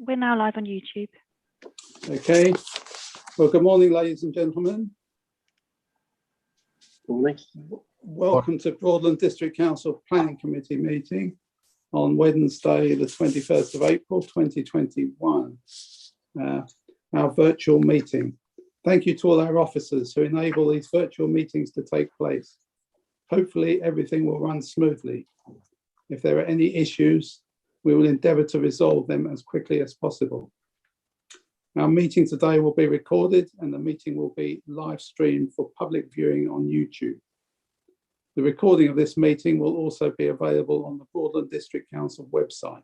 We're now live on YouTube. Okay. Well, good morning, ladies and gentlemen. Morning. Welcome to Broadland District Council Planning Committee meeting on Wednesday, the 21st of April, 2021. Our virtual meeting. Thank you to all our officers who enable these virtual meetings to take place. Hopefully everything will run smoothly. If there are any issues, we will endeavour to resolve them as quickly as possible. Our meeting today will be recorded and the meeting will be live streamed for public viewing on YouTube. The recording of this meeting will also be available on the Broadland District Council website.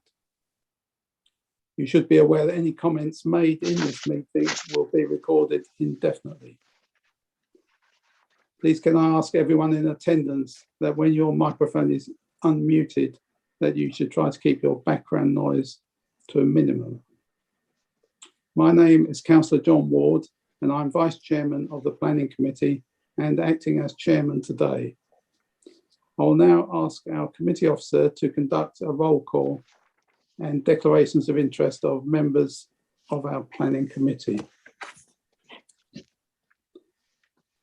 You should be aware that any comments made in this meeting will be recorded indefinitely. Please can I ask everyone in attendance that when your microphone is unmuted, that you should try to keep your background noise to a minimum. My name is Councillor John Ward and I'm Vice Chairman of the Planning Committee and acting as Chairman today. I will now ask our committee officer to conduct a roll call and declarations of interest of members of our Planning Committee.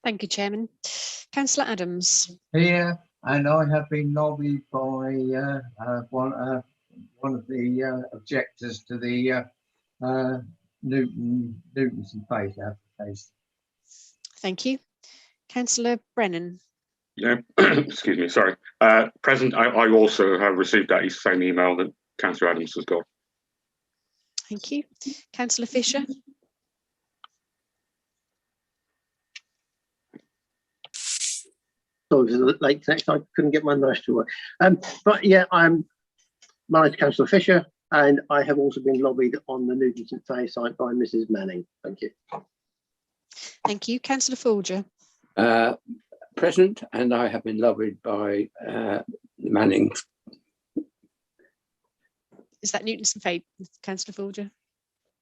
Thank you, Chairman. Councillor Adams. Here, and I have been lobbied by one of the objectors to the Newtons and Faith application. Thank you. Councillor Brennan. Yeah, excuse me, sorry. Present, I also have received that same email that Councillor Adams has got. Thank you. Councillor Fisher. Sorry, it was a late text. I couldn't get my mouse to work. But yeah, my name is Councillor Fisher, and I have also been lobbied on the Newton St Faith site by Mrs. Manning. Thank you. Thank you. Councillor Folger. Present, and I have been lobbied by Manning. Is that Newton St Faith, Councillor Folger?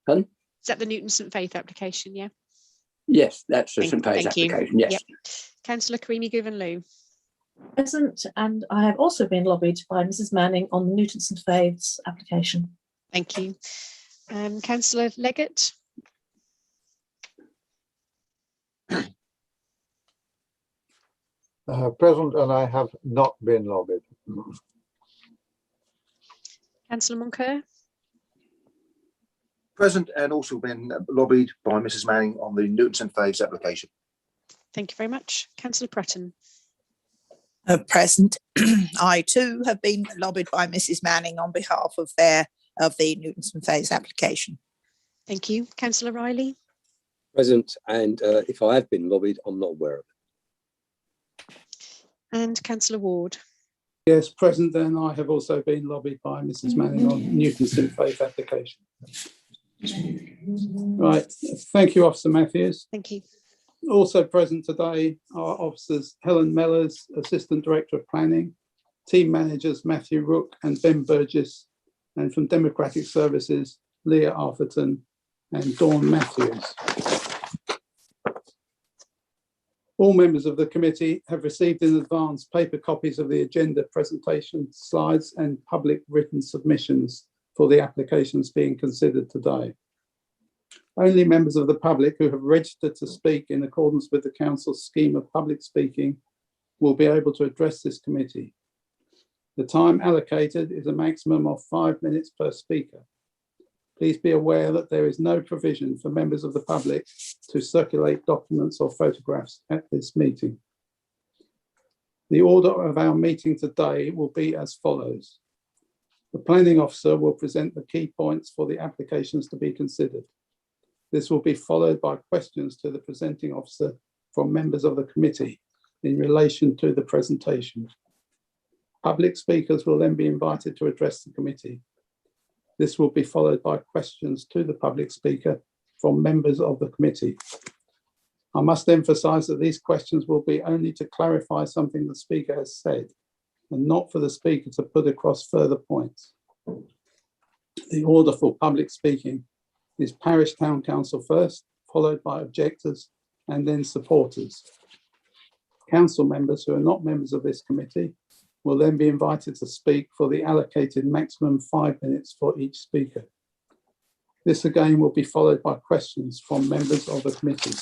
Pardon? Is that the Newton St Faith application? Yeah. Yes, that's the St Faith application. Yes. Yep. Councillor Karimi Guvenlou. Present, and I have also been lobbied by Mrs. Manning on the Newton St Faith's application. Thank you. Councillor Leggett. Present, and I have not been lobbied. Councillor Moncur. Present, and also been lobbied by Mrs. Manning on the Newton St Faith's application. Thank you very much. Councillor Pretton. Present. I too have been lobbied by Mrs. Manning on behalf of the Newton St Faith's application. Thank you. Councillor Riley. Present, and if I have been lobbied, I'm not aware of it. And Councillor Ward. Yes, present, and I have also been lobbied by Mrs. Manning on Newton St Faith application. Right, thank you, Officer Matthews. Thank you. Also present today are officers Helen Mellors, Assistant Director of Planning, team managers Matthew Rook and Ben Burgess, and from Democratic Services, Leah Arthurton and Dawn Matthews. All members of the committee have received in advance paper copies of the agenda presentation slides and public written submissions for the applications being considered today. Only members of the public who have registered to speak in accordance with the Council's scheme of public speaking will be able to address this committee. The time allocated is a maximum of 5 minutes per speaker. Please be aware that there is no provision for members of the public to circulate documents or photographs at this meeting. The order of our meeting today will be as follows. The planning officer will present the key points for the applications to be considered. This will be followed by questions to the presenting officer from members of the committee in relation to the presentation. Public speakers will then be invited to address the committee. This will be followed by questions to the public speaker from members of the committee. I must emphasise that these questions will be only to clarify something the speaker has said and not for the speaker to put across further points. The order for public speaking is Parish Town Council first, followed by objectors and then supporters. Council members who are not members of this committee will then be invited to speak for the allocated maximum 5 minutes for each speaker. This again will be followed by questions from members of the committee.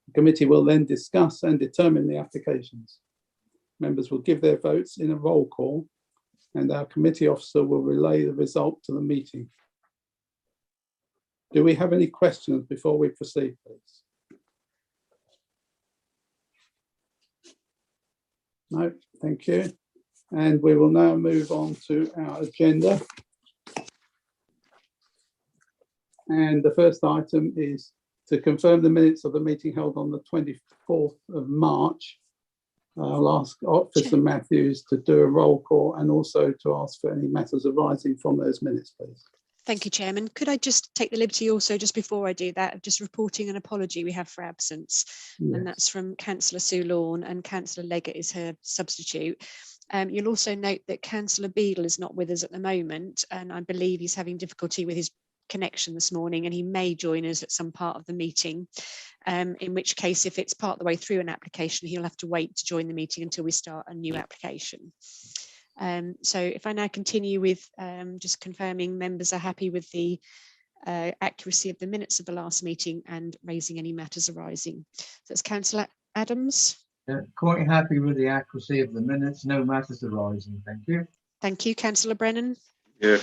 The committee will then discuss and determine the applications. Members will give their votes in a roll call, and our committee officer will relay the result to the meeting. Do we have any questions before we proceed, please? No, thank you. And we will now move on to our agenda. And the first item is to confirm the minutes of the meeting held on the 24th of March. I'll ask Officer Matthews to do a roll call and also to ask for any matters arising from those minutes, please. Thank you, Chairman. Could I just take the liberty also, just before I do that, of just reporting an apology we have for absence, and that's from Councillor Sue Lawn, and Councillor Leggett is her substitute. You'll also note that Councillor Beadle is not with us at the moment, and I believe he's having difficulty with his connection this morning, and he may join us at some part of the meeting, in which case, if it's part of the way through an application, he'll have to wait to join the meeting until we start a new application. So if I now continue with just confirming members are happy with the accuracy of the minutes of the last meeting and raising any matters arising. So that's Councillor Adams. Yeah, quite happy with the accuracy of the minutes, no matters arising. Thank you. Thank you. Councillor Brennan. Yeah,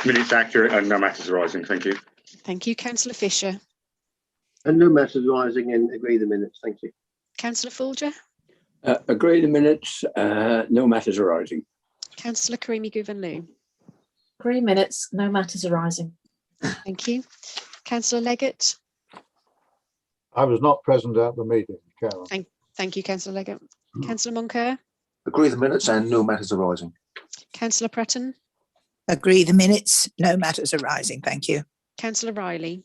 minutes accurate and no matters arising. Thank you. Thank you. Councillor Fisher. And no matters arising, and agree the minutes. Thank you. Councillor Folger. Agree the minutes, no matters arising. Councillor Karimi Guvenlu. Agree minutes, no matters arising. Thank you. Councillor Leggett. I was not present at the meeting, Carol. Thank you, Councillor Leggett. Councillor Moncur. Agree the minutes and no matters arising. Councillor Pratton. Agree the minutes, no matters arising. Thank you. Councillor Riley.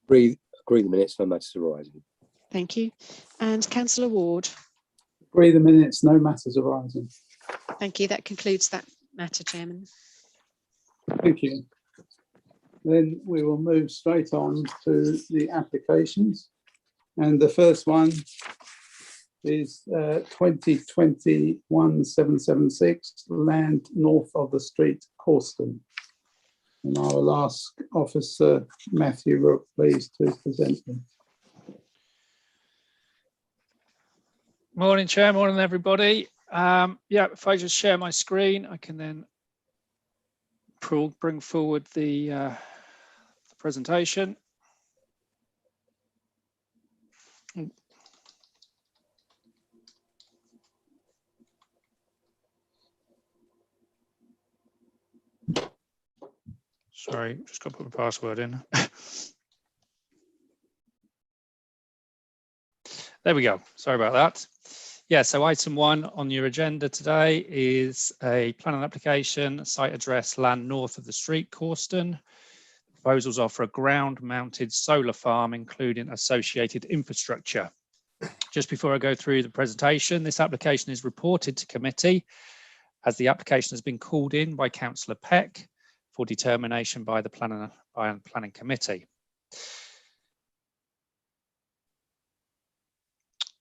Agree the minutes, no matters arising. Thank you. And Councillor Ward. Agree the minutes, no matters arising. Thank you. That concludes that matter, Chairman. Thank you. Then we will move straight on to the applications. And the first one is 2021-776, land north of the street, Caulston. And I will ask Officer Matthew Rook, please, to present them. Morning, Chair. Morning, everybody. Yeah, if I just share my screen, I can then bring forward the presentation. Sorry, just got to put my password in. There we go. Sorry about that. Yeah, so item 1 on your agenda today is a planning application, site address, land north of the street, Caulston. Proposals are for a ground-mounted solar farm, including associated infrastructure. Just before I go through the presentation, this application is reported to committee as the application has been called in by Councillor Peck for determination by the planning committee.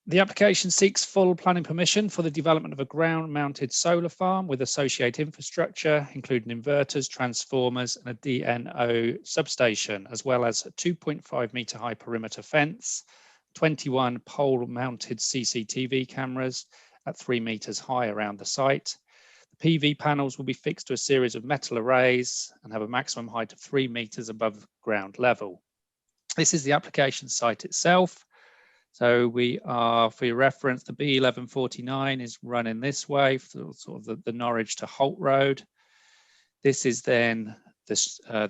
The application seeks full planning permission for the development of a ground-mounted solar farm with associated infrastructure, including inverters, transformers, and a DNO substation, as well as a 2.5 metre high perimeter fence, 21 pole-mounted CCTV cameras at 3 metres high around the site. The PV panels will be fixed to a series of metal arrays and have a maximum height of 3 metres above ground level. This is the application site itself. So we are, for your reference, the B1149 is running this way, sort of the Norwich to Holt Road. This is then the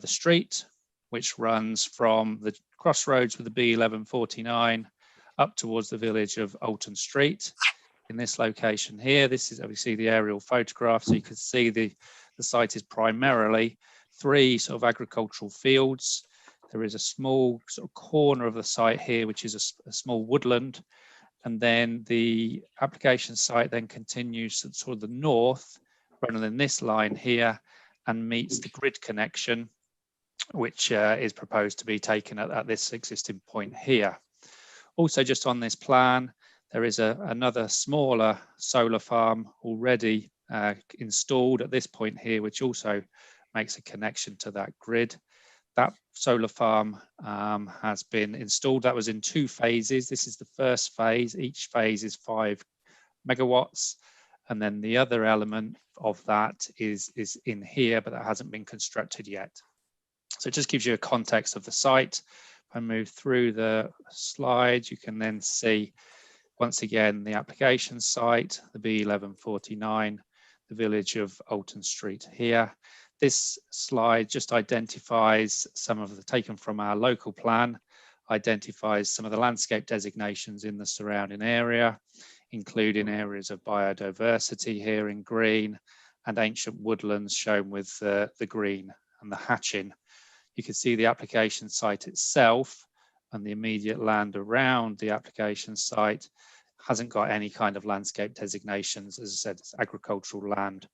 street, which runs from the crossroads with the B1149 up towards the village of Alton Street. In this location here, this is obviously the aerial photograph, so you can see the site is primarily 3 sort of agricultural fields. There is a small sort of corner of the site here, which is a small woodland. And then the application site then continues to sort of the north, running in this line here, and meets the grid connection, which is proposed to be taken at this existing point here. Also, just on this plan, there is another smaller solar farm already installed at this point here, which also makes a connection to that grid. That solar farm has been installed. That was in 2 phases. This is the first phase. Each phase is 5 megawatts. And then the other element of that is in here, but that hasn't been constructed yet. So it just gives you a context of the site. If I move through the slide, you can then see, once again, the application site, the B1149, the village of Alton Street here. This slide just identifies some of the, taken from our local plan, identifies some of the landscape designations in the surrounding area, including areas of biodiversity here in green and ancient woodlands shown with the green and the hatching. You can see the application site itself and the immediate land around the application site hasn't got any kind of landscape designations. As I said, it's agricultural land,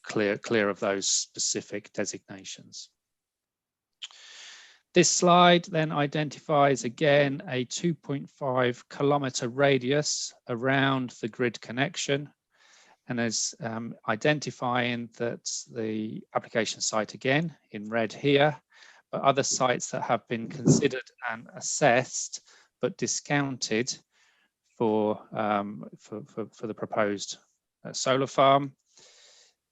clear of those specific designations. This slide then identifies again a 2.5 kilometre radius around the grid connection, and is identifying that the application site again in red here, but other sites that have been considered and assessed but discounted for the proposed solar farm.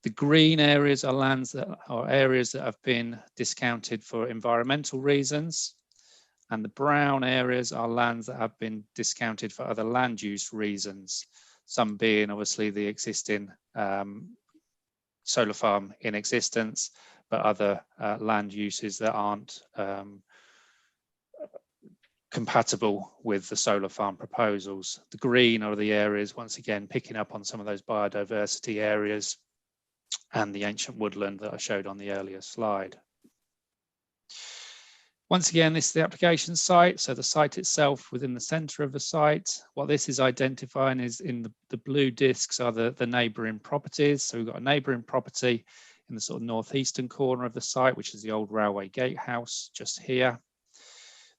The green areas are lands that are areas that have been discounted for environmental reasons, and the brown areas are lands that have been discounted for other land use reasons, some being obviously the existing solar farm in existence, but other land uses that aren't compatible with the solar farm proposals. The green are the areas, once again, picking up on some of those biodiversity areas and the ancient woodland that I showed on the earlier slide. Once again, this is the application site. So the site itself within the center of the site. What this is identifying is in the blue discs are the neighboring properties. So we've got a neighboring property in the sort of northeastern corner of the site, which is the old railway gatehouse just here.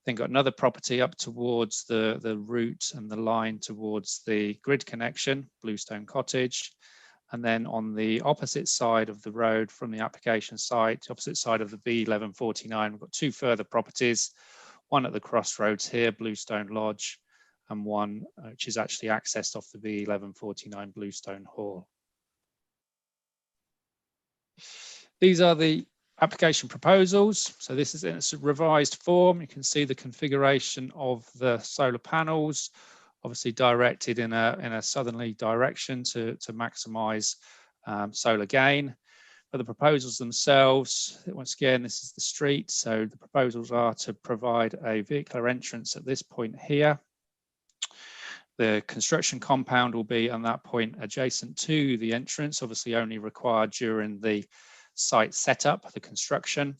Then got another property up towards the route and the line towards the grid connection, Bluestone Cottage. And then on the opposite side of the road from the application site, opposite side of the B1149, we've got 2 further properties, one at the crossroads here, Bluestone Lodge, and one which is actually accessed off the B1149 Bluestone Hall. These are the application proposals. So this is in its revised form. You can see the configuration of the solar panels, obviously directed in a southerly direction to maximize solar gain. But the proposals themselves, once again, this is the street. So the proposals are to provide a vehicular entrance at this point here. The construction compound will be on that point adjacent to the entrance, obviously only required during the site setup, the construction.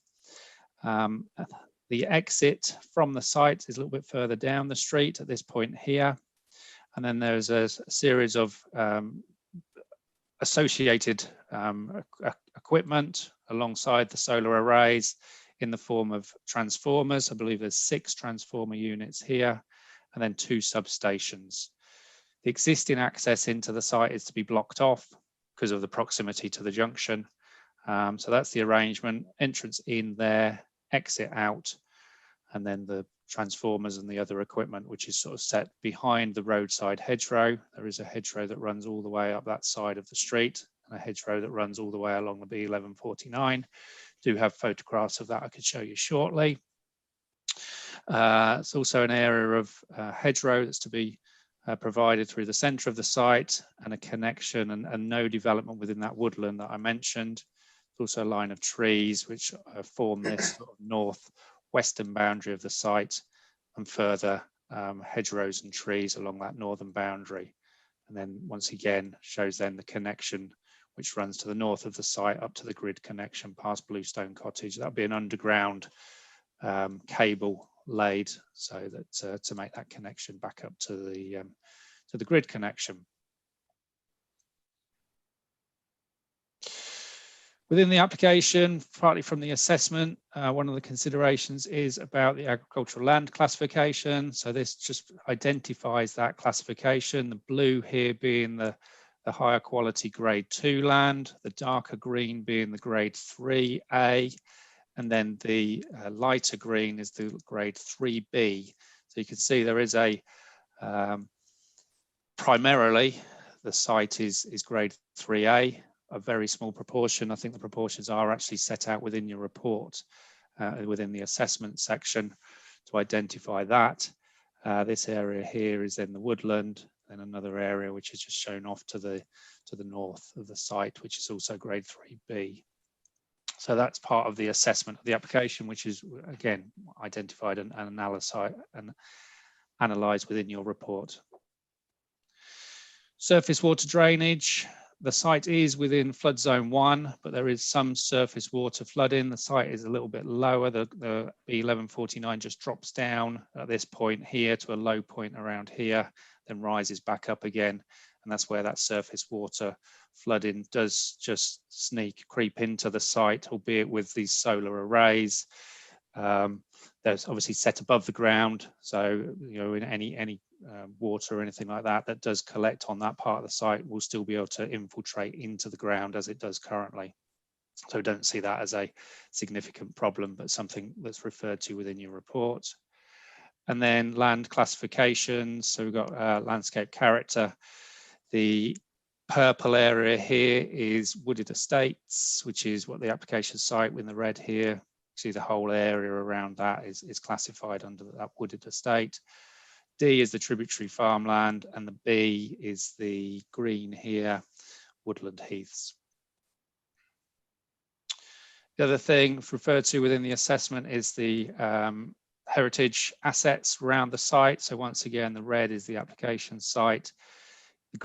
The exit from the site is a little bit further down the street at this point here. And then there's a series of associated equipment alongside the solar arrays in the form of transformers. I believe there's 6 transformer units here, and then 2 substations. The existing access into the site is to be blocked off because of the proximity to the junction. So that's the arrangement, entrance in there, exit out, and then the transformers and the other equipment, which is sort of set behind the roadside hedgerow. There is a hedgerow that runs all the way up that side of the street, and a hedgerow that runs all the way along the B1149. Do have photographs of that I could show you shortly. It's also an area of hedgerow that's to be provided through the centre of the site, and a connection and no development within that woodland that I mentioned. There's also a line of trees which form this sort of north-western boundary of the site, and further hedgerows and trees along that northern boundary. And then once again shows then the connection which runs to the north of the site up to the grid connection past Bluestone Cottage. That'll be an underground cable laid so that to make that connection back up to the grid connection. Within the application, partly from the assessment, one of the considerations is about the agricultural land classification. So this just identifies that classification, the blue here being the the higher quality grade 2 land, the darker green being the grade 3A, and then the lighter green is the grade 3B. So you can see there is a, primarily the site is grade 3A, a very small proportion. I think the proportions are actually set out within your report, within the assessment section to identify that. This area here is in the woodland, and another area which is just shown off to the north of the site, which is also grade 3B. So that's part of the assessment of the application, which is again identified and analysed within your report. Surface water drainage. The site is within flood zone 1, but there is some surface water flooding. The site is a little bit lower. The B1149 just drops down at this point here to a low point around here, then rises back up again. And that's where that surface water flooding does just creep into the site, albeit with these solar arrays. There's obviously set above the ground. So, you know, in any water or anything like that that does collect on that part of the site will still be able to infiltrate into the ground as it does currently. So don't see that as a significant problem, but something that's referred to within your report. And then land classifications. So we've got landscape character. The purple area here is wooded estates, which is what the application site with the red here. See the whole area around that is classified under that wooded estate. D is the tributary farmland, and the B is the green here, woodland heaths. The other thing referred to within the assessment is the heritage assets around the site. So once again, the red is the application site. The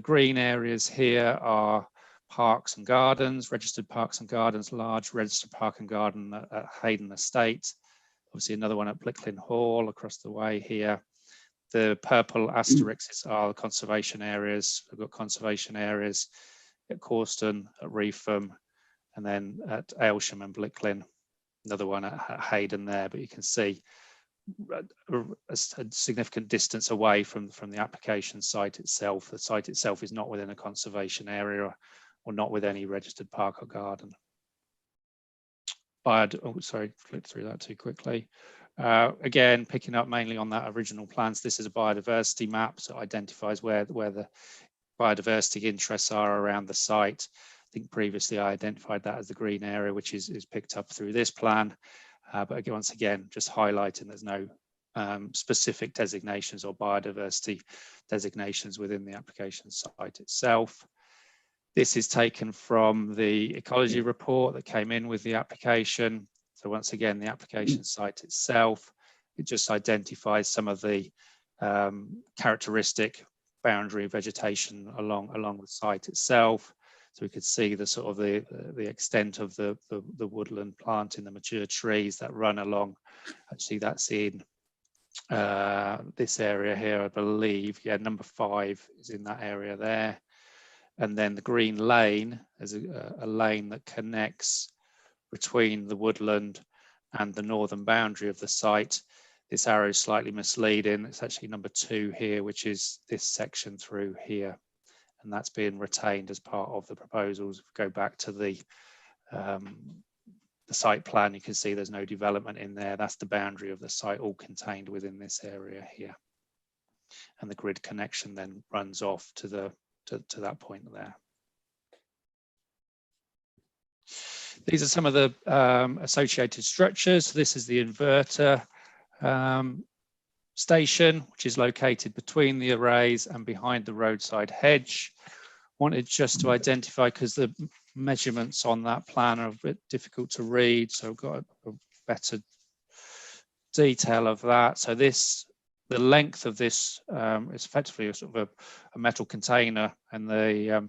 green areas here are parks and gardens, registered parks and gardens, large registered park and garden at Hayden Estate. Obviously another one at Blickling Hall across the way here. The purple asterisks are the conservation areas. We've got conservation areas at Caulston, at Reefham, and then at Aylsham and Blickling. Another one at Hayden there, but you can see a significant distance away from the application site itself. The site itself is not within a conservation area or not with any registered park or garden. Sorry, flipped through that too quickly. Again, picking up mainly on that original plans, this is a biodiversity map, so it identifies where the biodiversity interests are around the site. I think previously I identified that as the green area, which is picked up through this plan. But again, once again, just highlighting there's no specific designations or biodiversity designations within the application site itself. This is taken from the ecology report that came in with the application. So once again, the application site itself, it just identifies some of the characteristic boundary vegetation along the site itself. So we could see the sort of the extent of the woodland planting, the mature trees that run along. Actually, that's in this area here, I believe. Yeah, number 5 is in that area there. And then the green lane is a lane that connects between the woodland and the northern boundary of the site. This arrow is slightly misleading. It's actually number 2 here, which is this section through here. And that's being retained as part of the proposals. Go back to the site plan, you can see there's no development in there. That's the boundary of the site, all contained within this area here. And the grid connection then runs off to that point there. These are some of the associated structures. This is the inverter station, which is located between the arrays and behind the roadside hedge. Wanted just to identify, because the measurements on that plan are a bit difficult to read, so I've got a better detail of that. So the length of this is effectively a sort of a metal container, and the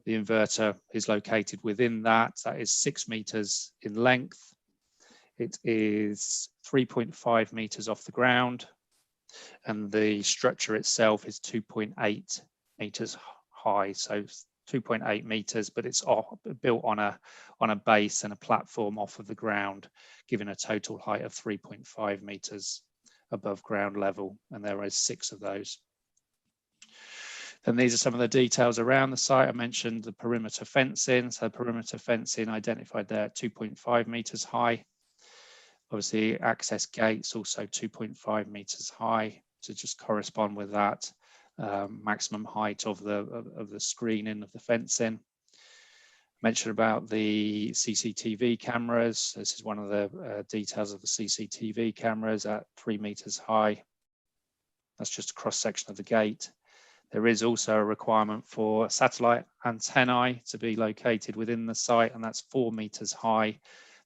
inverter is located within that. That is 6 meters in length. It is 3.5 meters off the ground, and the structure itself is 2.8 meters high. So 2.8 meters, but it's built on a base and a platform off of the ground, giving a total height of 3.5 meters above ground level, and there are 6 of those. Then these are some of the details around the site. I mentioned the perimeter fencing. So perimeter fencing identified there at 2.5 metres high. Obviously, access gates also 2.5 metres high to just correspond with that maximum height of the screening of the fencing. Mentioned about the CCTV cameras. This is one of the details of the CCTV cameras at 3 metres high. That's just a cross section of the gate. There is also a requirement for satellite antennae to be located within the site, and that's 4 metres high.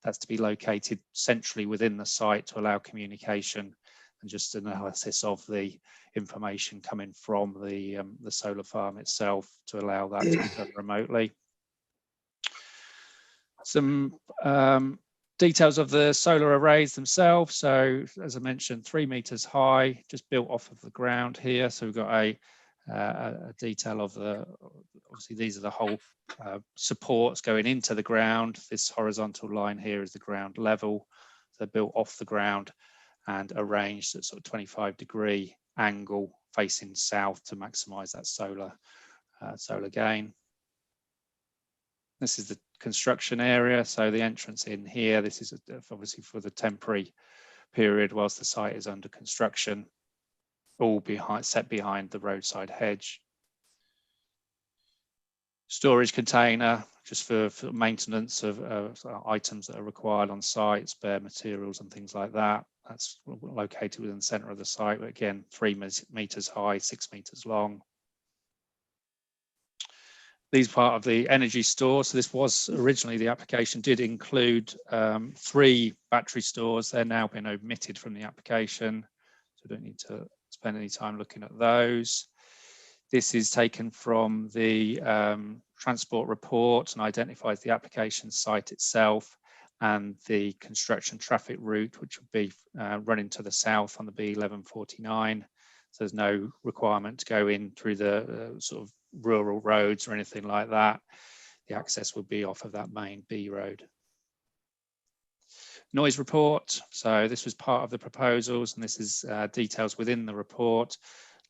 That's to be located centrally within the site to allow communication and just analysis of the information coming from the solar farm itself to allow that to be done remotely. Some details of the solar arrays themselves. So as I mentioned, 3 metres high, just built off of the ground here. So we've got a detail of obviously these are the whole supports going into the ground. This horizontal line here is the ground level. So they're built off the ground and arranged at sort of 25-degree angle facing south to maximize that solar gain. This is the construction area. So the entrance in here, this is obviously for the temporary period whilst the site is under construction, all set behind the roadside hedge. Storage container, just for maintenance of items that are required on site, spare materials and things like that. That's located within the centre of the site, but again, 3 metres high, 6 metres long. These are part of the energy store. So this was originally, the application did include 3 battery stores. They're now been omitted from the application, so don't need to spend any time looking at those. This is taken from the transport report and identifies the application site itself and the construction traffic route, which would be running to the south on the B1149. So there's no requirement to go in through the sort of rural roads or anything like that. The access would be off of that main B road. Noise report. So this was part of the proposals, and this is details within the report,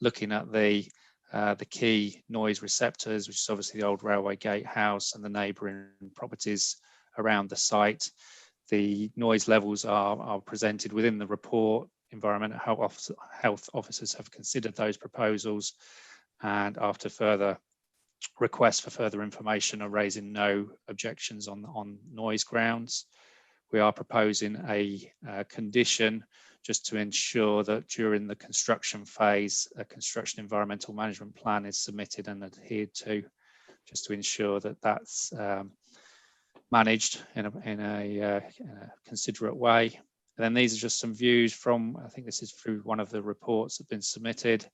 looking at the key noise receptors, which is obviously the old railway gatehouse and the neighbouring properties around the site. The noise levels are presented within the report. Environmental health officers have considered those proposals, and after further requests for further information are raising no objections on noise grounds. We are proposing a condition just to ensure that during the construction phase, a construction environmental management plan is submitted and adhered to, just to ensure that that's managed in a considerate way. And then these are just some views from, I think this is through one of the reports that have been submitted.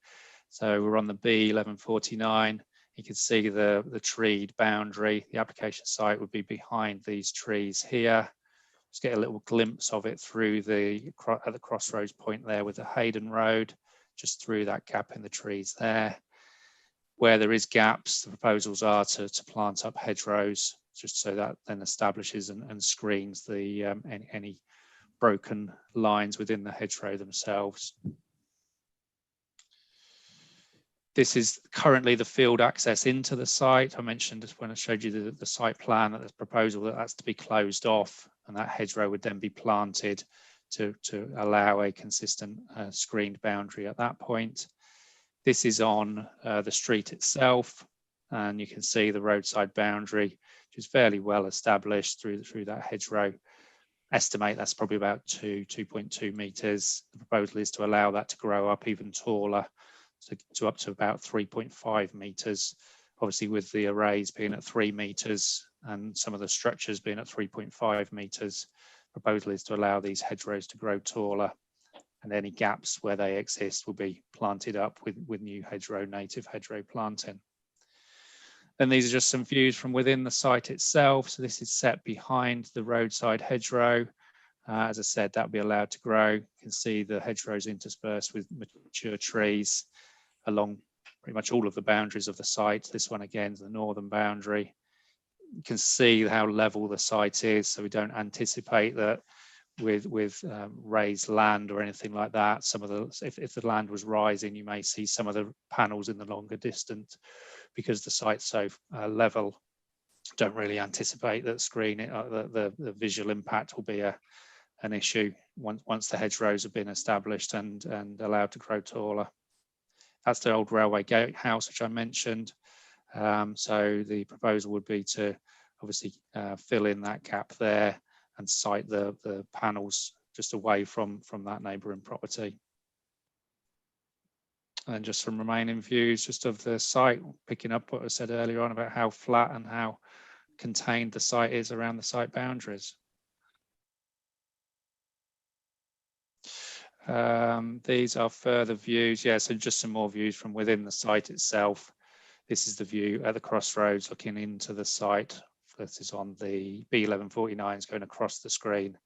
So we're on the B1149. You can see the treed boundary. The application site would be behind these trees here. Just get a little glimpse of it through at the crossroads point there with the Hayden Road, just through that gap in the trees there. Where there is gaps, the proposals are to plant up hedgerows, just so that then establishes and screens the any broken lines within the hedgerow themselves. This is currently the field access into the site. I mentioned when I showed you the site plan that there's a proposal that that's to be closed off, and that hedgerow would then be planted to allow a consistent screened boundary at that point. This is on the street itself, and you can see the roadside boundary, which is fairly well established through that hedgerow. Estimate that's probably about 2.2 metres. The proposal is to allow that to grow up even taller, to up to about 3.5 metres. Obviously, with the arrays being at 3 metres and some of the structures being at 3.5 metres, proposal is to allow these hedgerows to grow taller, and any gaps where they exist will be planted up with new native hedgerow planting. Then these are just some views from within the site itself. So this is set behind the roadside hedgerow. As I said, that will be allowed to grow. You can see the hedgerows interspersed with mature trees along pretty much all of the boundaries of the site. This one again is the northern boundary. You can see how level the site is, so we don't anticipate that raised land or anything like that. Some of the, if the land was rising, you may see some of the panels in the longer distance, because the site's so level. Don't really anticipate that screening, the visual impact will be an issue once the hedgerows have been established and allowed to grow taller. That's the old railway gatehouse, which I mentioned. So the proposal would be to obviously fill in that gap there and site the panels just away from that neighbouring property. And then just some remaining views just of the site, picking up what I said earlier on about how flat and how contained the site is around the site boundaries. These are further views. Yeah, so just some more views from within the site itself. This is the view at the crossroads looking into the site. This is on the B1149s going across the screen.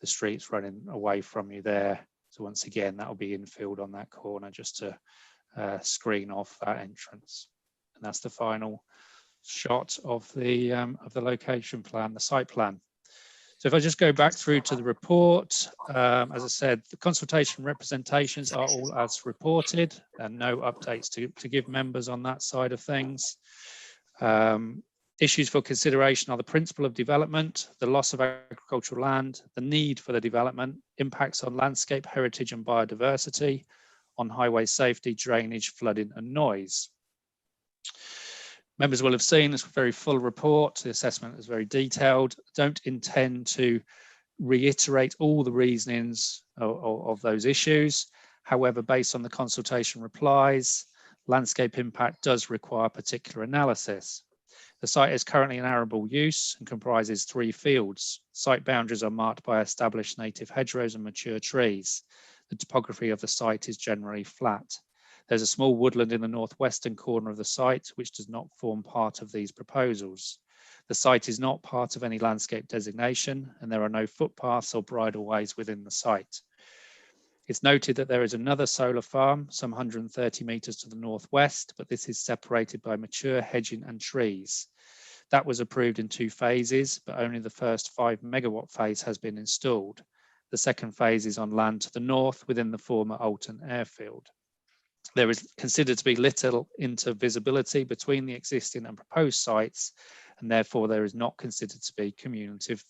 The street's running away from you there. So once again, that will be infilled on that corner just to screen off that entrance. And that's the final shot of the location plan, the site plan. So if I just go back through to the report, as I said, the consultation representations are all as reported, and no updates to give members on that side of things. Issues for consideration are the principle of development, the loss of agricultural land, the need for the development, impacts on landscape, heritage and biodiversity, on highway safety, drainage, flooding and noise. Members will have seen this very full report. The assessment is very detailed. Don't intend to reiterate all the reasonings of those issues. However, based on the consultation replies, landscape impact does require particular analysis. The site is currently in arable use and comprises 3 fields. Site boundaries are marked by established native hedgerows and mature trees. The topography of the site is generally flat. There's a small woodland in the northwestern corner of the site, which does not form part of these proposals. The site is not part of any landscape designation, and there are no footpaths or bridleways within the site. It's noted that there is another solar farm, some 130 metres to the northwest, but this is separated by mature hedging and trees. That was approved in 2 phases, but only the first 5 megawatt phase has been installed. The second phase is on land to the north within the former Alton airfield. There is considered to be little intervisibility between the existing and proposed sites, and therefore there is not considered to be cumulative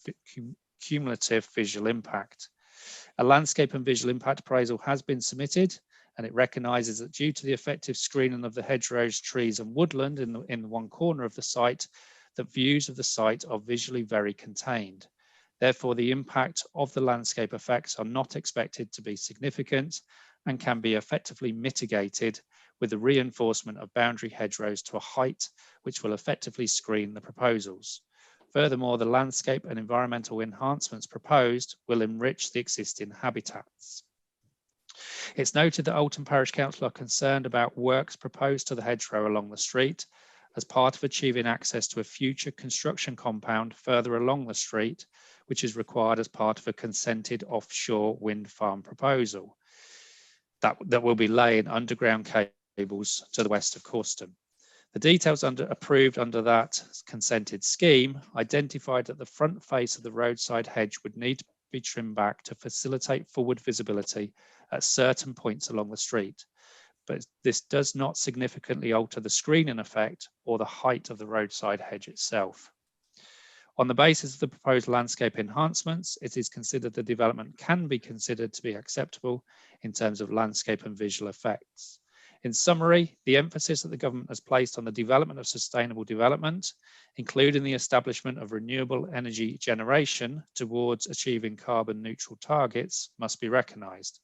visual impact. A landscape and visual impact appraisal has been submitted, and it recognises that due to the effective screening of the hedgerows, trees and woodland in the one corner of the site, that views of the site are visually very contained. Therefore, the impact of the landscape effects are not expected to be significant and can be effectively mitigated with the reinforcement of boundary hedgerows to a height which will effectively screen the proposals. Furthermore, the landscape and environmental enhancements proposed will enrich the existing habitats. It's noted that Alton Parish Council are concerned about works proposed to the hedgerow along the street as part of achieving access to a future construction compound further along the street, which is required as part of a consented offshore wind farm proposal that will be laying underground cables to the west of Caulston. The details approved under that consented scheme identified that the front face of the roadside hedge would need to be trimmed back to facilitate forward visibility at certain points along the street. But this does not significantly alter the screening effect or the height of the roadside hedge itself. On the basis of the proposed landscape enhancements, it is considered the development can be considered to be acceptable in terms of landscape and visual effects. In summary, the emphasis that the government has placed on the development of sustainable development, including the establishment of renewable energy generation towards achieving carbon neutral targets, must be recognised.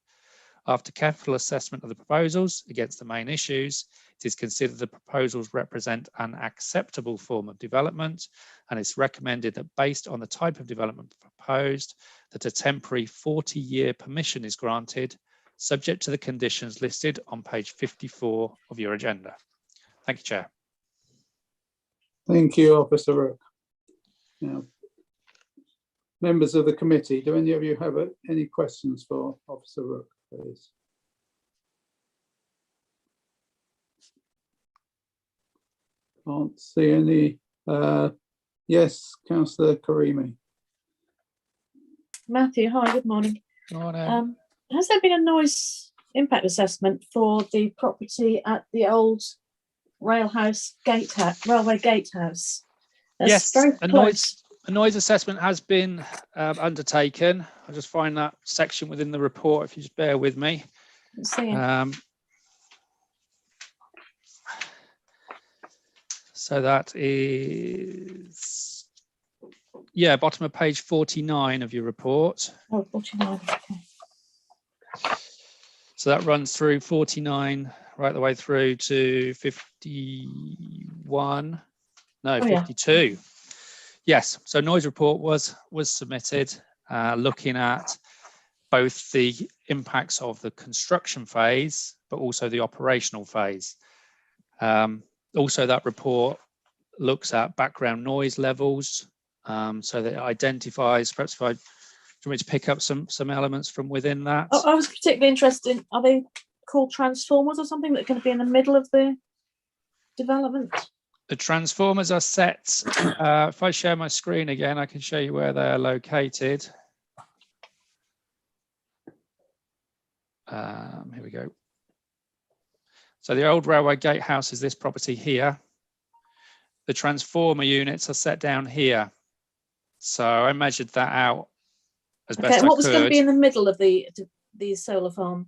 After careful assessment of the proposals against the main issues, it is considered the proposals represent an acceptable form of development, and it's recommended that based on the type of development proposed, that a temporary 40-year permission is granted, subject to the conditions listed on page 54 of your agenda. Thank you, Chair. Thank you, Officer Rook. Now, members of the committee, do any of you have any questions for Officer Rook, please? Can't see any. Yes, Councillor Karimi. Matthew, hi, good morning. Morning. Has there been a noise impact assessment for the property at the old railway gatehouse? That's Yes, very close. a noise assessment has been undertaken. I'll just find that section within the report if you just bear with me. So that is, yeah, bottom of page 49 of your report. Oh, 49, okay. So that runs through 49 right the way through to 51. No, 52. Yeah. Yes, so noise report was submitted looking at both the impacts of the construction phase, but also the operational phase. Also, that report looks at background noise levels, so that it identifies, perhaps if I, do you want me to pick up some elements from within that? I was particularly interested in, are they called transformers or something that can be in the middle of the development? The transformers are set, if I share my screen again, I can show you where they are located. Here we go. So the old railway gatehouse is this property here. The transformer units are set down here. So I measured that out as best I could. What was going to be in the middle of the solar farm?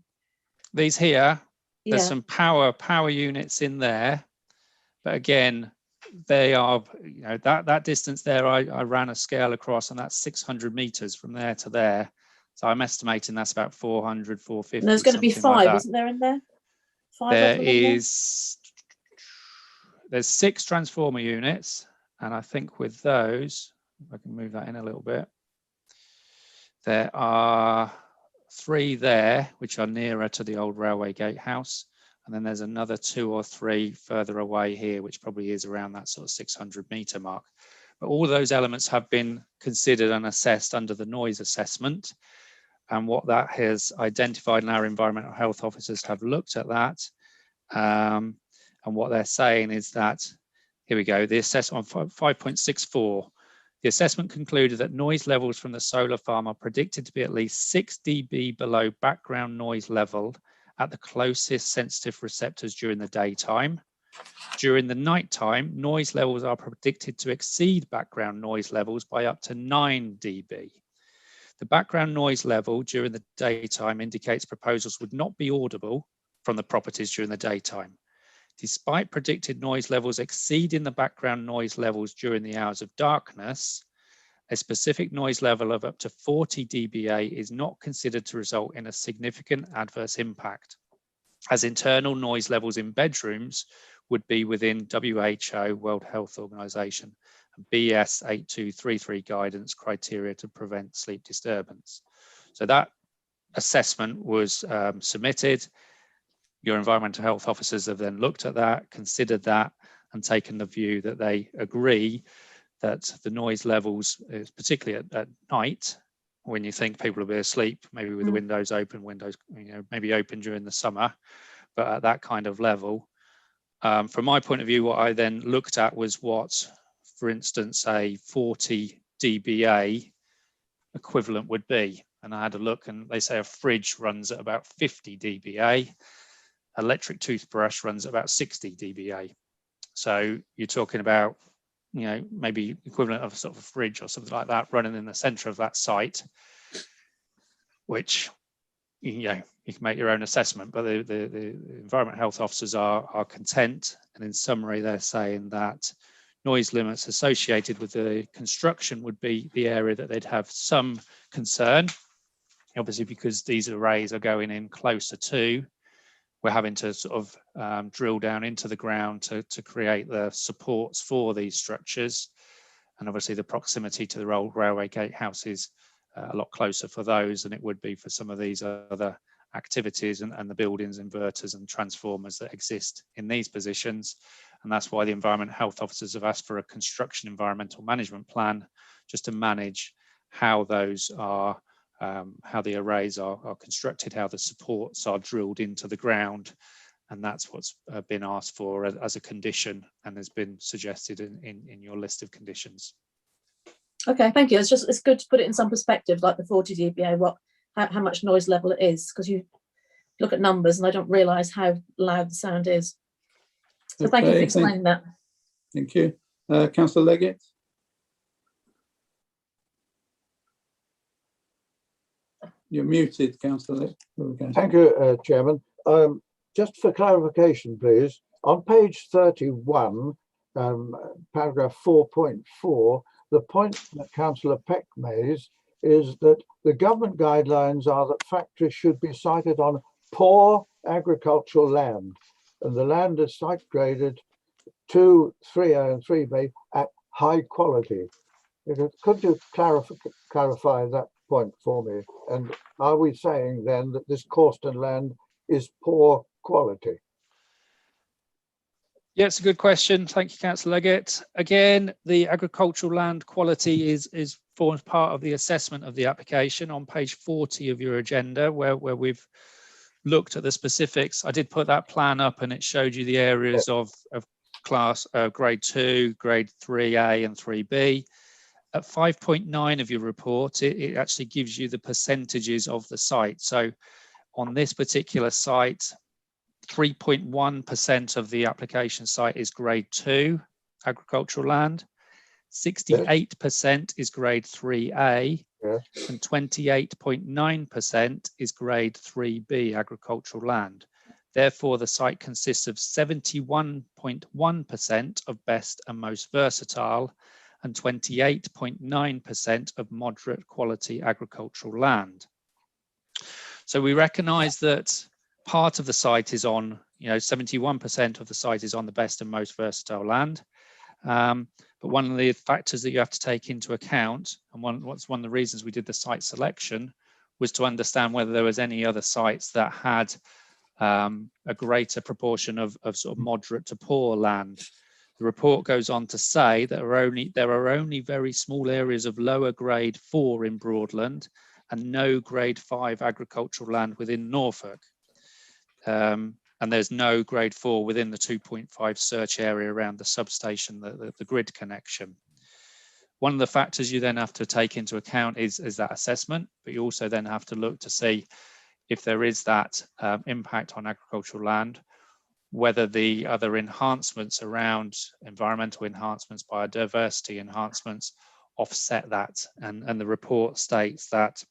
These here, there's some power units in there. But again, they are, you know, that distance there, I ran a scale across, and that's 600 meters from there to there. So I'm estimating that's about 400, 450. And there's going to be 5, isn't there, in there? 5 there's 6 transformer units. And I think with those, if I can move that in a little bit, there are 3 there, which are nearer to the old railway gatehouse. And then there's another 2 or 3 further away here, which probably is around that sort of 600 meter mark. But all of those elements have been considered and assessed under the noise assessment. And what that has identified, and our environmental health officers have looked at that. And what they're saying is that, here we go, the assessment on 5.64, the assessment concluded that noise levels from the solar farm are predicted to be at least 6 dB below background noise level at the closest sensitive receptors during the daytime. During the nighttime, noise levels are predicted to exceed background noise levels by up to 9 dB. The background noise level during the daytime indicates proposals would not be audible from the properties during the daytime. Despite predicted noise levels exceeding the background noise levels during the hours of darkness, a specific noise level of up to 40 dBA is not considered to result in a significant adverse impact, as internal noise levels in bedrooms would be within WHO, World Health Organization, and BS 8233 guidance criteria to prevent sleep disturbance. So that assessment was submitted. Your environmental health officers have then looked at that, considered that, and taken the view that they agree that the noise levels, particularly at night, when you think people will be asleep, maybe with the windows open, maybe open during the summer, but at that kind of level. From my point of view, what I then looked at was what, for instance, a 40 dBA equivalent would be. And I had a look, and they say a fridge runs at about 50 dBA. Electric toothbrush runs at about 60 dBA. So you're talking about, you know, maybe equivalent of sort of a fridge or something like that running in the center of that site, which, you know, you can make your own assessment, but the environment health officers are content. And in summary, they're saying that noise limits associated with the construction would be the area that they'd have some concern. Obviously, because these arrays are going in closer to, we're having to sort of drill down into the ground to create the supports for these structures. And obviously the proximity to the old railway gatehouse is a lot closer for those than it would be for some of these other activities and the buildings, inverters and transformers that exist in these positions. And that's why the environment health officers have asked for a construction environmental management plan, just to manage how those are, how the arrays are constructed, how the supports are drilled into the ground. And that's what's been asked for as a condition and has been suggested in your list of conditions. Okay, thank you. It's good to put it in some perspective, like the 40 dBA, how much noise level it is, because you look at numbers and I don't realise how loud the sound is. So thank you for explaining that. Thank you. Councillor Leggett. You're muted, Councillor. Thank you, Chairman. Just for clarification, please, on page 31, paragraph 4.4, the point that Councillor Peck makes is that the government guidelines are that factories should be sited on poor agricultural land, and the land is site graded 2, 3A and 3B at high quality. Could you clarify that point for me? And are we saying then that this Caulston land is poor quality? Yeah, it's a good question. Thank you, Councillor Leggett. Again, the agricultural land quality forms part of the assessment of the application on page 40 of your agenda, where we've looked at the specifics. I did put that plan up and it showed you the areas of class grade 2, grade 3A and 3B. At 5.9 of your report, it actually gives you the percentages of the site. So on this particular site, 3.1% of the application site is grade 2 agricultural land, 68% is grade 3A, and 28.9% is grade 3B agricultural land. Therefore, the site consists of 71.1% of best and most versatile and 28.9% of moderate quality agricultural land. So we recognise that part of the site is on, 71% of the site is on the best and most versatile land. But one of the factors that you have to take into account, and one of the reasons we did the site selection, was to understand whether there was any other sites that had a greater proportion of sort of moderate to poor land. The report goes on to say that there are only very small areas of lower grade 4 in Broadland and no grade 5 agricultural land within Norfolk. And there's no grade 4 within the 2.5 search area around the substation, the grid connection. One of the factors you then have to take into account is that assessment, but you also then have to look to see if there is that impact on agricultural land, whether the other enhancements around environmental enhancements, biodiversity enhancements offset that. And the report states that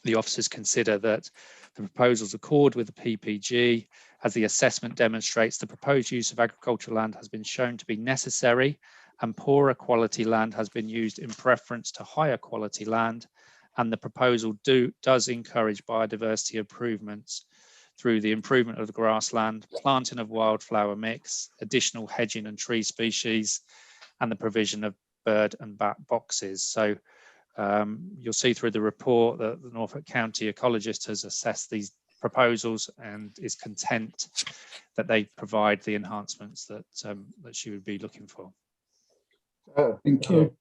the officers consider that the proposals accord with the PPG, as the assessment demonstrates the proposed use of agricultural land has been shown to be necessary and poorer quality land has been used in preference to higher quality land, and the proposal does encourage biodiversity improvements through the improvement of the grassland, planting of wildflower mix, additional hedging and tree species, and the provision of bird and bat boxes. So you'll see through the report that the Norfolk County ecologist has assessed these proposals and is content that they provide the enhancements that she would be looking for. Thank you.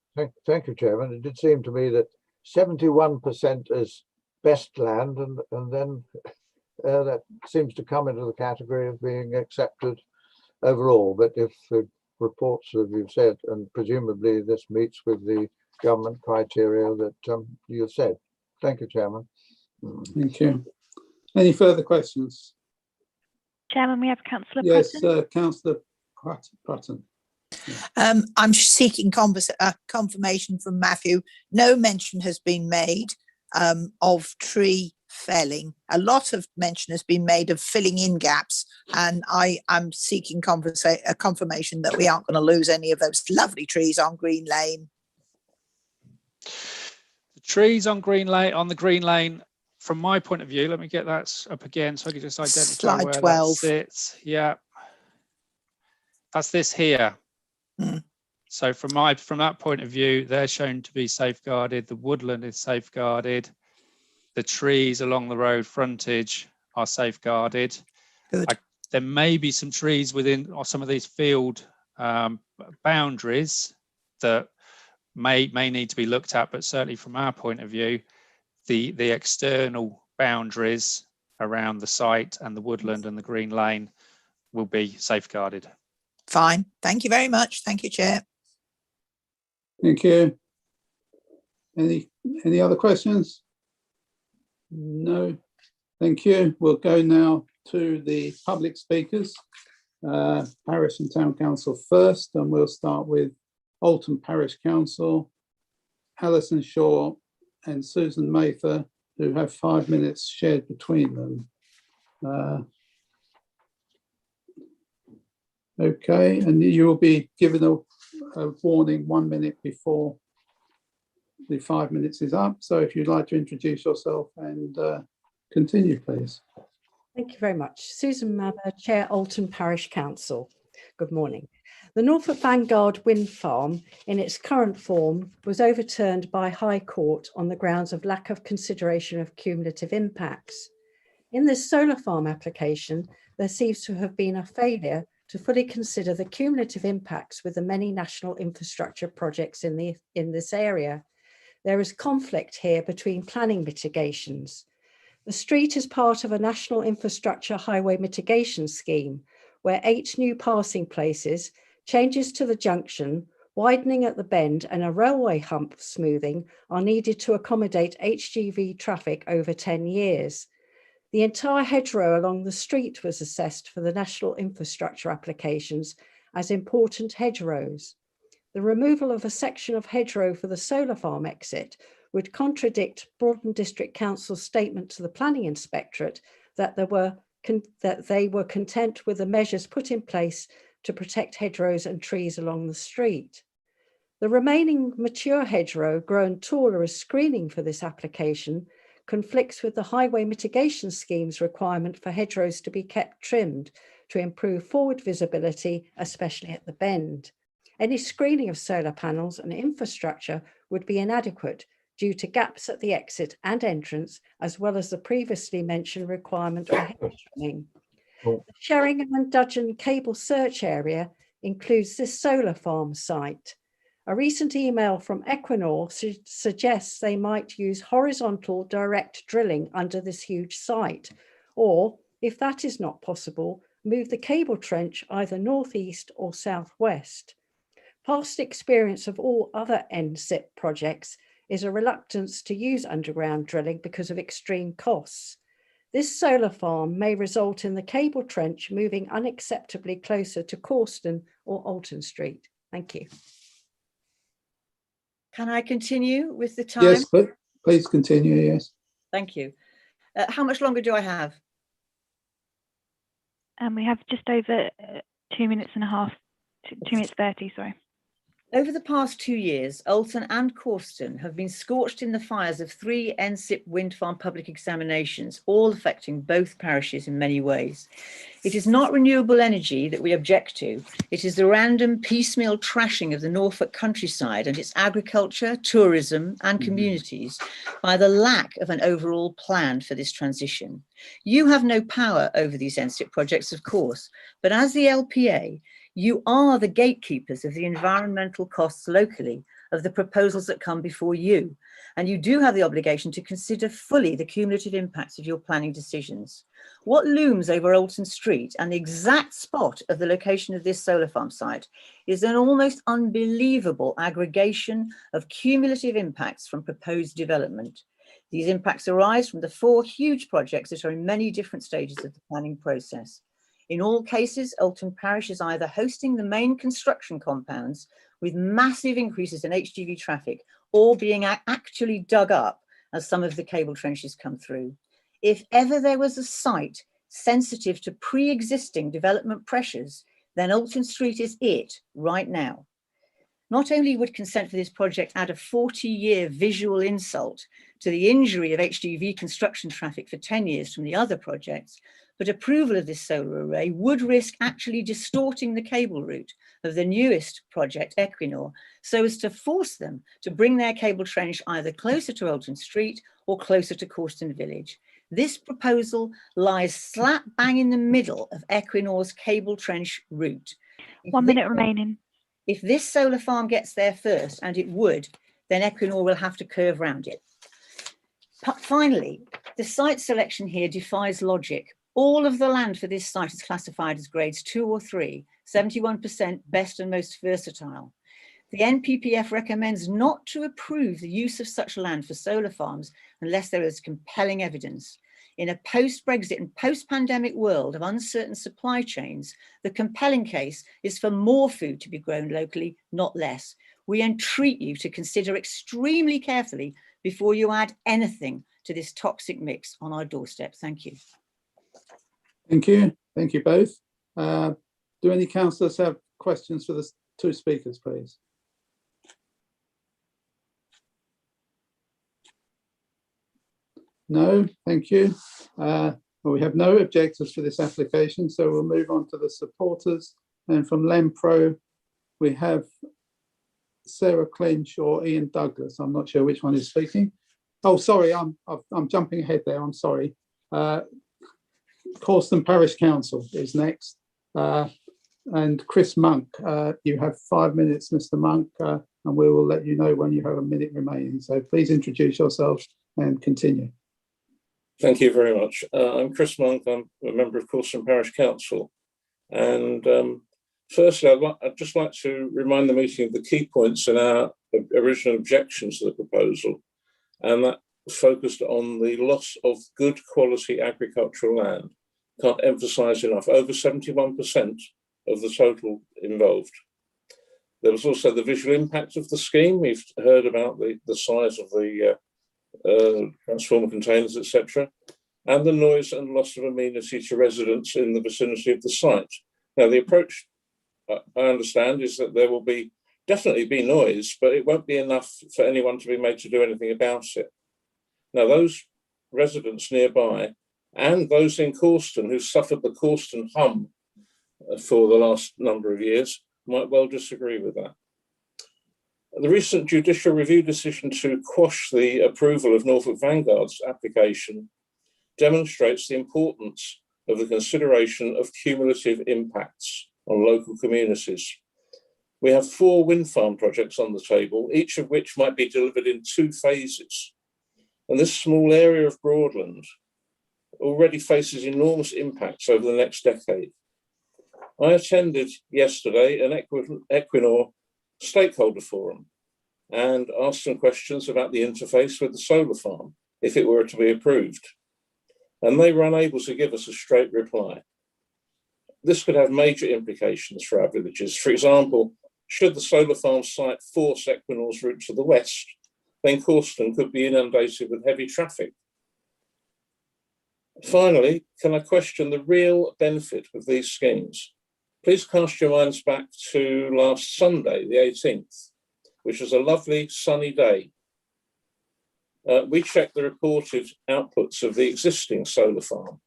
Thank you, Chairman. It did seem to me that 71% is best land, and then that seems to come into the category of being accepted overall. But if the reports that you've said, and presumably this meets with the government criteria that you've said. Thank you, Chairman. Thank you. Any further questions? Chairman, we have Councillor Yes, Pratton. Councillor Pratton. I'm seeking confirmation from Matthew. No mention has been made of tree felling. A lot of mention has been made of filling in gaps, and I'm seeking confirmation that we aren't going to lose any of those lovely trees on Green Lane. The trees on the Green Lane, from my point of view, let me get that up again so I can just identify Slide where 12. that sits. Yeah, that's this here. So from that point of view, they're shown to be safeguarded. The woodland is safeguarded. The trees along the road frontage are safeguarded. There may be some trees within some of these field boundaries that may need to be looked at, but certainly from our point of view, the external boundaries around the site and the woodland and the Green Lane will be safeguarded. Fine. Thank you very much. Thank you, Chair. Thank you. Any other questions? No. Thank you. We'll go now to the public speakers. Parish and Town Council first, and we'll start with Alton Parish Council, Alison Shaw and Susan Mather, who have 5 minutes shared between them. Okay, and you will be given a warning 1 minute before the 5 minutes is up. So if you'd like to introduce yourself and continue, please. Thank you very much. Susan Mather, Chair, Alton Parish Council. Good morning. The Norfolk Vanguard wind farm in its current form was overturned by High Court on the grounds of lack of consideration of cumulative impacts. In this solar farm application, there seems to have been a failure to fully consider the cumulative impacts with the many national infrastructure projects in this area. There is conflict here between planning mitigations. The street is part of a national infrastructure highway mitigation scheme where 8 new passing places, changes to the junction, widening at the bend and a railway hump smoothing are needed to accommodate HGV traffic over 10 years. The entire hedgerow along the street was assessed for the national infrastructure applications as important hedgerows. The removal of a section of hedgerow for the solar farm exit would contradict Broughton District Council's statement to the Planning Inspectorate that they were content with the measures put in place to protect hedgerows and trees along the street. The remaining mature hedgerow, grown taller as screening for this application, conflicts with the Highway Mitigation Scheme's requirement for hedgerows to be kept trimmed to improve forward visibility, especially at the bend. Any screening of solar panels and infrastructure would be inadequate due to gaps at the exit and entrance, as well as the previously mentioned requirement for hedge trimming. The Sheringham and Dudgeon cable search area includes this solar farm site. A recent email from Equinor suggests they might use horizontal direct drilling under this huge site, or if that is not possible, move the cable trench either northeast or southwest. Past experience of all other NSIP projects is a reluctance to use underground drilling because of extreme costs. This solar farm may result in the cable trench moving unacceptably closer to Caulston or Alton Street. Thank you. Can I continue with the time? Yes, but please continue, yes. Thank you. How much longer do I have? We have just over 2 minutes and a half, 2 minutes 30, sorry. Over the past 2 years, Alton and Caulston have been scorched in the fires of 3 NSIP wind farm public examinations, all affecting both parishes in many ways. It is not renewable energy that we object to. It is the random piecemeal trashing of the Norfolk countryside and its agriculture, tourism and communities by the lack of an overall plan for this transition. You have no power over these NSIP projects, of course, but as the LPA, you are the gatekeepers of the environmental costs locally of the proposals that come before you, and you do have the obligation to consider fully the cumulative impacts of your planning decisions. What looms over Alton Street and the exact spot of the location of this solar farm site is an almost unbelievable aggregation of cumulative impacts from proposed development. These impacts arise from the 4 huge projects that are in many different stages of the planning process. In all cases, Alton Parish is either hosting the main construction compounds with massive increases in HGV traffic or being actually dug up as some of the cable trenches come through. If ever there was a site sensitive to pre-existing development pressures, then Alton Street is it right now. Not only would consent for this project add a 40-year visual insult to the injury of HGV construction traffic for 10 years from the other projects, but approval of this solar array would risk actually distorting the cable route of the newest project, Equinor, so as to force them to bring their cable trench either closer to Alton Street or closer to Caulston Village. This proposal lies slap bang in the middle of Equinor's cable trench route. 1 minute remaining. If this solar farm gets there first, and it would, then Equinor will have to curve round it. Finally, the site selection here defies logic. All of the land for this site is classified as grades 2 or 3, 71% best and most versatile. The NPPF recommends not to approve the use of such land for solar farms unless there is compelling evidence. In a post-Brexit and post-pandemic world of uncertain supply chains, the compelling case is for more food to be grown locally, not less. We entreat you to consider extremely carefully before you add anything to this toxic mix on our doorstep. Thank you. Thank you. Thank you both. Do any councillors have questions for the two speakers, please? No, thank you. Well, we have no objectors for this application, so we'll move on to the supporters. And from Lempro, we have Sarah Clinch or Ian Douglas. I'm not sure which one is speaking. Oh, sorry, I'm jumping ahead there. I'm sorry. Caulston Parish Council is next. And Chris Monk, you have 5 minutes, Mr. Monk, and we will let you know when you have a minute remaining. So please introduce yourself and continue. Thank you very much. I'm Chris Monk. I'm a member of Caulston Parish Council. And firstly, I'd just like to remind the meeting of the key points in our original objections to the proposal. And that focused on the loss of good quality agricultural land. Can't emphasise enough, over 71% of the total involved. There was also the visual impact of the scheme. We've heard about the size of the transformer containers, etc., and the noise and loss of amenity to residents in the vicinity of the site. Now, the approach, I understand, is that there will definitely be noise, but it won't be enough for anyone to be made to do anything about it. Now, those residents nearby and those in Caulston who suffered the Caulston hum for the last number of years might well disagree with that. The recent judicial review decision to quash the approval of Norfolk Vanguard's application demonstrates the importance of the consideration of cumulative impacts on local communities. We have 4 wind farm projects on the table, each of which might be delivered in 2 phases. And this small area of Broadland already faces enormous impacts over the next decade. I attended yesterday an Equinor stakeholder forum and asked some questions about the interface with the solar farm if it were to be approved. And they were unable to give us a straight reply. This could have major implications for our villages. For example, should the solar farm site force Equinor's route to the west, then Caulston could be inundated with heavy traffic. Finally, can I question the real benefit of these schemes? Please cast your minds back to last Sunday, the 18th, which was a lovely sunny day. We checked the reported outputs of the existing solar farm.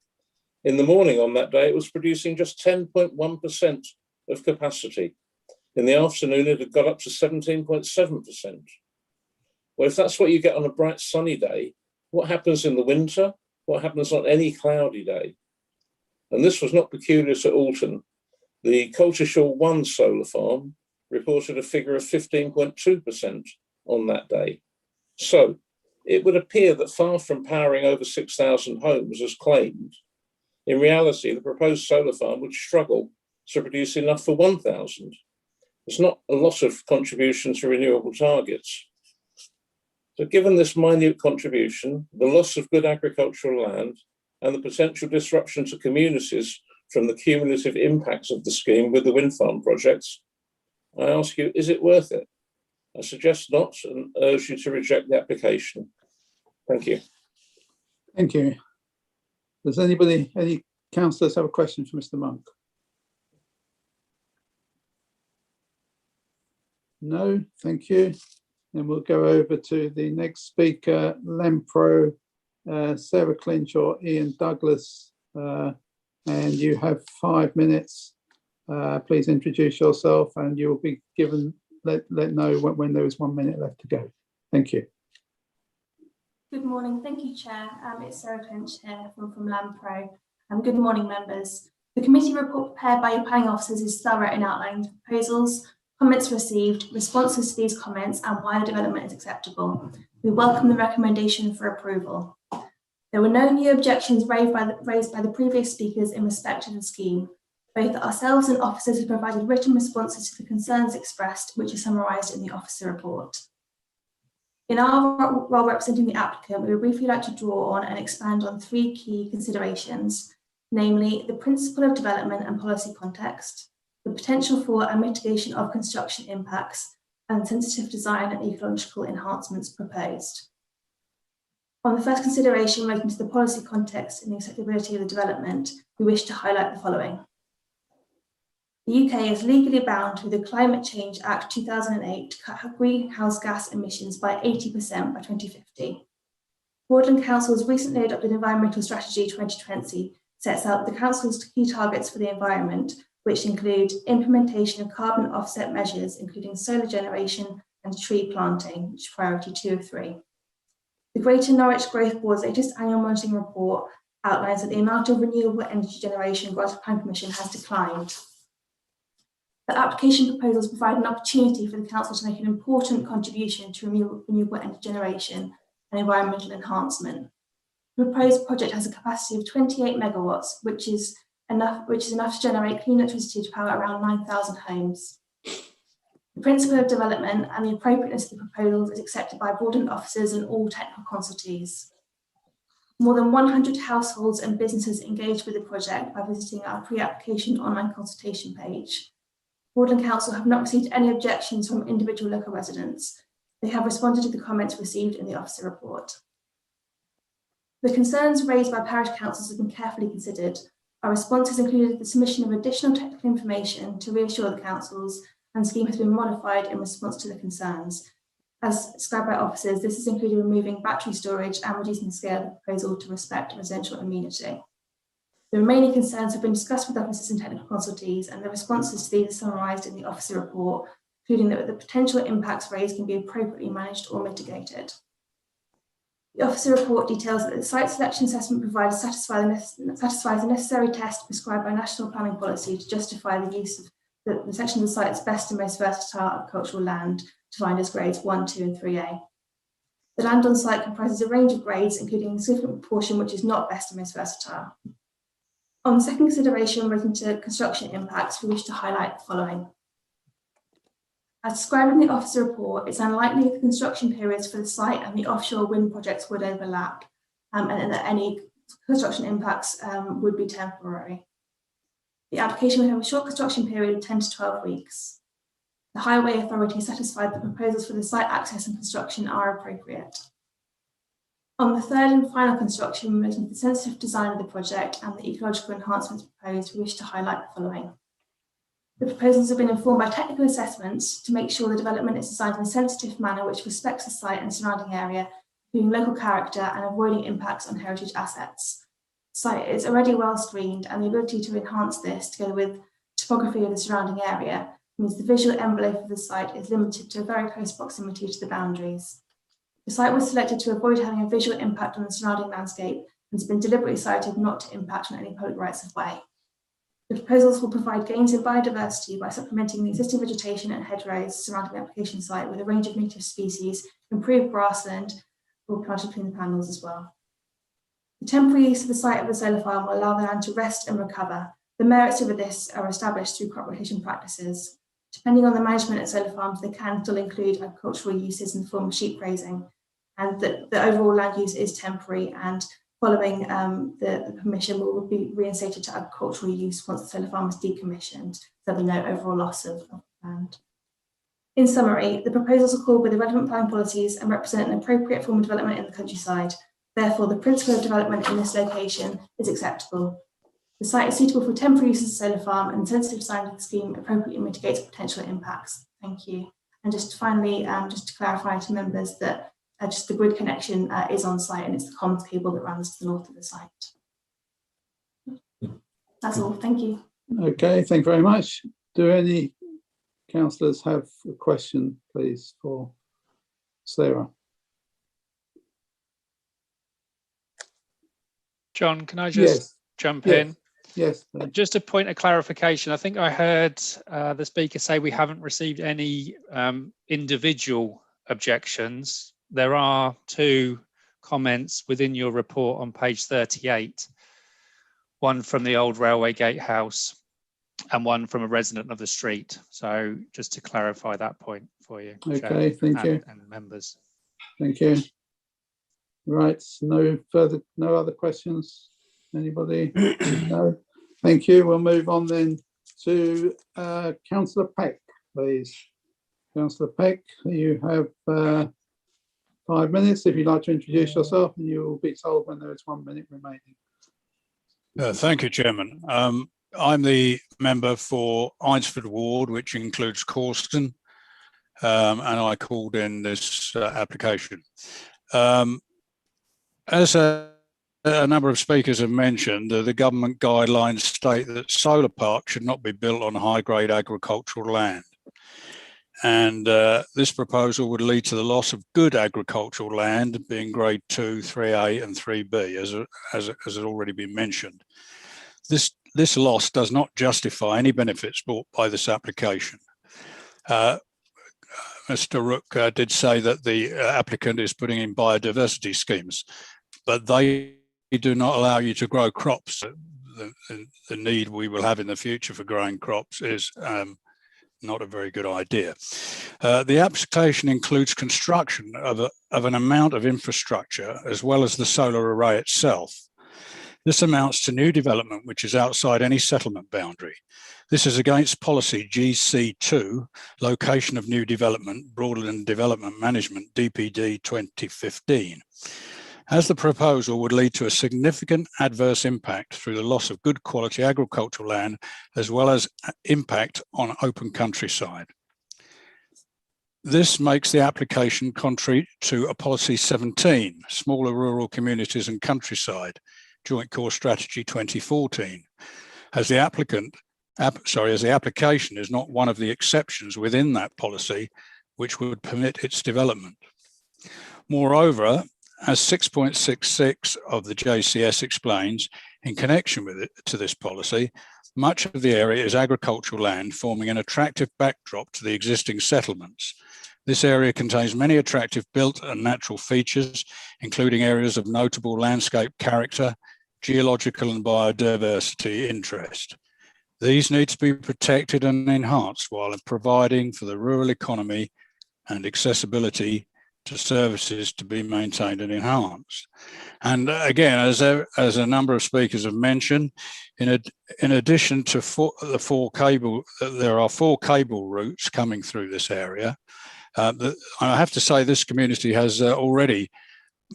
In the morning on that day, it was producing just 10.1% of capacity. In the afternoon, it had got up to 17.7%. Well, if that's what you get on a bright sunny day, what happens in the winter? What happens on any cloudy day? And this was not peculiar to Alton. The Colchester 1 solar farm reported a figure of 15.2% on that day. So it would appear that far from powering over 6,000 homes as claimed, in reality, the proposed solar farm would struggle to produce enough for 1,000. It's not a lot of contribution to renewable targets. So given this minute contribution, the loss of good agricultural land and the potential disruption to communities from the cumulative impacts of the scheme with the wind farm projects, I ask you, is it worth it? I suggest not and urge you to reject the application. Thank you. Thank you. Does any councillors have a question for Mr. Monk? No, thank you. And we'll go over to the next speaker, Lempro, Sarah Clinch or Ian Douglas. And you have 5 minutes. Please introduce yourself and you'll be given, let know when there is 1 minute left to go. Thank you. Good morning. Thank you, Chair. It's Sarah Clinch here from Lampro. Good morning, members. The committee report prepared by your planning officers is thorough in outlining the proposals, comments received, responses to these comments, and why the development is acceptable. We welcome the recommendation for approval. There were no new objections raised by the previous speakers in respect to the scheme. Both ourselves and officers have provided written responses to the concerns expressed, which are summarised in the officer report. In our role representing the applicant, we would briefly like to draw on and expand on 3 key considerations, namely the principle of development and policy context, the potential for and mitigation of construction impacts, and sensitive design and ecological enhancements proposed. On the first consideration relating to the policy context and the acceptability of the development, we wish to highlight the following. The UK is legally bound through the Climate Change Act 2008 to cut greenhouse gas emissions by 80% by 2050. Broadland Council's recently adopted Environmental Strategy 2020 sets out the Council's key targets for the environment, which include implementation of carbon offset measures, including solar generation and tree planting, which is priority 2 of 3. The Greater Norwich Growth Board's latest annual monitoring report outlines that the amount of renewable energy generation granted planning permission has declined. The application proposals provide an opportunity for the Council to make an important contribution to renewable energy generation and environmental enhancement. The proposed project has a capacity of 28 megawatts, which is enough to generate clean electricity to power around 9,000 homes. The principle of development and the appropriateness of the proposals is accepted by Broadland officers and all technical consultees. More than 100 households and businesses engaged with the project by visiting our pre-application online consultation page. Broadland Council have not received any objections from individual local residents. They have responded to the comments received in the officer report. The concerns raised by parish councils have been carefully considered. Our responses included the submission of additional technical information to reassure the councils, and the scheme has been modified in response to the concerns. As described by officers, this has included removing battery storage and reducing the scale of the proposal to respect residential amenity. The remaining concerns have been discussed with officers and technical consultees, and the responses to these are summarised in the officer report, including that the potential impacts raised can be appropriately managed or mitigated. The officer report details that the site selection assessment provided satisfies the necessary test prescribed by national planning policy to justify the use of the section of the site's best and most versatile agricultural land, defined as grades 1, 2 and 3A. The land on site comprises a range of grades, including a significant proportion which is not best and most versatile. On the second consideration relating to construction impacts, we wish to highlight the following. As described in the officer report, it's unlikely the construction periods for the site and the offshore wind projects would overlap, and that any construction impacts would be temporary. The application would have a short construction period of 10 to 12 weeks. The Highway Authority has satisfied that proposals for the site access and construction are appropriate. On the third and final construction relating to the sensitive design of the project and the ecological enhancements proposed, we wish to highlight the following. The proposals have been informed by technical assessments to make sure the development is designed in a sensitive manner which respects the site and surrounding area, including local character and avoiding impacts on heritage assets. The site is already well screened, and the ability to enhance this, together with topography of the surrounding area, means the visual envelope of the site is limited to a very close proximity to the boundaries. The site was selected to avoid having a visual impact on the surrounding landscape and has been deliberately sited not to impact on any public rights of way. The proposals will provide gains in biodiversity by supplementing the existing vegetation and hedgerows surrounding the application site with a range of native species, improved grassland, or planted between the panels as well. The temporary use of the site of the solar farm will allow the land to rest and recover. The merits of this are established through crop rotation practices. Depending on the management at solar farms, they can still include agricultural uses in the form of sheep grazing, and the overall land use is temporary, and following the permission will be reinstated to agricultural use once the solar farm is decommissioned, so there'll be no overall loss of land. In summary, the proposals are called with the relevant planning policies and represent an appropriate form of development in the countryside. Therefore, the principle of development in this location is acceptable. The site is suitable for temporary use as a solar farm, and the sensitive design of the scheme appropriately mitigates potential impacts. Thank you. And just finally, just to clarify to members that just the grid connection is on site, and it's the comms cable that runs to the north of the site. That's all. Thank you. Okay, thank you very much. Do any councillors have a question, please, for Sarah? John, can I just jump in? Yes. Just a point of clarification. I think I heard the speaker say we haven't received any individual objections. There are 2 comments within your report on page 38. One from the old railway gatehouse and one from a resident of the street. So just to clarify that point for you. Okay, thank you. And members. Thank you. Right, no other questions? Anybody? No. Thank you. We'll move on then to Councillor Peck, please. Councillor Peck, you have 5 minutes if you'd like to introduce yourself, and you will be told when there is 1 minute remaining. Thank you, Chairman. I'm the member for Eynsford Ward, which includes Caulston, and I called in this application. As a number of speakers have mentioned, the government guidelines state that solar parks should not be built on high-grade agricultural land. And this proposal would lead to the loss of good agricultural land, being grade 2, 3A and 3B, as has already been mentioned. This loss does not justify any benefits brought by this application. Mr. Rook did say that the applicant is putting in biodiversity schemes, but they do not allow you to grow crops. The need we will have in the future for growing crops is not a very good idea. The application includes construction of an amount of infrastructure as well as the solar array itself. This amounts to new development which is outside any settlement boundary. This is against policy GC2, location of new development, Broadland Development Management, DPD 2015. As the proposal would lead to a significant adverse impact through the loss of good quality agricultural land, as well as impact on open countryside. This makes the application contrary to a policy 17, smaller rural communities and countryside, Joint Core Strategy 2014, as the application is not one of the exceptions within that policy which would permit its development. Moreover, as 6.66 of the JCS explains, in connection with it to this policy, much of the area is agricultural land forming an attractive backdrop to the existing settlements. This area contains many attractive built and natural features, including areas of notable landscape character, geological and biodiversity interest. These need to be protected and enhanced while providing for the rural economy and accessibility to services to be maintained and enhanced. And again, as a number of speakers have mentioned, in addition to there are 4 cable routes coming through this area. I have to say this community has already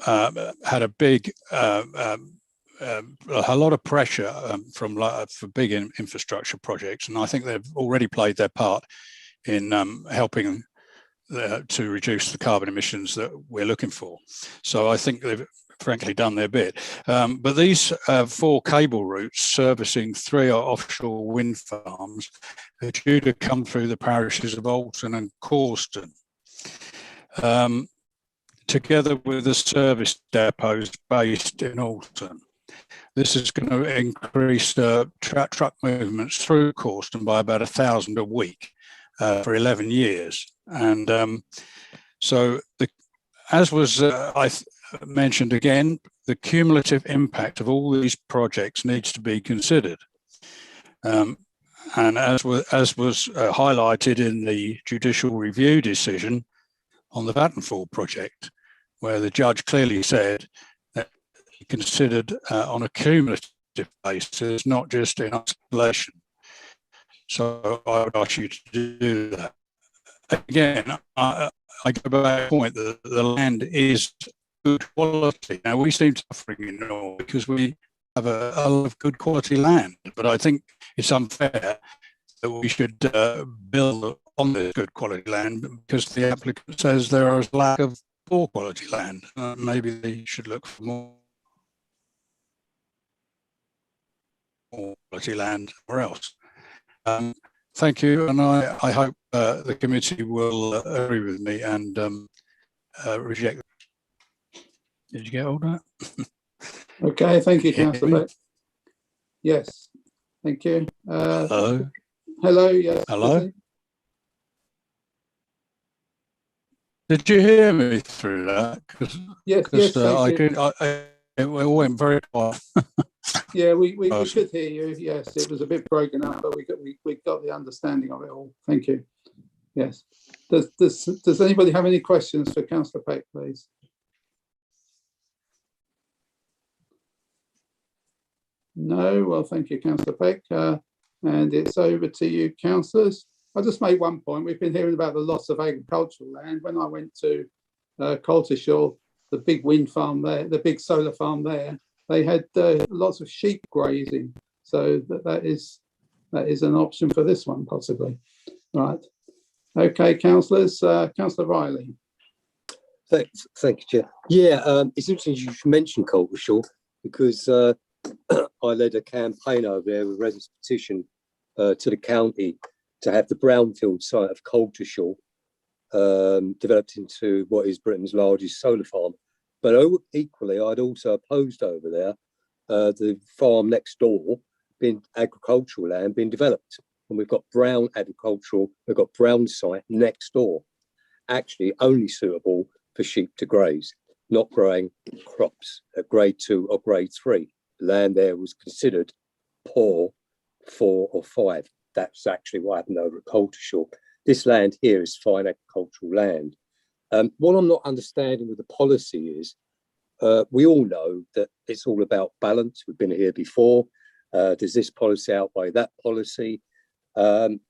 had a big, a lot of pressure for big infrastructure projects, and I think they've already played their part in helping to reduce the carbon emissions that we're looking for. So I think they've frankly done their bit. But these 4 cable routes servicing 3 offshore wind farms are due to come through the parishes of Alton and Caulston, together with the service depots based in Alton. This is going to increase truck movements through Caulston by about 1,000 a week for 11 years. And so, as was I mentioned again, the cumulative impact of all these projects needs to be considered. And as was highlighted in the judicial review decision on the Vattenfall project, where the judge clearly said that he considered on a cumulative basis, not just in isolation. So I would ask you to do that. Again, I go back to the point that the land is good quality. Now, we seem to be suffering in Norway because we have a lot of good quality land, but I think it's unfair that we should build on this good quality land because the applicant says there is a lack of poor quality land. Maybe they should look for more quality land somewhere else. Thank you, and I hope the committee will agree with me and reject. Did you get all that? Okay, thank you, Councillor Peck. Yes, thank you. Hello. Hello. Yes. Hello. Did you hear me through that? Yes. Yes. It went very quiet. Yeah, we could hear you. Yes, it was a bit broken up, but we got the understanding of it all. Thank you. Yes. Does anybody have any questions for Councillor Peck, please? No. Well, thank you, Councillor Peck. And it's over to you, councillors. I'll just make one point. We've been hearing about the loss of agricultural land. When I went to Caulston, the big wind farm there, the big solar farm there, they had lots of sheep grazing. So that is an option for this one, possibly. Right. Okay, councillors. Councillor Riley. Thank you, Chair. Yeah, it's interesting you should mention Caulston because I led a campaign over there with residents petition to the county to have the brownfield site of Caulston developed into what is Britain's largest solar farm. But equally, I'd also opposed over there the farm next door being agricultural land being developed. And we've got brown agricultural, we've got brown site next door, actually only suitable for sheep to graze, not growing crops at grade 2 or grade 3. Land there was considered poor 4 or 5. That's actually what happened over at Caulston. This land here is fine agricultural land. What I'm not understanding with the policy is, we all know that it's all about balance. We've been here before. Does this policy outweigh that policy? And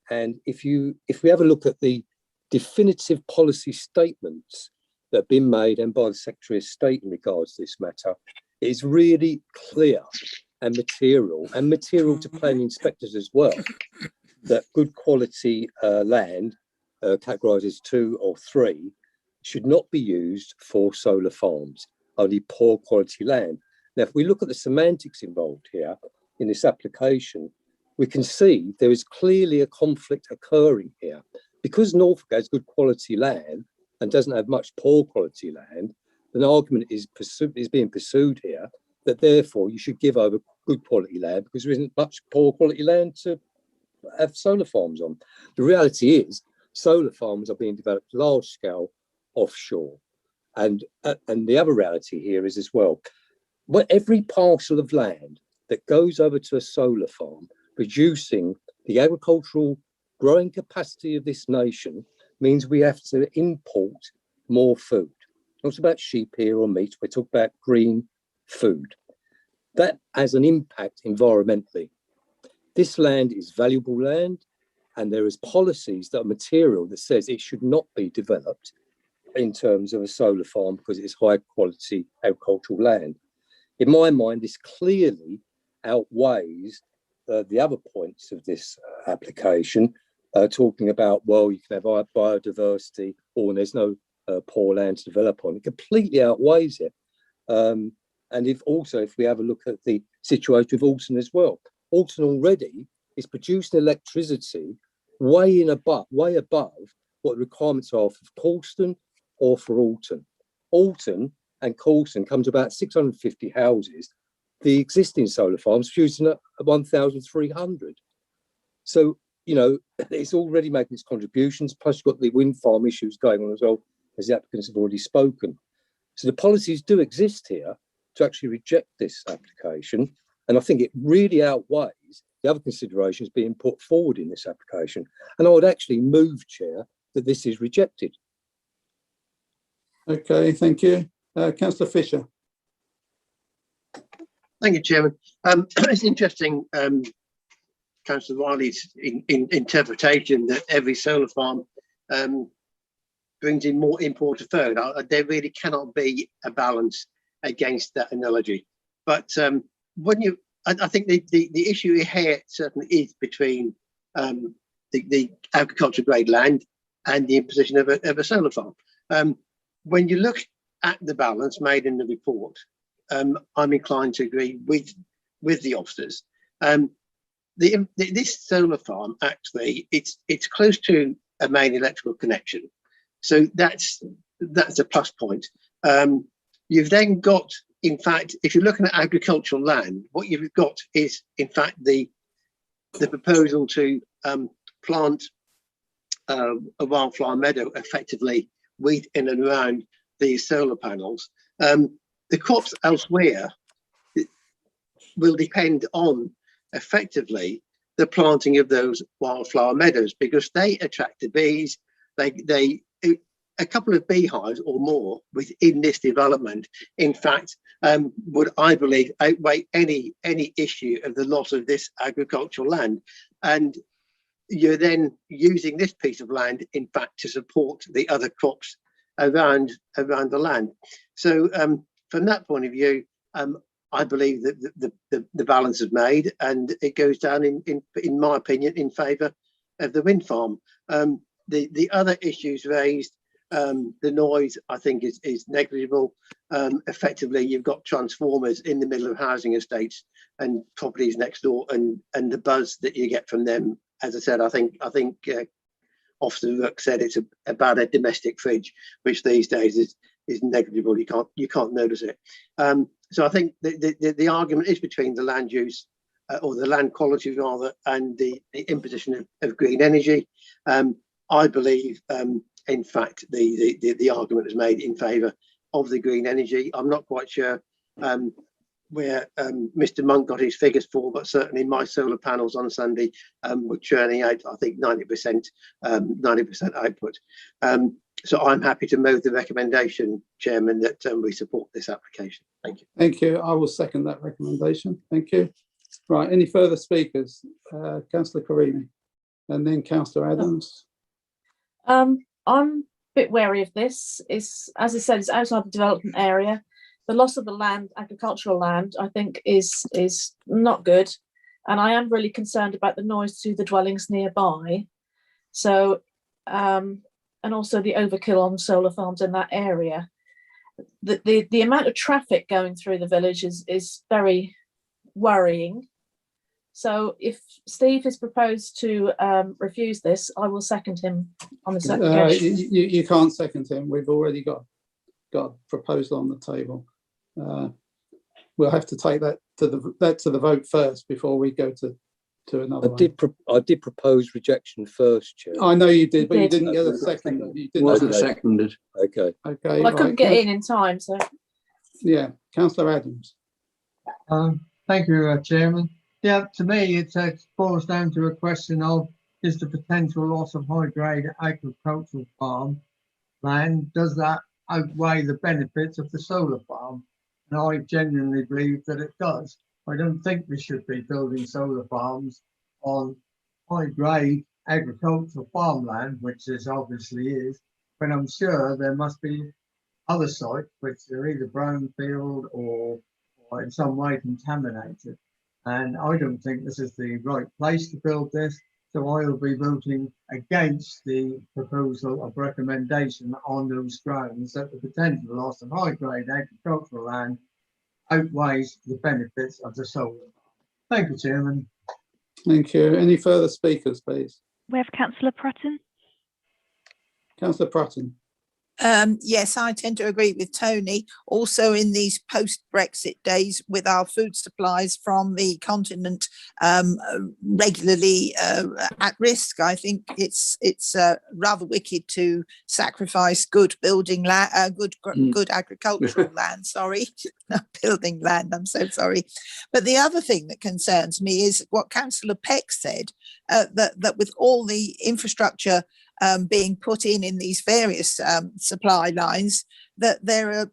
if we have a look at the definitive policy statements that have been made and by the Secretary of State in regards to this matter, it is really clear and material to planning inspectors as well, that good quality land, categorised as 2 or 3, should not be used for solar farms, only poor quality land. Now, if we look at the semantics involved here in this application, we can see there is clearly a conflict occurring here. Because Norfolk has good quality land and doesn't have much poor quality land, an argument is being pursued here that therefore you should give over good quality land because there isn't much poor quality land to have solar farms on. The reality is solar farms are being developed large scale offshore. And the other reality here is as well, every parcel of land that goes over to a solar farm reducing the agricultural growing capacity of this nation means we have to import more food. Not about sheep here or meat, we're talking about green food. That has an impact environmentally. This land is valuable land, and there is policies that are material that says it should not be developed in terms of a solar farm because it is high quality agricultural land. In my mind, this clearly outweighs the other points of this application, talking about, well, you can have biodiversity or there's no poor land to develop on. It completely outweighs it. And if we have a look at the situation with Alton as well, Alton already is producing electricity way above what the requirements are for Caulston or for Alton. Alton and Caulston come to about 650 houses. The existing solar farms producing at 1,300. So, you know, it's already making its contributions, plus you've got the wind farm issues going on as well, as the applicants have already spoken. So the policies do exist here to actually reject this application. And I think it really outweighs the other considerations being put forward in this application. And I would actually move, Chair, that this is rejected. Okay, thank you. Councillor Fisher. Thank you, Chairman. It's interesting, Councillor Riley's interpretation that every solar farm brings in more imported food. There really cannot be a balance against that analogy. But I think the issue here certainly is between the agricultural grade land and the imposition of a solar farm. When you look at the balance made in the report, I'm inclined to agree with the officers. This solar farm, actually, it's close to a main electrical connection, so that's a plus point. You've then got, in fact, if you're looking at agricultural land, what you've got is, in fact, the proposal to plant a wildflower meadow effectively with in and around the solar panels. The crops elsewhere, will depend on effectively the planting of those wildflower meadows, because they attract the bees. They a couple of beehives or more within this development, in fact, would, I believe, outweigh any issue of the loss of this agricultural land. And you're then using this piece of land, in fact, to support the other crops around the land. So from that point of view, I believe that the balance is made, and it goes down in my opinion in favour of the wind farm. The other issues raised, the noise, I think is negligible. Effectively, you've got transformers in the middle of housing estates and properties next door, and the buzz that you get from them. As I said, I think Officer Rook said it's about a domestic fridge, which these days is negligible. You can't notice it. So I think the argument is between the land use or the land quality rather, and the imposition of green energy. I believe, in fact, the argument is made in favour of the green energy. I'm not quite sure where Mr. Monk got his figures for, but certainly my solar panels on Sunday were churning out, I think, 90% output. So I'm happy to move the recommendation, Chairman, that we support this application. Thank you. Thank you. I will second that recommendation. Thank you. Right, any further speakers? Councillor Karimi, and then Councillor Adams. I'm a bit wary of this. It's, as I said, it's outside the development area. The loss of the land, agricultural land, I think is not good. And I am really concerned about the noise to the dwellings nearby. So, and also the overkill on solar farms in that area. The amount of traffic going through the village is very worrying. So if Steve has proposed to refuse this, I will second him on this application. You can't second him. We've already got a proposal on the table. We'll have to take that to the vote first before we go to another one. I did propose rejection first, Chair. I know you did, but you didn't get a second. It wasn't seconded. Okay. Okay. Well, I couldn't get in time, so. Yeah, Councillor Adams. Thank you, Chairman. Yeah, to me, it boils down to a question of, is the potential loss of high-grade agricultural farm land, does that outweigh the benefits of the solar farm? And I genuinely believe that it does. I don't think we should be building solar farms on high-grade agricultural farmland, which this obviously is, but I'm sure there must be other sites which are either brownfield or in some way contaminated. And I don't think this is the right place to build this. So I will be voting against the proposal of recommendation on those grounds that the potential loss of high-grade agricultural land outweighs the benefits of the solar. Thank you, Chairman. Thank you. Any further speakers, please? We have Councillor Prutton. Councillor Prutton. Yes, I tend to agree with Tony. Also, in these post-Brexit days, with our food supplies from the continent regularly at risk, I think it's rather wicked to sacrifice good building land, good agricultural land. Sorry, not building land. I'm so sorry. But the other thing that concerns me is what Councillor Peck said, that with all the infrastructure being put in these various supply lines, that there are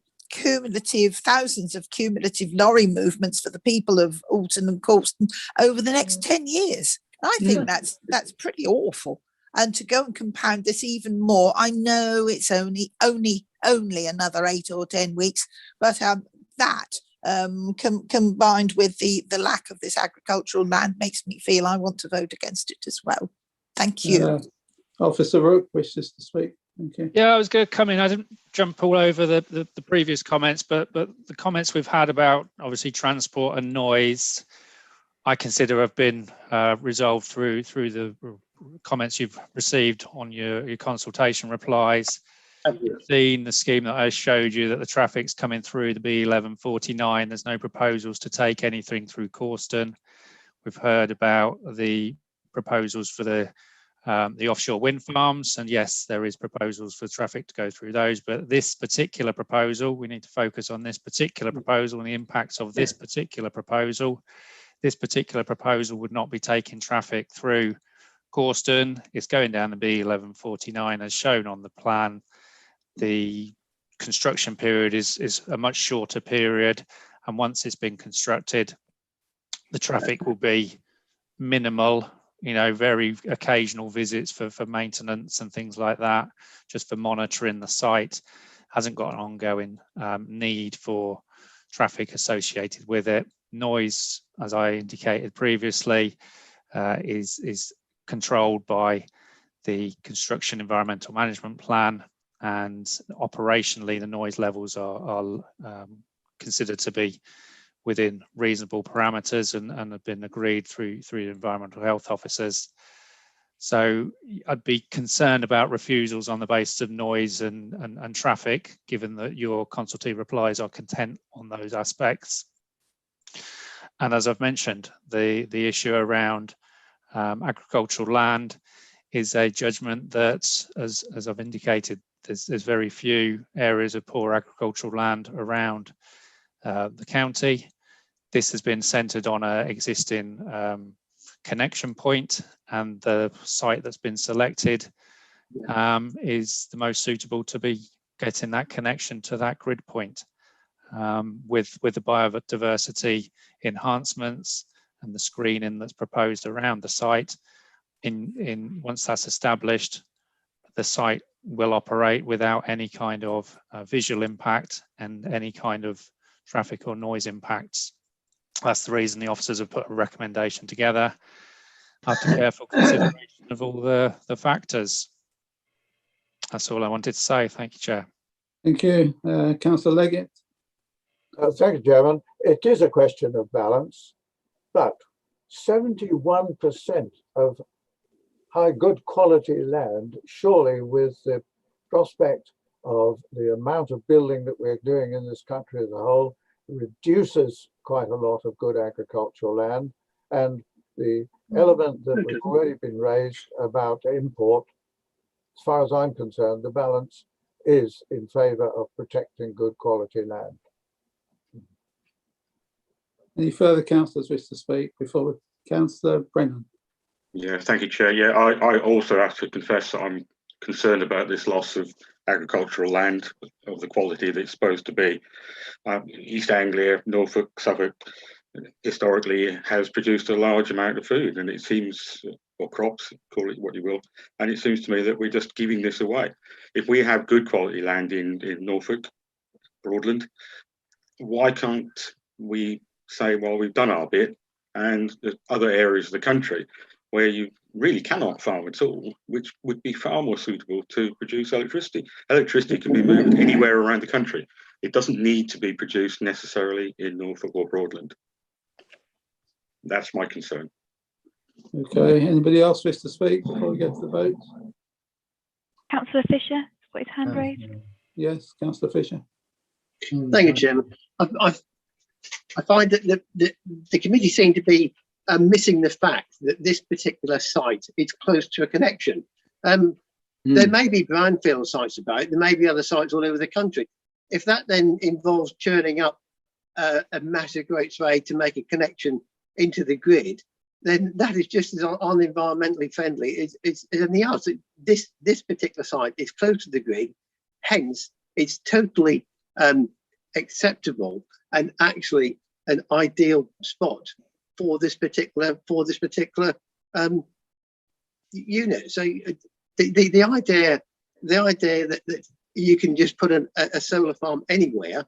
thousands of cumulative lorry movements for the people of Alton and Caulston over the next 10 years. I think that's pretty awful. And to go and compound this even more, I know it's only another 8 or 10 weeks, but that combined with the lack of this agricultural land makes me feel I want to vote against it as well. Thank you. Officer Rook wishes to speak. Thank you. Yeah, I was going to come in. I didn't jump all over the previous comments, but the comments we've had about obviously transport and noise, I consider have been resolved through the comments you've received on your consultation replies. You've seen the scheme that I showed you, that the traffic's coming through the B1149. There's no proposals to take anything through Caulston. We've heard about the proposals for the the offshore wind farms, and yes, there is proposals for traffic to go through those, but this particular proposal, we need to focus on this particular proposal and the impacts of this particular proposal. This particular proposal would not be taking traffic through Caulston. It's going down the B1149 as shown on the plan. The construction period is a much shorter period, and once it's been constructed, the traffic will be minimal, you know, very occasional visits for maintenance and things like that, just for monitoring the site. Hasn't got an ongoing need for traffic associated with it. Noise, as I indicated previously, is controlled by the construction environmental management plan, and operationally the noise levels are considered to be within reasonable parameters and have been agreed through environmental health officers. So I'd be concerned about refusals on the basis of noise and traffic, given that your consultative replies are content on those aspects. And as I've mentioned, the issue around agricultural land is a judgment that, as I've indicated, there's very few areas of poor agricultural land around the county. This has been centred on an existing connection point, and the site that's been selected is the most suitable to be getting that connection to that grid point. With the biodiversity enhancements and the screening that's proposed around the site, once that's established, the site will operate without any kind of visual impact and any kind of traffic or noise impacts. That's the reason the officers have put a recommendation together after careful consideration of all the factors. That's all I wanted to say. Thank you, Chair. Thank you. Councillor Leggett. Thank you, Chairman. It is a question of balance, but 71% of high good quality land, surely with the prospect of the amount of building that we're doing in this country as a whole, reduces quite a lot of good agricultural land, and the element that has already been raised about import, as far as I'm concerned, the balance is in favour of protecting good quality land. Any further councillors wish to speak before Councillor Brennan? Yeah, thank you, Chair. Yeah, I also have to confess that I'm concerned about this loss of agricultural land of the quality that it's supposed to be. East Anglia, Norfolk, Suffolk, historically has produced a large amount of food, and it seems, or crops, call it what you will, and it seems to me that we're just giving this away. If we have good quality land in Norfolk, Broadland, why can't we say, well, we've done our bit, and there's other areas of the country where you really cannot farm at all, which would be far more suitable to produce electricity. Electricity can be moved anywhere around the country. It doesn't need to be produced necessarily in Norfolk or Broadland. That's my concern. Okay, anybody else wish to speak before we get to the vote? Councillor Fisher, got his hand raised. Yes, Councillor Fisher. Thank you, Chairman. I find that the committee seem to be missing the fact that this particular site is close to a connection. There may be brownfield sites about, there may be other sites all over the country. If that then involves churning up a massive great rate to make a connection into the grid, then that is just as unenvironmentally friendly as anything else. This particular site is close to the grid, hence it's totally acceptable and actually an ideal spot for this particular unit. So the idea that you can just put a solar farm anywhere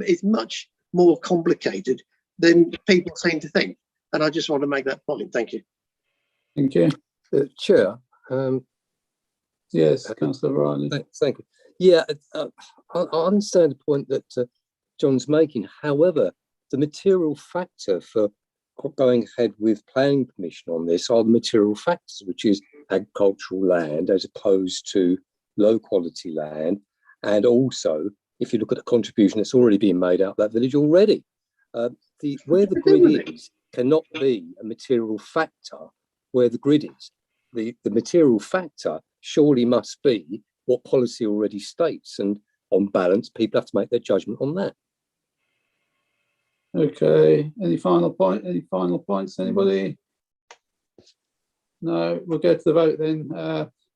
is much more complicated than people seem to think. And I just want to make that point. Thank you. Thank you. Chair. Yes, Councillor Riley. Thank you. Yeah, I understand the point that John's making. However, the material factor for going ahead with planning permission on this are the material factors, which is agricultural land as opposed to low quality land. And also, if you look at the contribution that's already been made out of that village already, where the grid is cannot be a material factor where the grid is. the material factor surely must be what policy already states, and on balance, people have to make their judgment on that. Okay, any final points, anybody? No, we'll go to the vote then.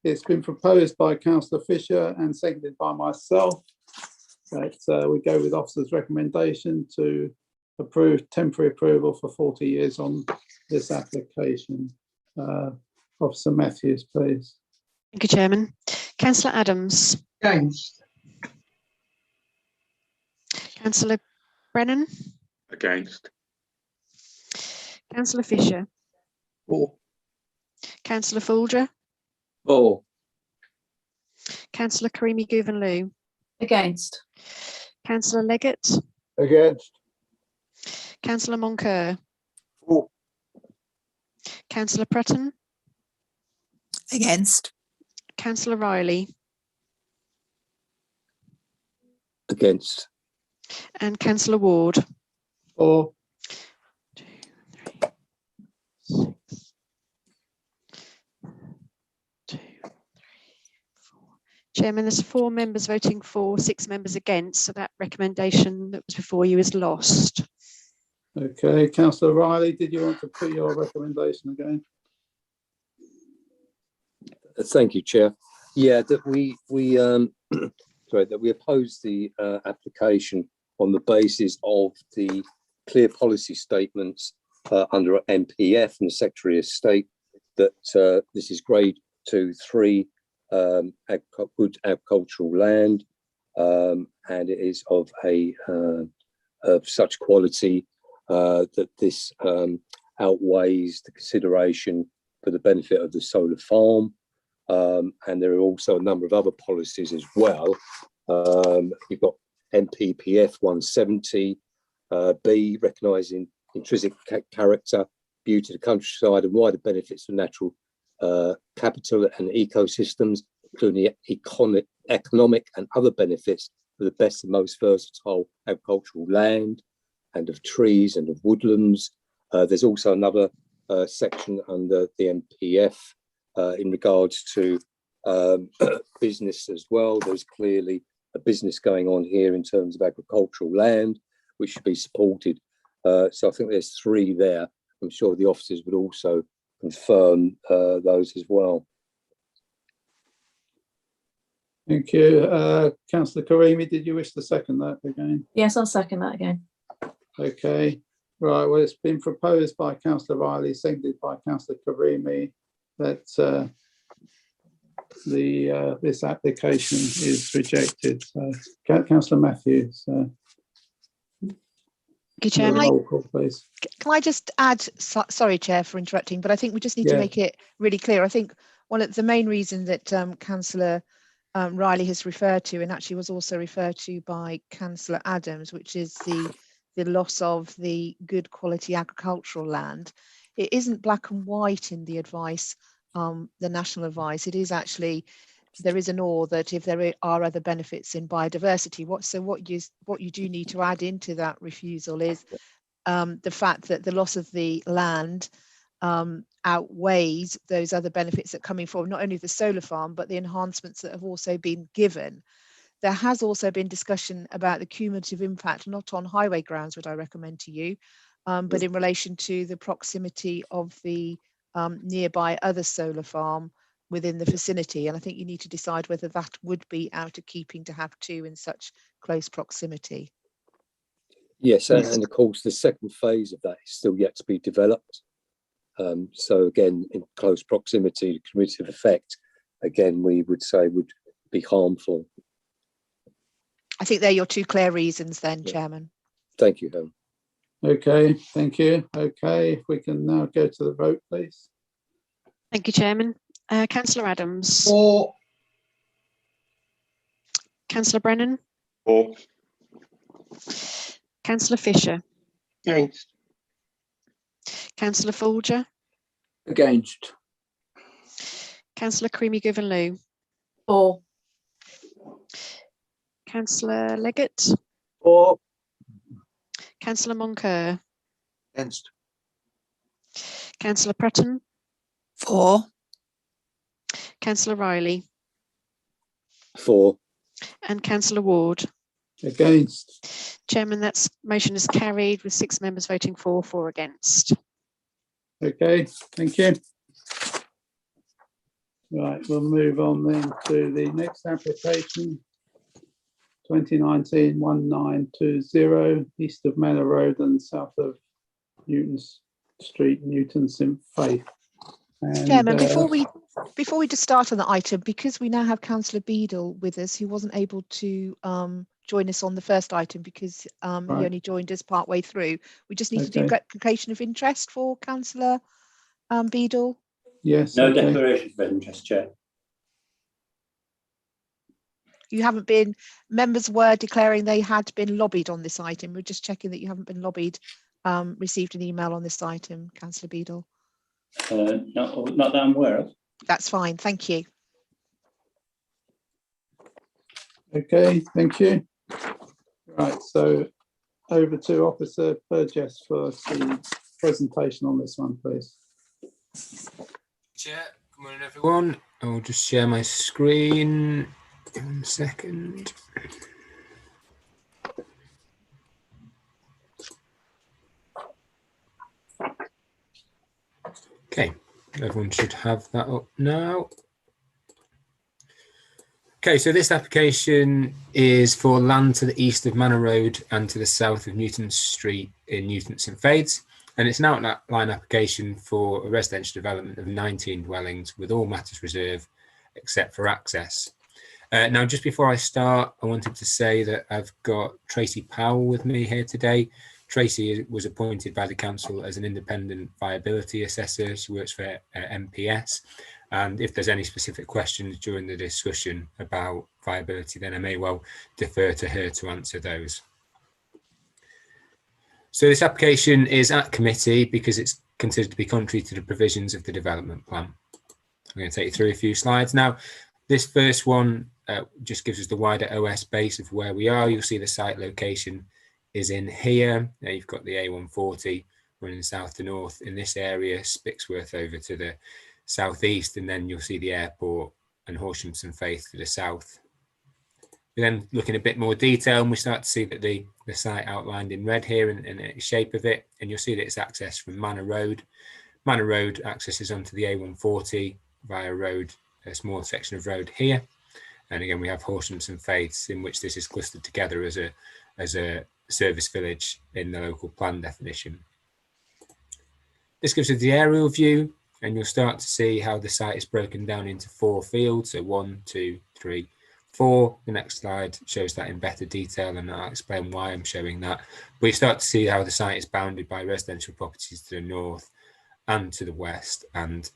It's been proposed by Councillor Fisher and seconded by myself that we go with officer's recommendation to approve temporary approval for 40 years on this application. Officer Matthews, please. Thank you, Chairman. Councillor Adams. Against. Councillor Brennan. Against. Councillor Fisher. For. Councillor Folger. For. Councillor Karimi Guvenlou. Against. Councillor Leggett. Against. Councillor Moncur. For. Councillor Prutton. Against. Councillor Riley. Against. And Councillor Ward. For. 2, 3, 6. 2, 3, 4. Chairman, there's 4 members voting for, 6 members against, so that recommendation that was before you is lost. Okay, Councillor Riley, did you want to put your recommendation again? Thank you, Chair. Yeah, that we sorry, that we oppose the application on the basis of the clear policy statements under MPF and the Secretary of State that this is grade 2, 3 good agricultural land, and it is of such quality that this outweighs the consideration for the benefit of the solar farm. And there are also a number of other policies as well. You've got MPPF 170, B, recognising intrinsic character, beauty of the countryside and wider benefits of natural capital and ecosystems, including the economic and other benefits for the best and most versatile agricultural land and of trees and of woodlands. There's also another section under the MPF in regards to business as well. There's clearly a business going on here in terms of agricultural land, which should be supported. So I think there's 3 there. I'm sure the officers would also confirm those as well. Thank you. Councillor Karimi, did you wish to second that again? Yes, I'll second that again. Okay, right. Well, it's been proposed by Councillor Riley, seconded by Councillor Karimi, that this application is rejected. So, Councillor Matthews. Roll call, please. Can I just add, sorry, Chair, for interrupting, but I think we just need to make it really clear. I think one of the main reasons that Councillor Riley has referred to, and actually was also referred to by Councillor Adams, which is the loss of the good quality agricultural land. It isn't black and white in the advice, the national advice. It is actually, there is an or that if there are other benefits in biodiversity, what you do need to add into that refusal is the fact that the loss of the land outweighs those other benefits that are coming from not only the solar farm, but the enhancements that have also been given. There has also been discussion about the cumulative impact, not on highway grounds, would I recommend to you, but in relation to the proximity of the nearby other solar farm within the vicinity. And I think you need to decide whether that would be out of keeping to have 2 in such close proximity. Yes, and of course the second phase of that is still yet to be developed. So again, in close proximity, the cumulative effect, again, we would say would be harmful. I think they're your 2 clear reasons then, Chairman. Thank you, Helen. Okay, thank you. Okay, if we can now go to the vote, please. Thank you, Chairman. Councillor Adams. For. Councillor Brennan. For. Councillor Fisher. Against. Councillor Folger. Against. Councillor Karimi Guvenlou. For. Councillor Leggett. For. Councillor Moncur. Against. Councillor Prutton. For. Councillor Riley. For. And Councillor Ward. Against. Chairman, that motion is carried with 6 members voting for, 4 against. Okay, thank you. Right, we'll move on then to the next application, 2019-1920, east of Manor Road and south of Newton Street, Newton St Faith. And, Chairman, before we just start on the item, because we now have Councillor Beadle with us, who wasn't able to join us on the first item because he only joined us part way through. We just need to do declaration of interest for Councillor Beadle. Yes. No declaration of interest, Chair. You haven't been, members were declaring they had been lobbied on this item. We're just checking that you haven't been lobbied, received an email on this item, Councillor Beadle. Not that I'm aware of. That's fine, thank you. Okay, thank you. Right, so over to Officer Burgess for the presentation on this one, please. Chair, good morning everyone. I'll just share my screen in 1 second. Okay, everyone should have that up now. Okay, so this application is for land to the east of Manor Road and to the south of Newton Street in Newton St Faiths. And it's an outline application for a residential development of 19 dwellings with all matters reserved except for access. Now, just before I start, I wanted to say that I've got Tracy Powell with me here today. Tracy was appointed by the council as an independent viability assessor. She works for MPS. And if there's any specific questions during the discussion about viability, then I may well defer to her to answer those. So this application is at committee because it's considered to be contrary to the provisions of the development plan. I'm going to take you through a few slides. Now, this first one just gives us the wider OS base of where we are. You'll see the site location is in here. Now you've got the A140 running south to north in this area, Spixworth over to the southeast, and then you'll see the airport and Horsham St Faith to the south. We then look in a bit more detail and we start to see that the site outlined in red here and the shape of it, and you'll see that it's accessed from Manor Road. Manor Road accesses onto the A140 via road, a small section of road here. And again, we have Horsham St Faiths, in which this is clustered together as a service village in the local plan definition. This gives us the aerial view, and you'll start to see how the site is broken down into 4 fields. So 1, 2, 3, 4. The next slide shows that in better detail, and I'll explain why I'm showing that. But you start to see how the site is bounded by residential properties to the north and to the west, and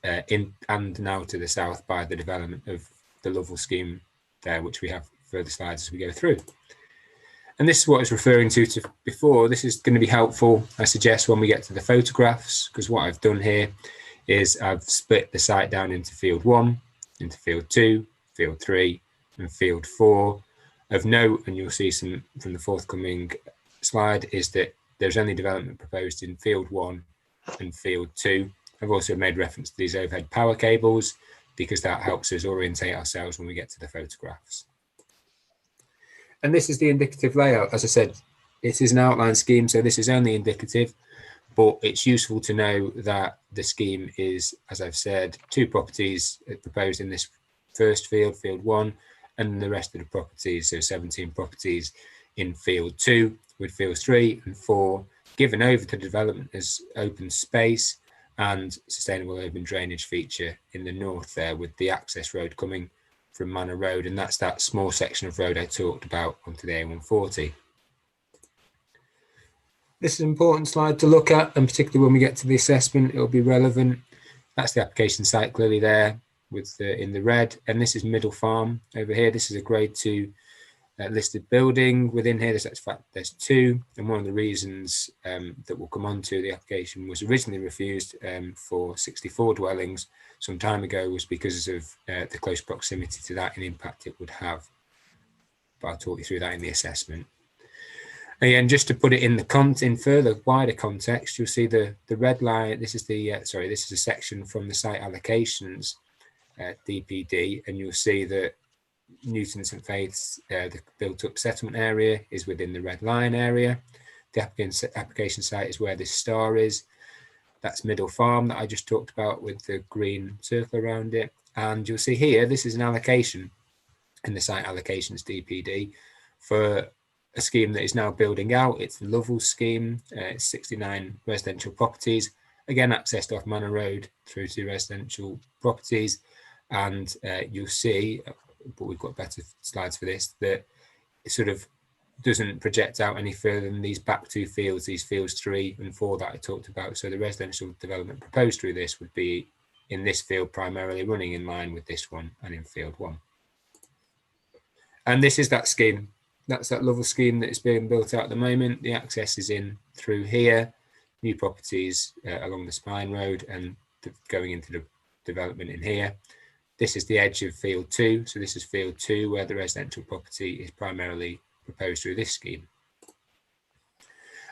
now to the south by the development of the Lovell scheme there, which we have further slides as we go through. And this is what I was referring to before. This is going to be helpful, I suggest, when we get to the photographs, because what I've done here is I've split the site down into field 1, into field 2, field 3, and field 4. Of note, and you'll see some from the forthcoming slide, is that there's only development proposed in field 1 and field 2. I've also made reference to these overhead power cables because that helps us orientate ourselves when we get to the photographs. And this is the indicative layout. As I said, it is an outline scheme, so this is only indicative, but it's useful to know that the scheme is, as I've said, 2 properties proposed in this first field, field 1, and the rest of the properties, so 17 properties in field 2, with fields 3 and 4 given over to development as open space and sustainable urban drainage feature in the north there, with the access road coming from Manor Road, and that's that small section of road I talked about onto the A140. This is an important slide to look at, and particularly when we get to the assessment, it'll be relevant. That's the application site clearly there with in the red, and this is Middle Farm over here. This is a grade 2 listed building. Within here, there's 2, and one of the reasons that will come on to the application was originally refused for 64 dwellings some time ago was because of the close proximity to that and the impact it would have. But I'll talk you through that in the assessment. And just to put it in further wider context, you'll see the red line. This is the this is a section from the site allocations, DPD, and you'll see that Newton St Faith's, the built-up settlement area, is within the red line area. The application site is where this star is. That's Middle Farm that I just talked about with the green circle around it. And you'll see here, this is an allocation in the site allocations DPD for a scheme that is now building out. It's the Lovell scheme. It's 69 residential properties, again accessed off Manor Road through to residential properties. And you'll see, but we've got better slides for this, that it sort of doesn't project out any further than these back two fields, these fields 3 and 4 that I talked about. So the residential development proposed through this would be in this field, primarily running in line with this one and in field 1. And this is that scheme. That's that Lovell scheme that is being built out at the moment. The access is in through here, new properties along the Spine Road and going into the development in here. This is the edge of field 2. So this is field 2 where the residential property is primarily proposed through this scheme.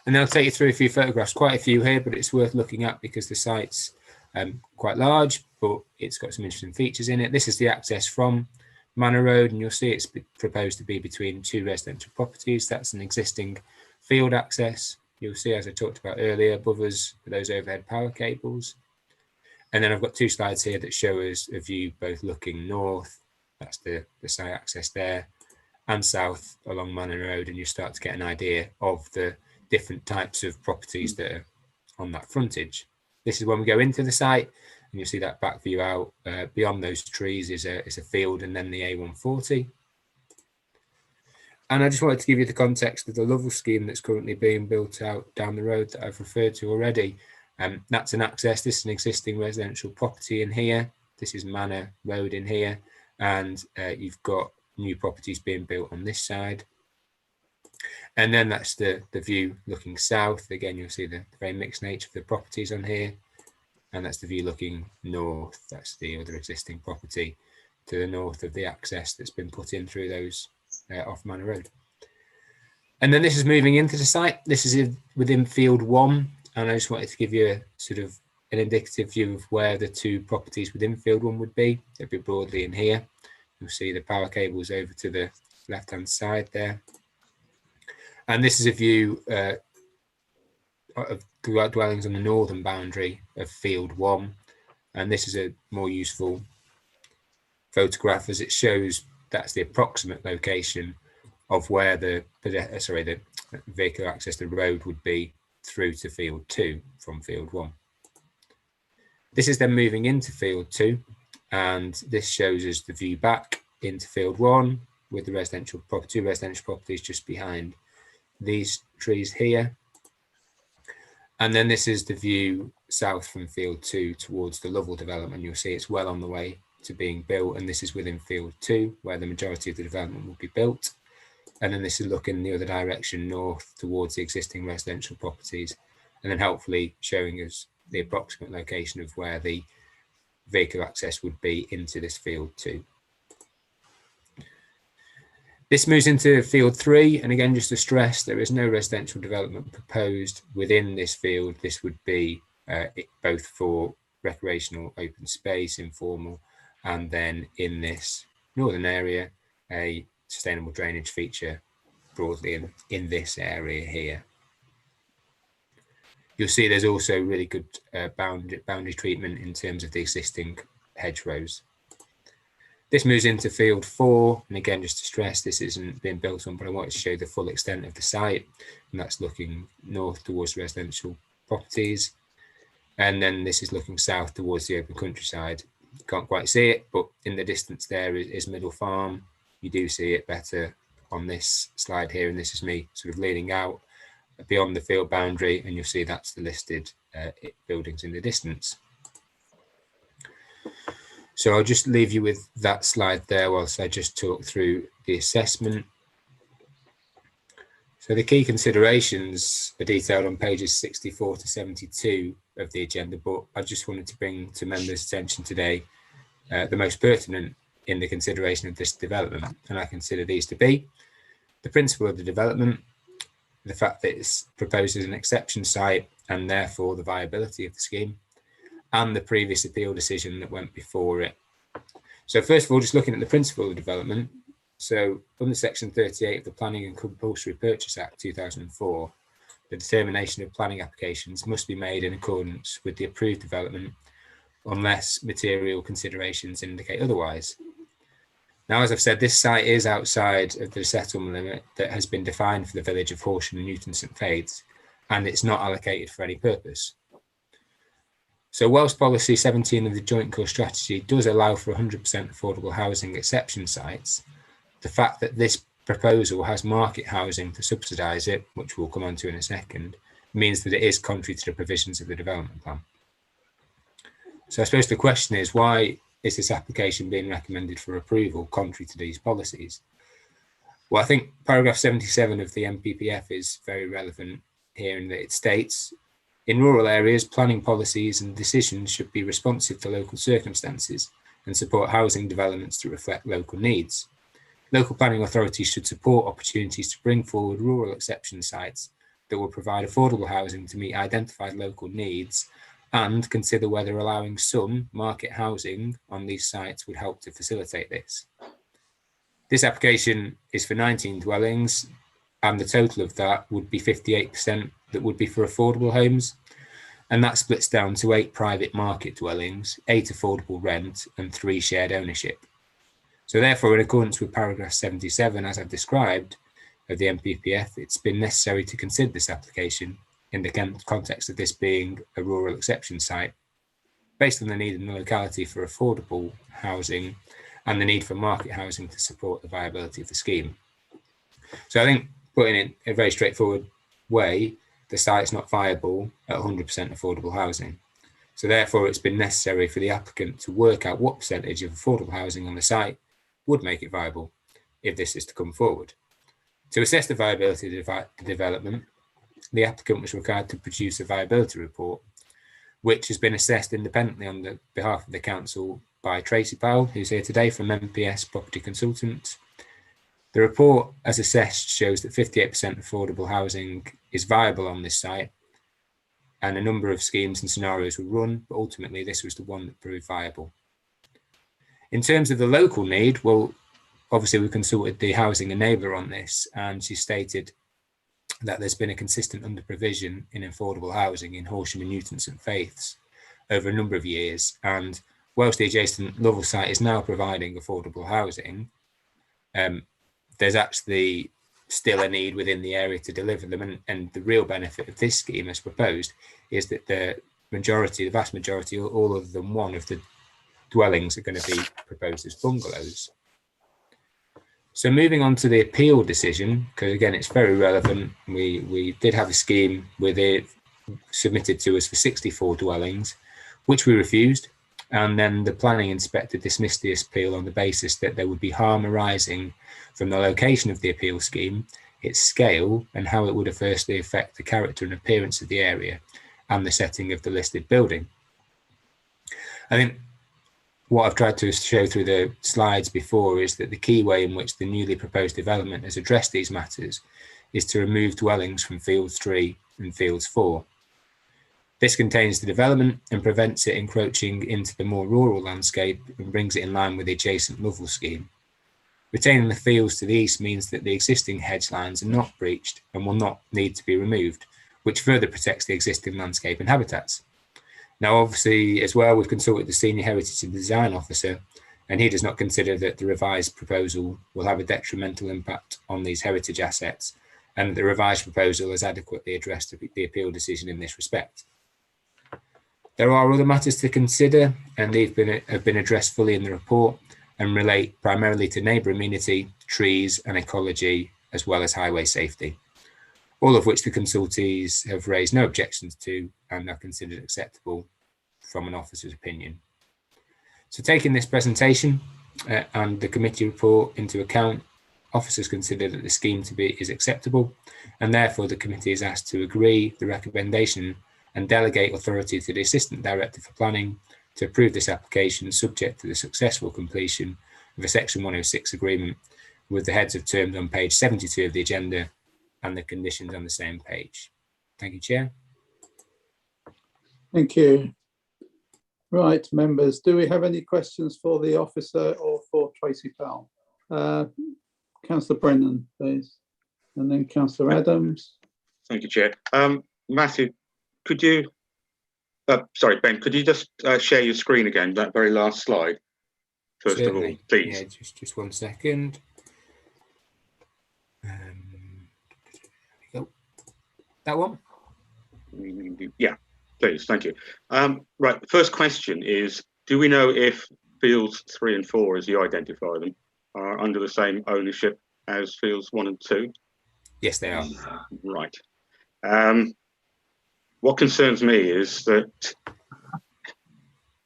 And I'll take you through a few photographs, quite a few here, but it's worth looking at because the site's quite large, but it's got some interesting features in it. This is the access from Manor Road, and you'll see it's proposed to be between 2 residential properties. That's an existing field access. You'll see, as I talked about earlier, above us are those overhead power cables. And then I've got 2 slides here that show us a view both looking north, that's the site access there, and south along Manor Road, and you start to get an idea of the different types of properties that are on that frontage. This is when we go into the site, and you'll see that back view out. Beyond those trees is a field, and then the A140. And I just wanted to give you the context of the Lovell scheme that's currently being built out down the road that I've referred to already. That's an access. This is an existing residential property in here. This is Manor Road in here, and you've got new properties being built on this side. And then that's the view looking south. Again, you'll see the very mixed nature of the properties on here. And that's the view looking north. That's the other existing property to the north of the access that's been put in through those off Manor Road. And then this is moving into the site. This is within field 1. And I just wanted to give you a sort of an indicative view of where the 2 properties within field 1 would be. They'd be broadly in here. You'll see the power cables over to the left-hand side there. And this is a view of dwellings on the northern boundary of field 1. And this is a more useful photograph as it shows that's the approximate location of where the vehicle access to the road would be through to field 2 from field 1. This is then moving into field 2. And this shows us the view back into field 1 with the residential property, 2 residential properties just behind these trees here. And then this is the view south from field 2 towards the Lovell development. You'll see it's well on the way to being built, and this is within field 2 where the majority of the development will be built. And then this is looking the other direction north towards the existing residential properties, and then hopefully showing us the approximate location of where the vehicle access would be into this field 2. This moves into field 3, and again, just to stress, there is no residential development proposed within this field. This would be both for recreational open space, informal, and then in this northern area, a sustainable drainage feature broadly in this area here. You'll see there's also really good boundary treatment in terms of the existing hedgerows. This moves into field 4, and again, just to stress, this isn't being built on, but I wanted to show the full extent of the site, and that's looking north towards residential properties. And then this is looking south towards the open countryside. You can't quite see it, but in the distance there is Middle Farm. You do see it better on this slide here, and this is me sort of leaning out beyond the field boundary, and you'll see that's the listed buildings in the distance. So I'll just leave you with that slide there whilst I just talk through the assessment. So the key considerations are detailed on pages 64 to 72 of the agenda, but I just wanted to bring to members' attention today the most pertinent in the consideration of this development. And I consider these to be the principle of the development, the fact that it's proposed as an exception site and therefore the viability of the scheme, and the previous appeal decision that went before it. So first of all, just looking at the principle of development. So under section 38 of the Planning and Compulsory Purchase Act 2004, the determination of planning applications must be made in accordance with the approved development unless material considerations indicate otherwise. Now, as I've said, this site is outside of the settlement limit that has been defined for the village of Horsham and Newton St Faiths, and it's not allocated for any purpose. So whilst policy 17 of the Joint Core Strategy does allow for 100% affordable housing exception sites, the fact that this proposal has market housing to subsidise it, which we'll come on to in a second, means that it is contrary to the provisions of the development plan. So I suppose the question is, why is this application being recommended for approval contrary to these policies? Well, I think paragraph 77 of the NPPF is very relevant here in that it states, in rural areas, planning policies and decisions should be responsive to local circumstances and support housing developments to reflect local needs. Local planning authorities should support opportunities to bring forward rural exception sites that will provide affordable housing to meet identified local needs and consider whether allowing some market housing on these sites would help to facilitate this. This application is for 19 dwellings, and the total of that would be 58% that would be for affordable homes, and that splits down to 8 private market dwellings, 8 affordable rent, and 3 shared ownership. So therefore, in accordance with paragraph 77, as I've described, of the NPPF, it's been necessary to consider this application in the context of this being a rural exception site, based on the need in the locality for affordable housing and the need for market housing to support the viability of the scheme. So I think, putting it in a very straightforward way, the site's not viable at 100% affordable housing. So therefore, it's been necessary for the applicant to work out what percentage of affordable housing on the site would make it viable if this is to come forward. To assess the viability of the development, the applicant was required to produce a viability report, which has been assessed independently on the behalf of the council by Tracy Powell, who's here today from MPS Property Consultants. The report, as assessed, shows that 58% affordable housing is viable on this site, and a number of schemes and scenarios were run, but ultimately this was the one that proved viable. In terms of the local need, well, obviously we consulted the housing enabler on this, and she stated that there's been a consistent under-provision in affordable housing in Horsham and Newton St Faiths over a number of years, and whilst the adjacent Lovell site is now providing affordable housing, there's actually still a need within the area to deliver them, and the real benefit of this scheme as proposed is that the vast majority, all other than one of the dwellings, are going to be proposed as bungalows. So moving on to the appeal decision, because again it's very relevant, we did have a scheme with it submitted to us for 64 dwellings, which we refused, and then the planning inspector dismissed the appeal on the basis that there would be harm arising from the location of the appeal scheme, its scale, and how it would adversely affect the character and appearance of the area and the setting of the listed building. I think what I've tried to show through the slides before is that the key way in which the newly proposed development has addressed these matters is to remove dwellings from Fields 3 and Fields 4. This contains the development and prevents it encroaching into the more rural landscape and brings it in line with the adjacent Lovell scheme. Retaining the fields to the east means that the existing hedge lines are not breached and will not need to be removed, which further protects the existing landscape and habitats. Now, obviously, as well, we've consulted the Senior Heritage and Design Officer, and he does not consider that the revised proposal will have a detrimental impact on these heritage assets, and the revised proposal has adequately addressed the appeal decision in this respect. There are other matters to consider, and they've have been addressed fully in the report and relate primarily to neighbour amenity, trees and ecology, as well as highway safety, all of which the consultees have raised no objections to and are considered acceptable from an officer's opinion. So taking this presentation and the committee report into account, officers consider that the scheme is acceptable, and therefore the committee is asked to agree the recommendation and delegate authority to the Assistant Director for Planning to approve this application subject to the successful completion of a Section 106 agreement with the heads of terms on page 72 of the agenda and the conditions on the same page. Thank you, Chair. Thank you. Right, members, do we have any questions for the officer or for Tracy Powell? Councillor Brennan, please, and then Councillor Adams. Thank you, Chair. Matthew, could you, sorry, Ben, could you just share your screen again, that very last slide, first Certainly. of all, please? Yeah, just 1 second. That one? Yeah, please, thank you. Right, the first question is, do we know if fields 3 and 4, as you identify them, are under the same ownership as fields 1 and 2? Yes, they are. Right. What concerns me is that if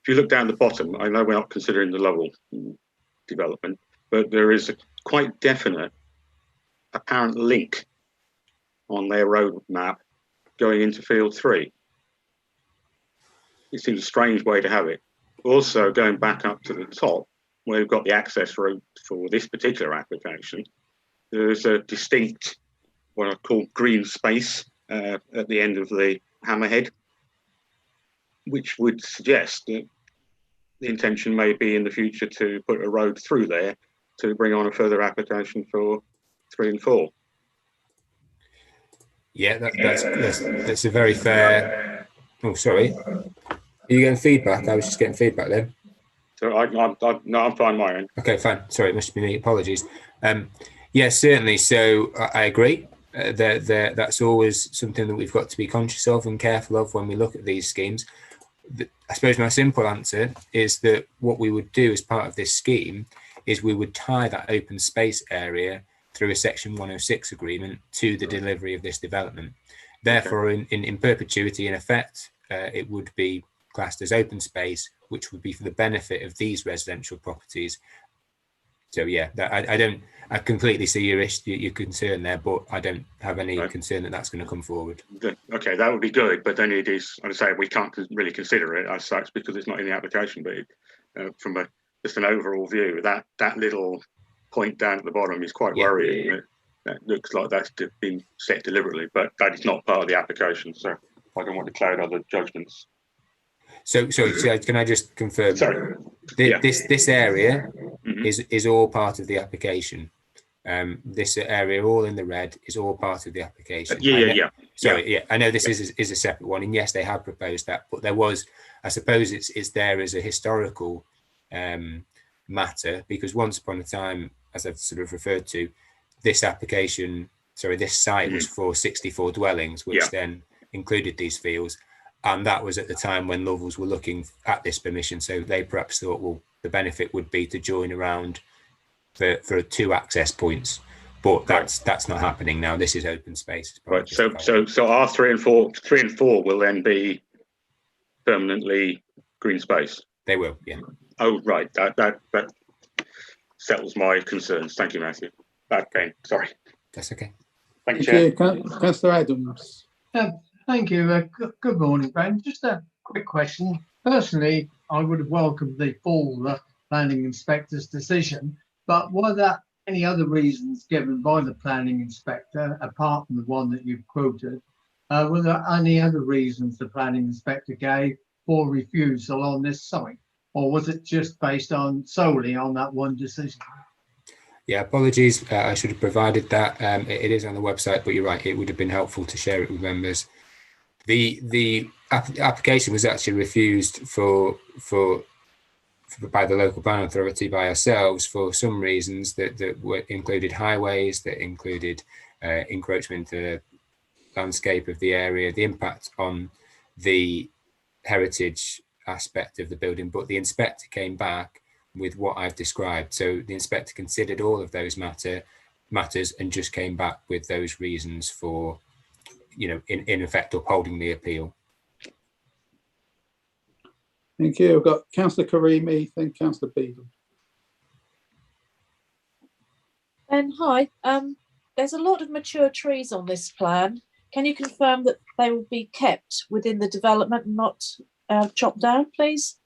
you look down the bottom, I know we're not considering the Lovell development, but there is a quite definite apparent link on their road map going into field 3. It seems a strange way to have it. Also, going back up to the top, where we've got the access road for this particular application, there's a distinct, what I call green space at the end of the hammerhead, which would suggest that the intention may be in the future to put a road through there to bring on a further application for 3 and 4. Yeah, that's a very fair. Oh, sorry. Are you getting feedback? I was just getting feedback then. So I'm fine my end. Okay, fine. Sorry, it must be me. Apologies. Yeah, certainly. So I agree. That's always something that we've got to be conscious of and careful of when we look at these schemes. I suppose my simple answer is that what we would do as part of this scheme is we would tie that open space area through a Section 106 agreement to the delivery of this development. Therefore, in perpetuity, in effect, it would be classed as open space, which would be for the benefit of these residential properties. So yeah, I completely see your concern there, but I don't have any concern that that's going to come forward. Okay, that would be good, but then it is, I would say, we can't really consider it as such because it's not in the application. But from just an overall view, that little point down at the bottom is quite worrying. That looks like that's been set deliberately, but that is not part of the application. So I don't want to cloud other judgments. So can I just confirm? Sorry. This area is all part of the application. This area, all in the red, is all part of the application. Sorry, I know this is a separate one, and yes, they have proposed that, but there was, I suppose, it's there as a historical matter, because once upon a time, as I've sort of referred to, this site was for 64 dwellings, which then included these fields. And that was at the time when Lovells were looking at this permission. So they perhaps thought, well, the benefit would be to join around for 2 access points. But that's not happening now. This is open space. Right. So our 3 and 4 will then be permanently green space. They will, yeah. Oh, right. That settles my concerns. Thank you, Matthew. Ben, sorry. That's okay. Thank you, Chair. Councillor Adams. Thank you. Good morning, Ben. Just a quick question. Personally, I would have welcomed the full planning inspector's decision, but were there any other reasons given by the planning inspector, apart from the one that you've quoted? Were there any other reasons the planning inspector gave for refusal on this site? Or was it just based solely on that one decision? Yeah, apologies. I should have provided that. It is on the website, but you're right. It would have been helpful to share it with members. The application was actually refused by the local planning authority, by ourselves, for some reasons that included highways, that included encroachment into the landscape of the area, the impact on the heritage aspect of the building. But the inspector came back with what I've described. So the inspector considered all of those matters and just came back with those reasons for, in effect, upholding the appeal. Thank you. I've got Councillor Karimi, then Councillor Beadle. Ben, hi. There's a lot of mature trees on this plan. Can you confirm that they will be kept within the development and not chopped down, please?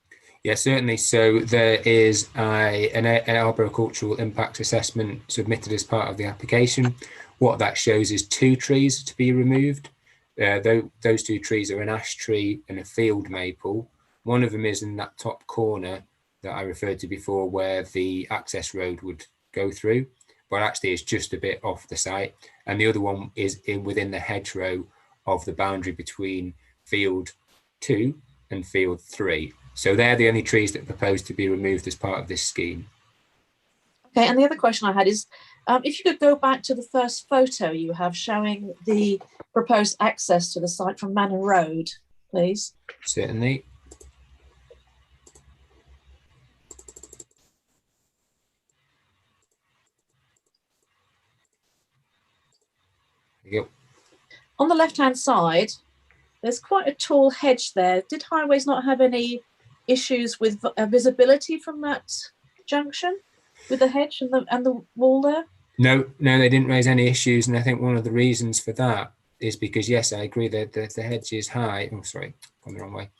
Yeah, certainly. So there is an arboricultural impact assessment submitted as part of the application. What that shows is 2 trees to be removed. Those 2 trees are an ash tree and a field maple, One of them is in that top corner that I referred to before, where the access road would go through, but actually it's just a bit off the site. And the other one is within the hedgerow of the boundary between field 2 and field 3. So they're the only trees that are proposed to be removed as part of this scheme. Okay, and the other question I had is, if you could go back to the first photo you have showing the proposed access to the site from Manor Road, please. Certainly. Yep. On the left-hand side, there's quite a tall hedge there. Did Highways not have any issues with visibility from that junction with the hedge and the wall there? No, they didn't raise any issues, and I think one of the reasons for that is because, yes, I agree that the hedge is high. Oh, sorry, gone the wrong way.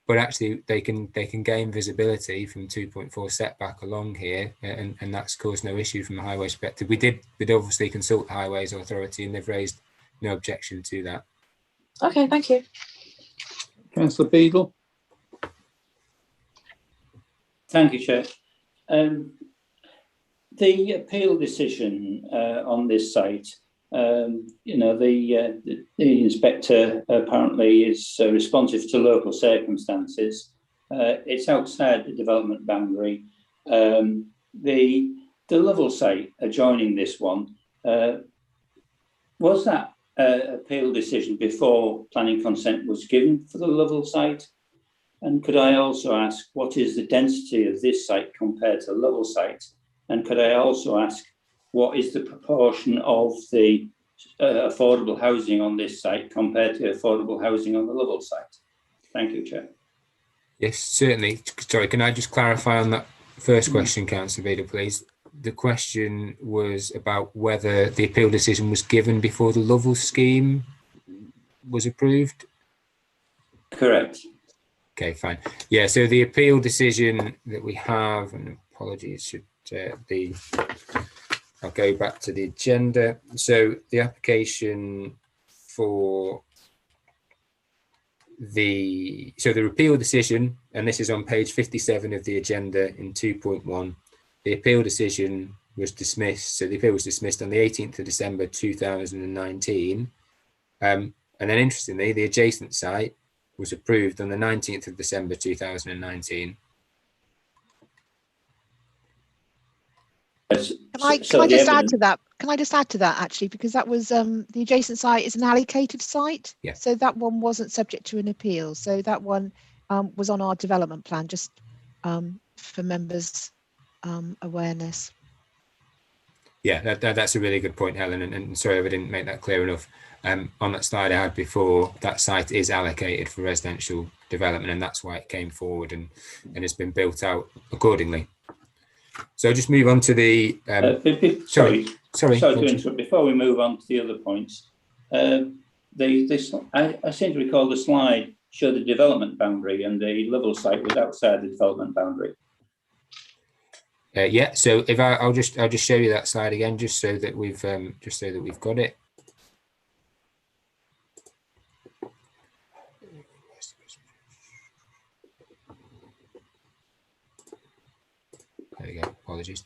But actually, they can gain visibility from 2.4 setback along here, and that's caused no issue from a highway perspective. We'd obviously consult the Highways Authority, and they've raised no objection to that. Okay, thank you. Councillor Beadle. Thank you, Chair. The appeal decision on this site, the inspector apparently is responsive to local circumstances. It's outside the development boundary. The Lovell site adjoining this one, was that appeal decision before planning consent was given for the Lovell site? And could I also ask, what is the density of this site compared to the Lovell site? And could I also ask, what is the proportion of the affordable housing on this site compared to affordable housing on the Lovell site? Thank you, Chair. Yes, certainly. Sorry, can I just clarify on that first question, Councillor Vida, please? The question was about whether the appeal decision was given before the Lovell scheme was approved? Correct. Okay, fine. Yeah, so the appeal decision that we have, and apologies, should I'll go back to the agenda. So the application for the repeal decision, and this is on page 57 of the agenda in 2.1. The appeal decision was dismissed. So the appeal was dismissed on the 18th of December 2019. And then interestingly, the adjacent site was approved on the 19th of December 2019. Can I just add to that? Can I just add to that actually, because that was the adjacent site is an allocated site, yeah. So that one wasn't subject to an appeal. So that one was on our development plan, just for members' awareness. Yeah, that's a really good point, Helen. And sorry if I didn't make that clear enough. On that slide I had before, that site is allocated for residential development, and that's why it came forward and has been built out accordingly. So just move on to the sorry to interrupt. Before we move on to the other points, I seem to recall the slide showed the development boundary, and the Lovell site was outside the development boundary. Yeah. So if I'll just show you that slide again, just so that we've got it. There we go, apologies.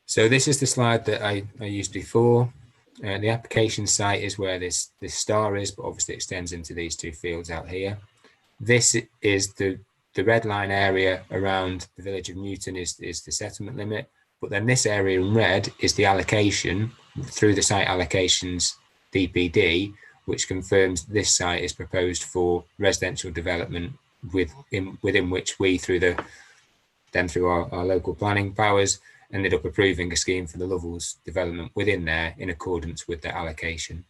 So this is the slide that I used before. The application site is where this star is, but obviously extends into these two fields out here. This is the red line area around the village of Newton is the settlement limit, but then this area in red is the allocation through the site allocations DPD, which confirms this site is proposed for residential development within which we, through our local planning powers, ended up approving a scheme for the Lovell's development within there in accordance with the allocation.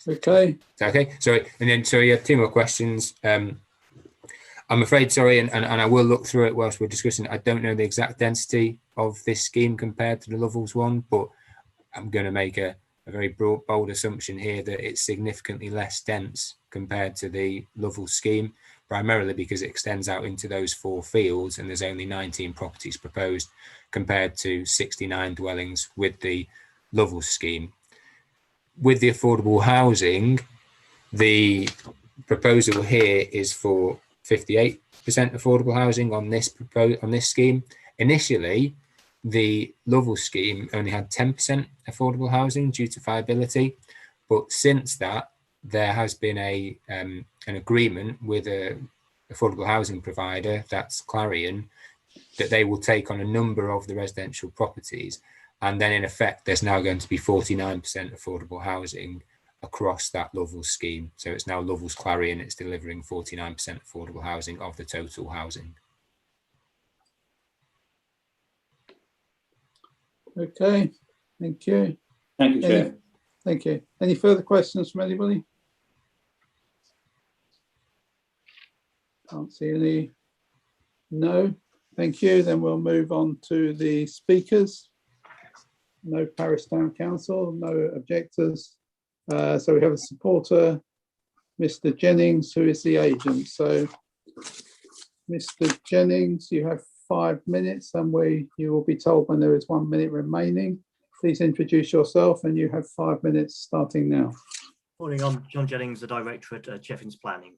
Okay. Okay. Sorry. And then, so you have two more questions. I'm afraid, sorry, and I will look through it whilst we're discussing. I don't know the exact density of this scheme compared to the Lovell's one, but I'm going to make a a very broad, bold assumption here that it's significantly less dense compared to the Lovell scheme, primarily because it extends out into those 4 fields and there's only 19 properties proposed compared to 69 dwellings with the Lovell scheme. With the affordable housing, the proposal here is for 58% affordable housing on this scheme. Initially, the Lovell scheme only had 10% affordable housing due to viability, but since that, there has been an agreement with an affordable housing provider, that's Clarion, that they will take on a number of the residential properties. And then in effect, there's now going to be 49% affordable housing across that Lovell scheme. So it's now Lovell's Clarion, it's delivering 49% affordable housing of the total housing. Okay, thank you. Thank you, Chair. Thank you. Any further questions from anybody? Can't see any. No, thank you. Then we'll move on to the speakers. No Parish Town Council, no objectors. So we have a supporter, Mr. Jennings, who is the agent. So, Mr. Jennings, you have 5 minutes, and you will be told when there is 1 minute remaining. Please introduce yourself, and you have 5 minutes starting now. Morning, I'm John Jennings, the Director at Cheffins Planning.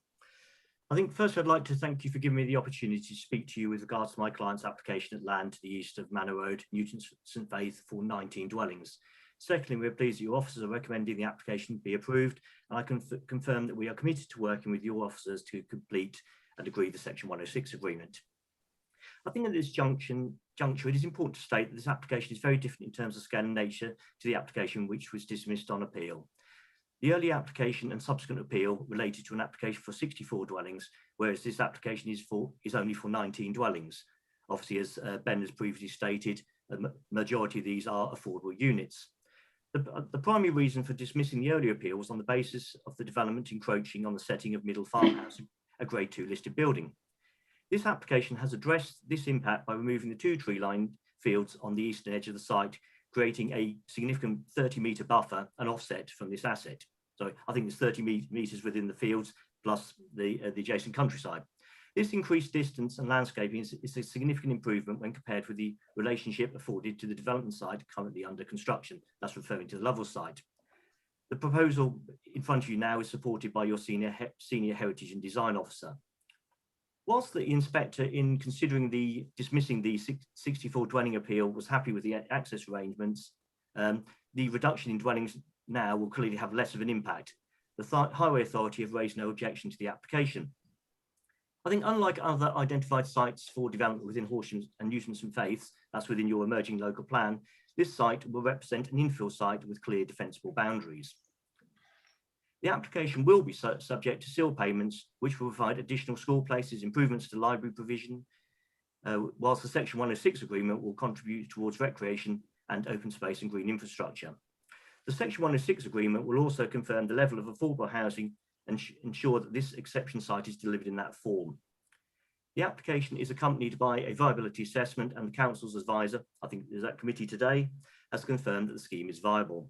I think first I'd like to thank you for giving me the opportunity to speak to you with regards to my client's application at land to the east of Manor Road, Newton St Faith, for 19 dwellings. Secondly, we're pleased that your officers are recommending the application be approved, and I can confirm that we are committed to working with your officers to complete and agree the Section 106 agreement. I think at this juncture, it is important to state that this application is very different in terms of scale and nature to the application which was dismissed on appeal. The early application and subsequent appeal related to an application for 64 dwellings, whereas this application is only for 19 dwellings. Obviously, as Ben has previously stated, a majority of these are affordable units. The primary reason for dismissing the earlier appeal was on the basis of the development encroaching on the setting of Middle Farmhouse, a Grade 2 listed building. This application has addressed this impact by removing the 2 tree-lined fields on the eastern edge of the site, creating a significant 30-metre buffer and offset from this asset. So I think it's 30 metres within the fields plus the adjacent countryside. This increased distance and landscaping is a significant improvement when compared with the relationship afforded to the development site currently under construction. That's referring to the Lovell site. The proposal in front of you now is supported by your senior heritage and design officer. Whilst the inspector, in considering dismissing the 64 dwelling appeal, was happy with the access arrangements, the reduction in dwellings now will clearly have less of an impact. The Highway Authority have raised no objection to the application. I think unlike other identified sites for development within Horsham and Newton St Faiths, that's within your emerging local plan, this site will represent an infill site with clear defensible boundaries. The application will be subject to seal payments, which will provide additional school places, improvements to library provision, whilst the Section 106 agreement will contribute towards recreation and open space and green infrastructure. The Section 106 agreement will also confirm the level of affordable housing and ensure that this exception site is delivered in that form. The application is accompanied by a viability assessment, and the council's advisor, I think there's that committee today, has confirmed that the scheme is viable.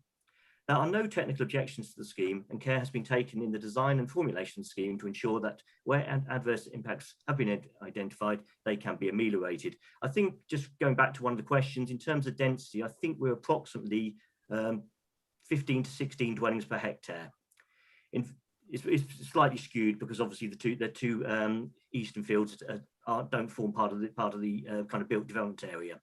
There are no technical objections to the scheme, and care has been taken in the design and formulation of the scheme to ensure that where adverse impacts have been identified, they can be ameliorated. I think, just going back to one of the questions, in terms of density, I think we're approximately 15 to 16 dwellings per hectare. It's slightly skewed because obviously the two eastern fields don't form part of the kind of built development area.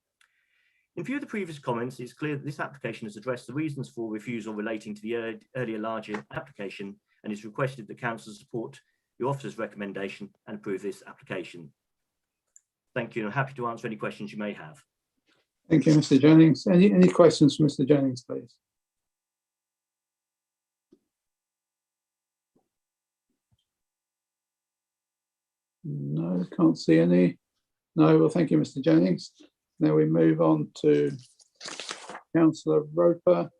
In view of the previous comments, it's clear that this application has addressed the reasons for refusal relating to the earlier larger application, and is requested that council support your officer's recommendation and approve this application. Thank you, and I'm happy to answer any questions you may have. Thank you, Mr. Jennings. Any questions for Mr. Jennings, please? No, can't see any. No, well, thank you, Mr. Jennings. Now we move on to Councillor Roper.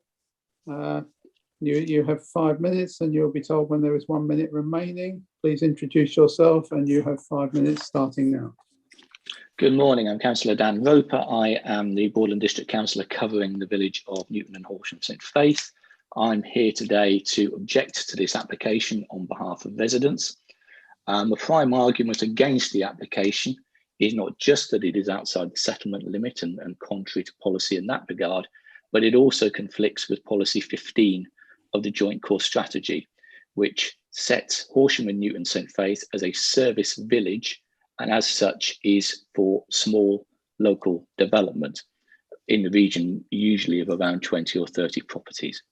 You have 5 minutes, and you'll be told when there is 1 minute remaining. Please introduce yourself, and you have 5 minutes starting now. Good morning, I'm Councillor Dan Roper. I am the Borderland District Councillor covering the village of Newton and Horsham St Faith. I'm here today to object to this application on behalf of residents. The prime argument against the application is not just that it is outside the settlement limit and contrary to policy in that regard, but it also conflicts with policy 15 of the Joint Core Strategy, which sets Horsham and Newton St Faith as a service village, and as such is for small local development in the region, usually of around 20 or 30 properties.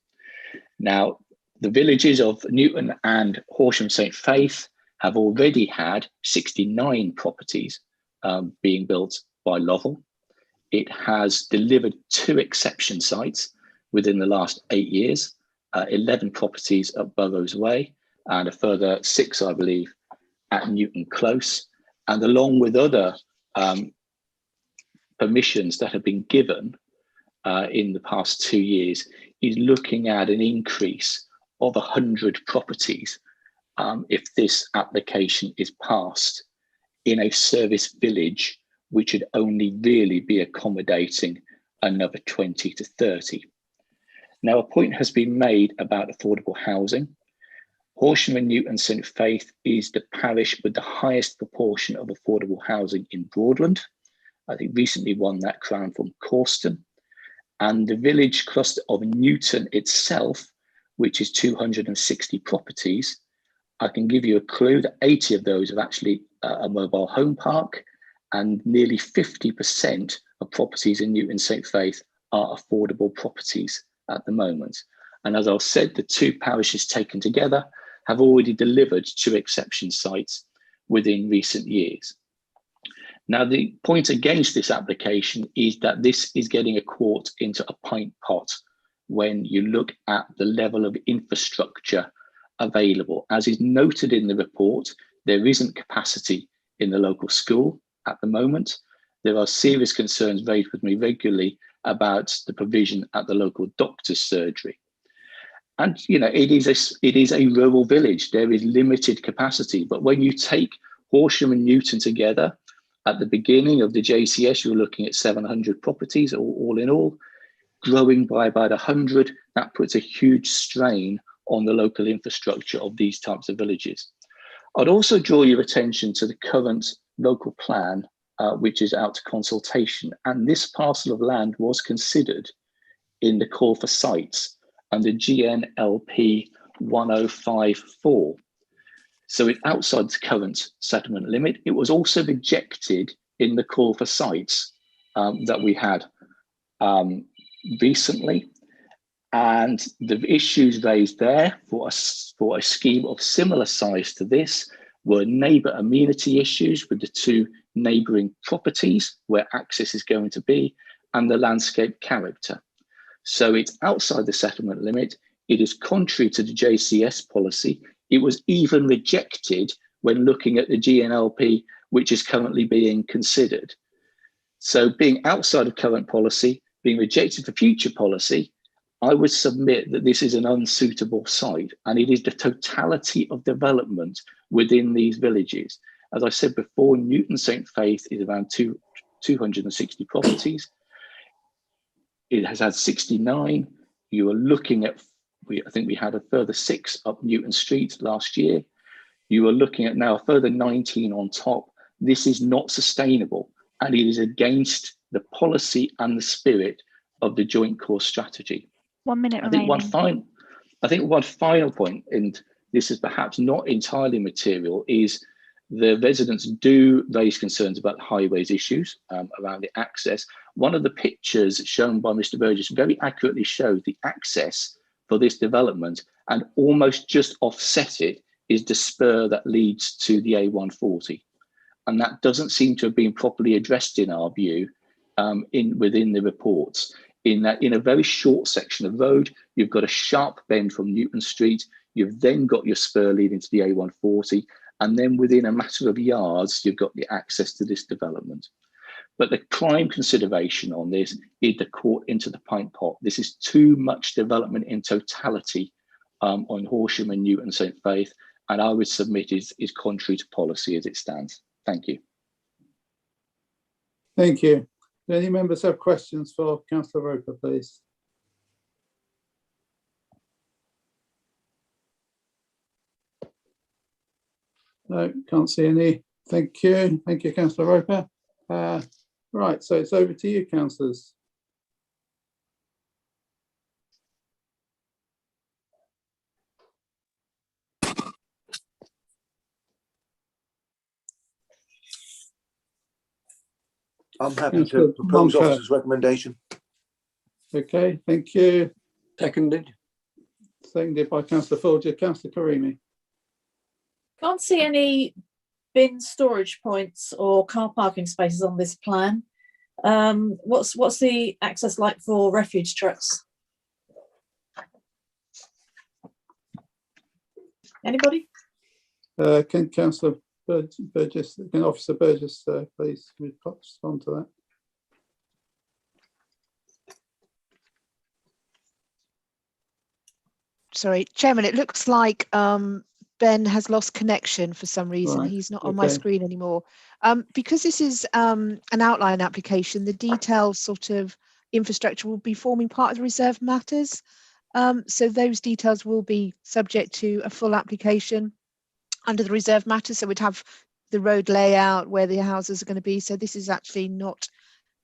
Now, the villages of Newton and Horsham St Faith have already had 69 properties being built by Lovell. It has delivered 2 exception sites within the last 8 years, 11 properties at Burrows Way, and a further 6, I believe, at Newton Close. And along with other permissions that have been given in the past 2 years, is looking at an increase of 100 properties if this application is passed in a service village, which would only really be accommodating another 20 to 30. Now, a point has been made about affordable housing. Horsham and Newton St Faith is the parish with the highest proportion of affordable housing in Broadland. I think recently won that crown from Caulston. And the village cluster of Newton itself, which is 260 properties, I can give you a clue that 80 of those are actually a mobile home park, and nearly 50% of properties in Newton St Faith are affordable properties at the moment. And as I said, the 2 parishes taken together have already delivered 2 exception sites within recent years. Now, the point against this application is that this is getting a quart into a pint pot when you look at the level of infrastructure available. As is noted in the report, there isn't capacity in the local school at the moment. There are serious concerns raised with me regularly about the provision at the local doctor's surgery. And, you know, it is a rural village. There is limited capacity. But when you take Horsham and Newton together, at the beginning of the JCS, you're looking at 700 properties all in all, growing by about 100. That puts a huge strain on the local infrastructure of these types of villages. I'd also draw your attention to the current local plan, which is out to consultation. And this parcel of land was considered in the call for sites under GNLP 1054. So it's outside the current settlement limit. It was also rejected in the call for sites that we had recently. And the issues raised there for a scheme of similar size to this were neighbour amenity issues with the 2 neighbouring properties where access is going to be, and the landscape character. So it's outside the settlement limit. It is contrary to the JCS policy. It was even rejected when looking at the GNLP, which is currently being considered. So being outside of current policy, being rejected for future policy, I would submit that this is an unsuitable site, and it is the totality of development within these villages. As I said before, Newton St Faith is around 260 properties. It has had 69. You are looking at, I think we had a further 6 up Newton Street last year. You are looking at now a further 19 on top. This is not sustainable, and it is against the policy and the spirit of the Joint Core Strategy. 1 minute I think remaining. one final point, and this is perhaps not entirely material, is the residents do raise concerns about highways issues around the access. One of the pictures shown by Mr. Burgess very accurately shows the access for this development, and almost just offset it is the spur that leads to the A140. And that doesn't seem to have been properly addressed in our view within the reports. In that, in a very short section of road, you've got a sharp bend from Newton Street, you've then got your spur leading to the A140, and then within a matter of yards, you've got the access to this development. But the prime consideration on this is the quart into the pint pot. This is too much development in totality on Horsham and Newton St Faith, and I would submit is contrary to policy as it stands. Thank you. Thank you. Do any members have questions for Councillor Roper, please? No, can't see any. Thank you. Thank you, Councillor Roper. Right, so it's over to you, councillors. I'm happy to propose officer's recommendation. Okay, thank you. Seconded. Seconded by Councillor Folger. Councillor Karimi. Can't see any bin storage points or car parking spaces on this plan. What's the access like for refuge trucks? Anybody? Can Councillor Burgess, can Officer Burgess please respond to that? Sorry, Chairman, it looks like Ben has lost connection for some reason. Right, He's not on my screen anymore. Because this is an outline application, the detailed sort of infrastructure will be forming part of the reserve matters. So those details will be subject to a full application under the reserve matters. So we'd have the road layout, where the houses are going to be. So this is actually not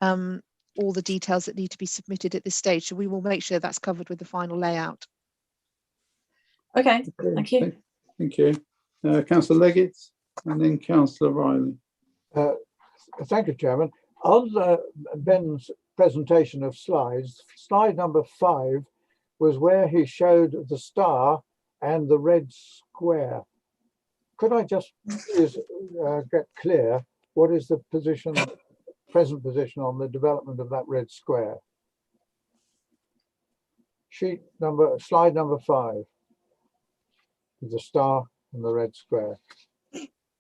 all the details that need to be submitted at this stage. So we will make sure that's covered with the final layout. Okay, thank you. Thank you. Councillor Leggett and then Councillor Riley. Thank you, Chairman. On Ben's presentation of slides, slide number 5 was where he showed the star and the red square. Could I just please get clear what is the position, present position on the development of that red square? Slide number 5. The star and the red square.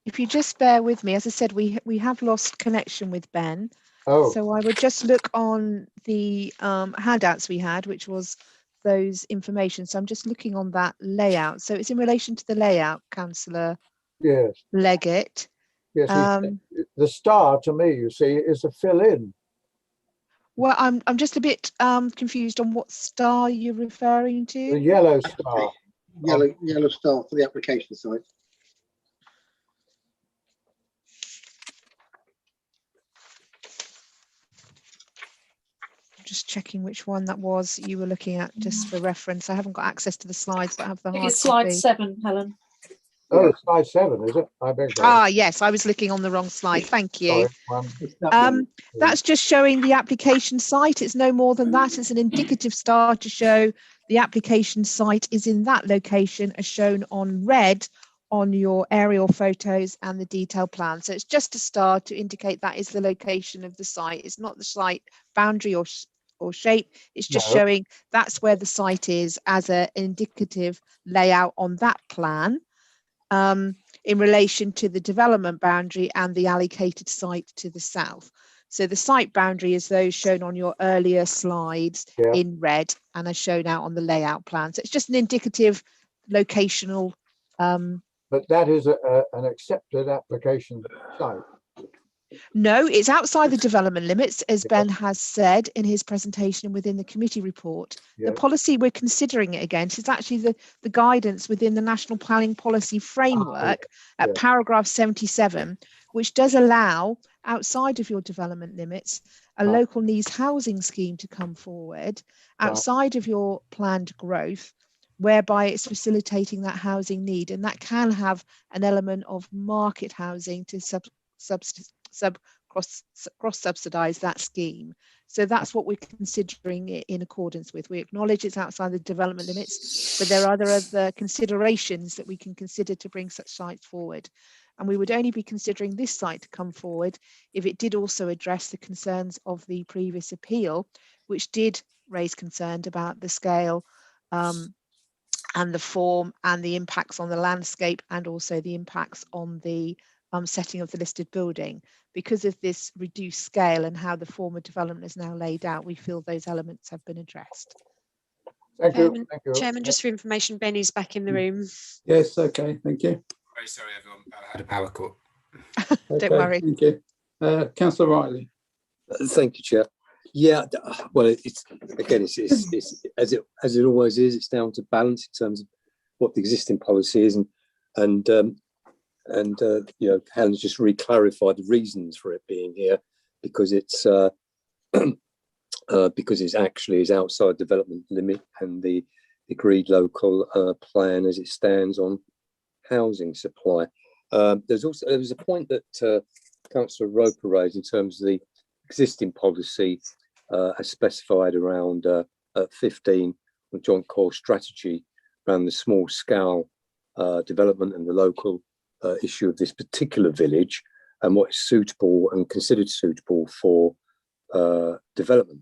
If you just bear with me, as I said, we have lost connection with Ben. Oh. So I would just look on the handouts we had, which was those information. So I'm just looking on that layout. So it's in relation to the layout, Councillor Leggett. Yes, the star to me, you see, is a fill-in. Well, I'm just a bit confused on what star you're referring to. The yellow star. Yellow star for the application site. Just checking which one that was you were looking at, just for reference. I haven't got access to the slides, but I have the I think hard it's slide copy. 7, Helen. Oh, it's slide 7, is it? I beg your Ah, yes, I was looking on the wrong slide. Thank you. That's just showing the application site. It's no more than that. It's an indicative star to show the application site is in that location, as shown on red on your aerial photos and the detailed plan. So it's just a star to indicate that is the location of the site. It's not the site boundary or shape. It's just showing that's where the site is as an indicative layout on that plan. In relation to the development boundary and the allocated site to the south. So the site boundary is those shown on your earlier slides in red and as shown out on the layout plan. So it's just an indicative locational. But that is an accepted application site. No, it's outside the development limits, as Ben has said in his presentation within the committee report. The policy we're considering it against is actually the guidance within the National Planning Policy Framework at paragraph 77, which does allow, outside of your development limits, a local needs housing scheme to come forward outside of your planned growth, whereby it's facilitating that housing need. And that can have an element of market housing to cross subsidize that scheme. So that's what we're considering in accordance with. We acknowledge it's outside the development limits, but there are other considerations that we can consider to bring such sites forward. And we would only be considering this site to come forward if it did also address the concerns of the previous appeal, which did raise concern about the scale and the form and the impacts on the landscape, and also the impacts on the setting of the listed building. Because of this reduced scale and how the form of development is now laid out, we feel those elements have been addressed. Thank you. Chairman, just for information, Benny's back in the room. Yes, okay, thank you. Very sorry, everyone. I had a power cut. Don't worry. Thank you. Councillor Riley. Thank you, Chair. Yeah, well, it's as it always is. It's down to balance in terms of what the existing policy is, and and you know, Helen's just re-clarified the reasons for it being here, because it's actually is outside development limit and the agreed local plan as it stands on housing supply. There was a point that Councillor Roper raised in terms of the existing policy as specified around 15 the joint core strategy around the small scale development and the local issue of this particular village and what is suitable and considered suitable for development,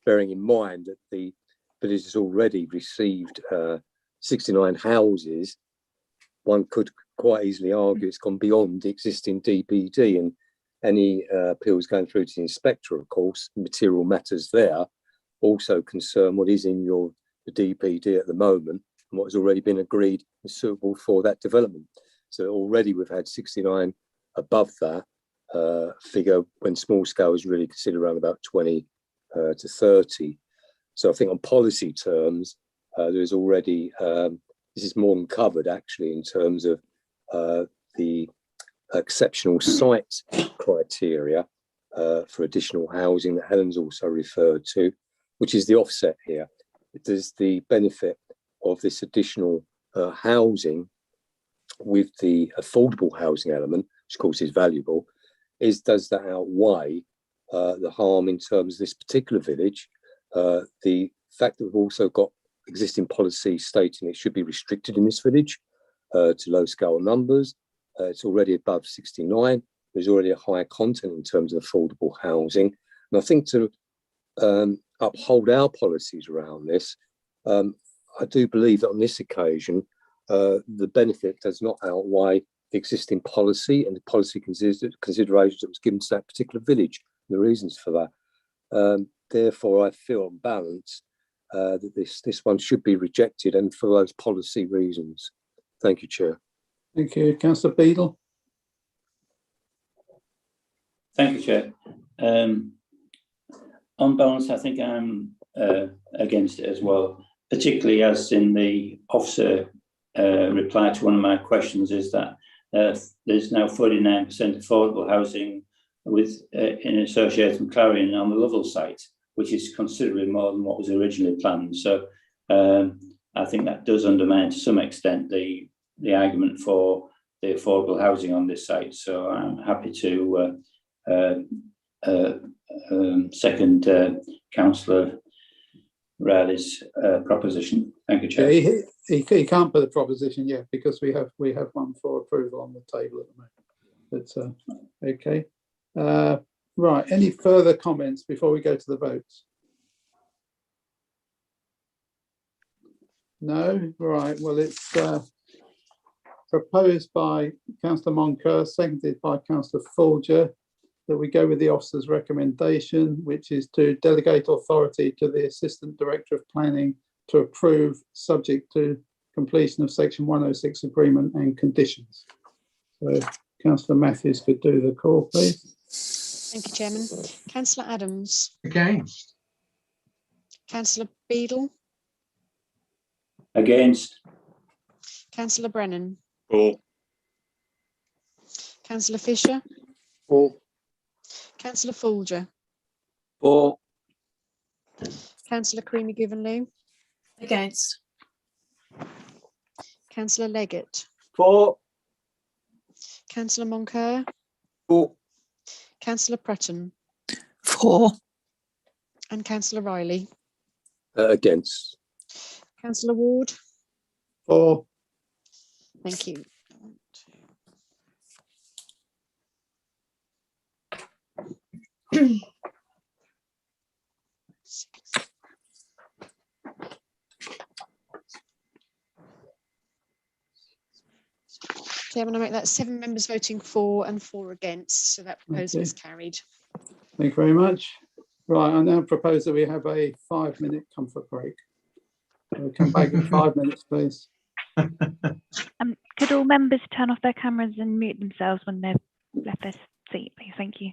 bearing in mind that the village has already received 69 houses. One could quite easily argue it's gone beyond the existing DPD, and any appeals going through to the inspector, of course, material matters there also concern what is in the DPD at the moment and what has already been agreed is suitable for that development. So already we've had 69 above that figure, when small scale is really considered around about 20 to 30. So I think on policy terms, there's already, this is more than covered actually in terms of the exceptional site criteria for additional housing that Helen's also referred to, which is the offset here. There's the benefit of this additional housing with the affordable housing element, which of course is valuable, does that outweigh the harm in terms of this particular village? The fact that we've also got existing policy stating it should be restricted in this village to low scale numbers. It's already above 69. There's already a higher content in terms of affordable housing. And I think to uphold our policies around this, I do believe that on this occasion, the benefit does not outweigh the existing policy and the policy considerations that was given to that particular village, and the reasons for that. Therefore, I feel on balance that this one should be rejected, and for those policy reasons. Thank you, Chair. Thank you. Councillor Beadle. Thank you, Chair. On balance, I think I'm against it as well, particularly as in the officer reply to one of my questions is that there's now 49% affordable housing with in association with Clarion on the Lovell site, which is considerably more than what was originally planned. So I think that does undermine to some extent the argument for the affordable housing on this site. So I'm happy to second Councillor Riley's proposition. Thank you, Chair. Yeah, he can't put the proposition yet because we have one for approval on the table at the moment. But okay. Right. Any further comments before we go to the votes? No. Right. Well, it's proposed by Councillor Moncur, seconded by Councillor Folger, that we go with the officer's recommendation, which is to delegate authority to the Assistant Director of Planning to approve, subject to completion of Section 106 agreement and conditions. So Councillor Matthews could do the call, please. Thank you, Chairman. Councillor Adams. Against. Councillor Beadle. Against. Councillor Brennan. For. Councillor Fisher. For. Councillor Folger. For. Councillor Creamy Givenley. Against. Councillor Leggett. For. Councillor Moncur. For. Councillor Pretton. For. And Councillor Riley. Against. Councillor Ward. For. Thank you. Chairman, I make that 7 members voting for and 4 against, so that proposal is carried. Thank you very much. Right, I now propose that we have a 5-minute comfort break. We'll come back in 5 minutes, please. Could all members turn off their cameras and mute themselves when they've left their seat, please? Thank you.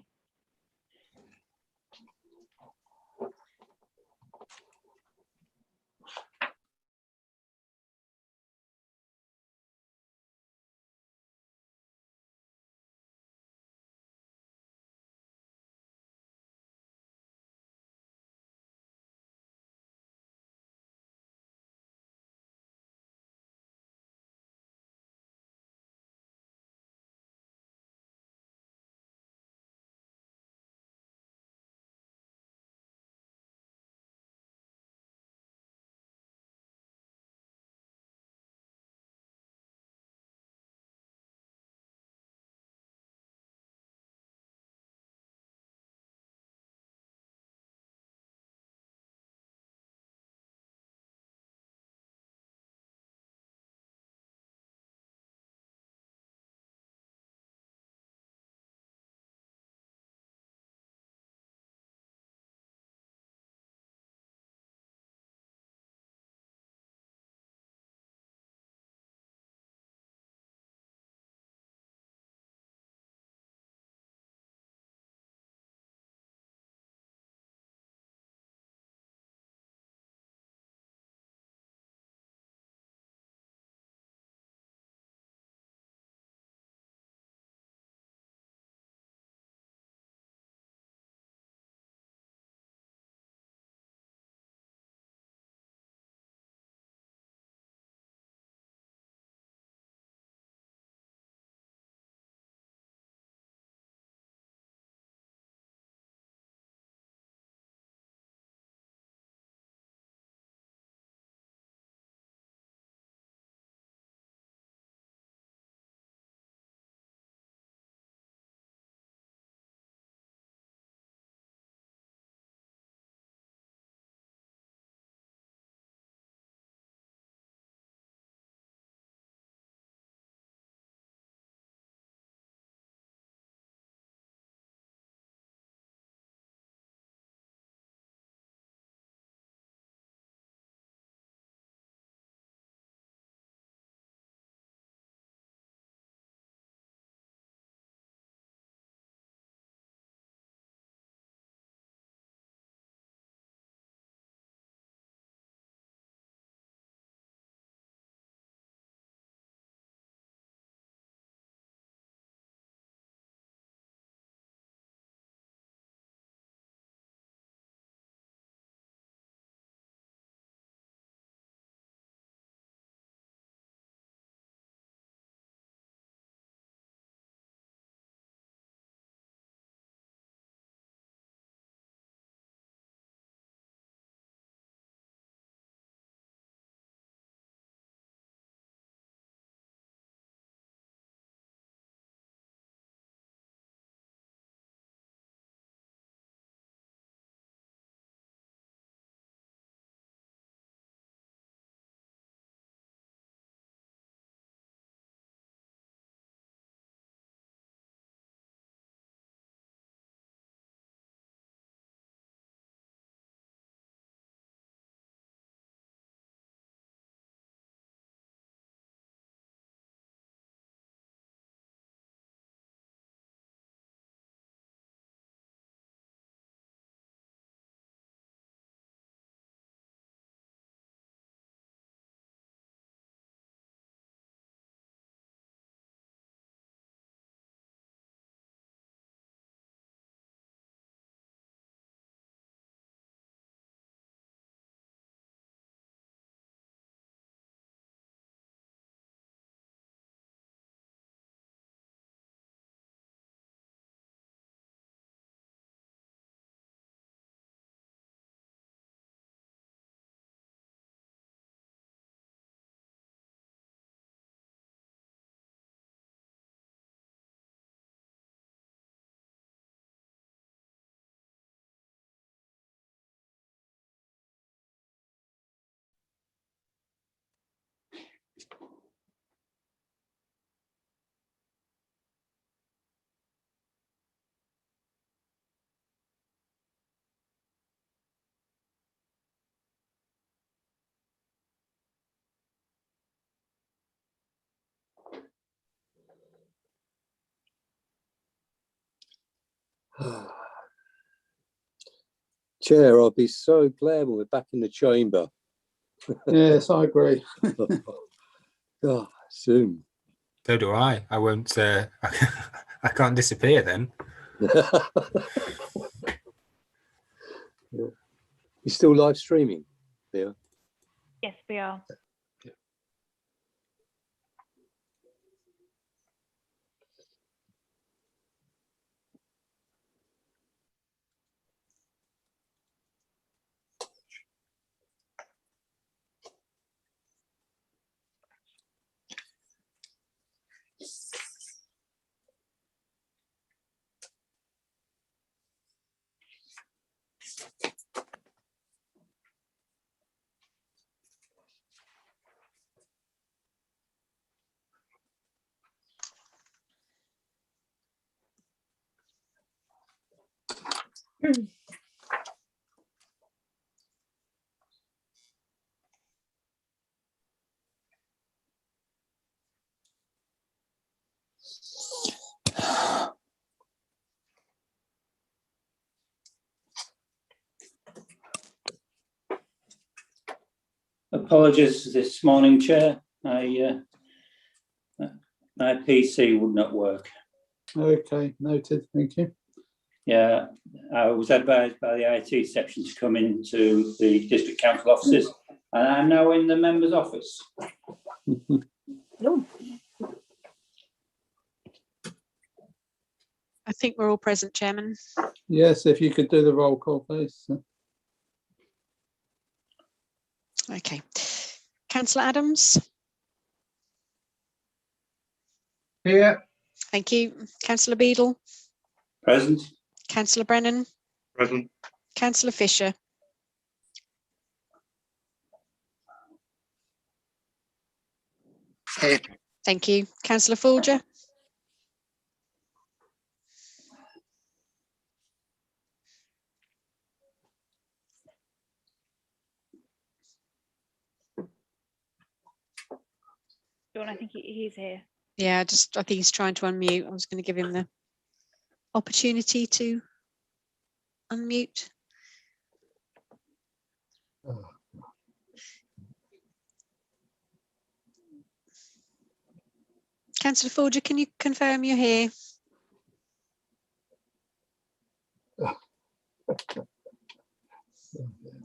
Chair, I'll be so glad when we're back in the chamber. Yes, I agree. God, soon. So do I. I won't. I can't disappear then. You're still live streaming, Theo? Yes, we are. Apologies this morning, Chair. My PC would not work. Okay, noted. Thank you. Yeah, I was advised by the IT section to come into the district council offices, and I'm now in the member's office. I think we're all present, Chairman. Yes, if you could do the roll call, please. Okay. Councillor Adams. Here. Thank you. Councillor Beadle. Present. Councillor Brennan. Present. Councillor Fisher. Here. Thank you. Councillor Folger. Dawn, I think he's here. Yeah, I think he's trying to unmute. I was going to give him the opportunity to unmute. Councillor Folger, can you confirm you're here?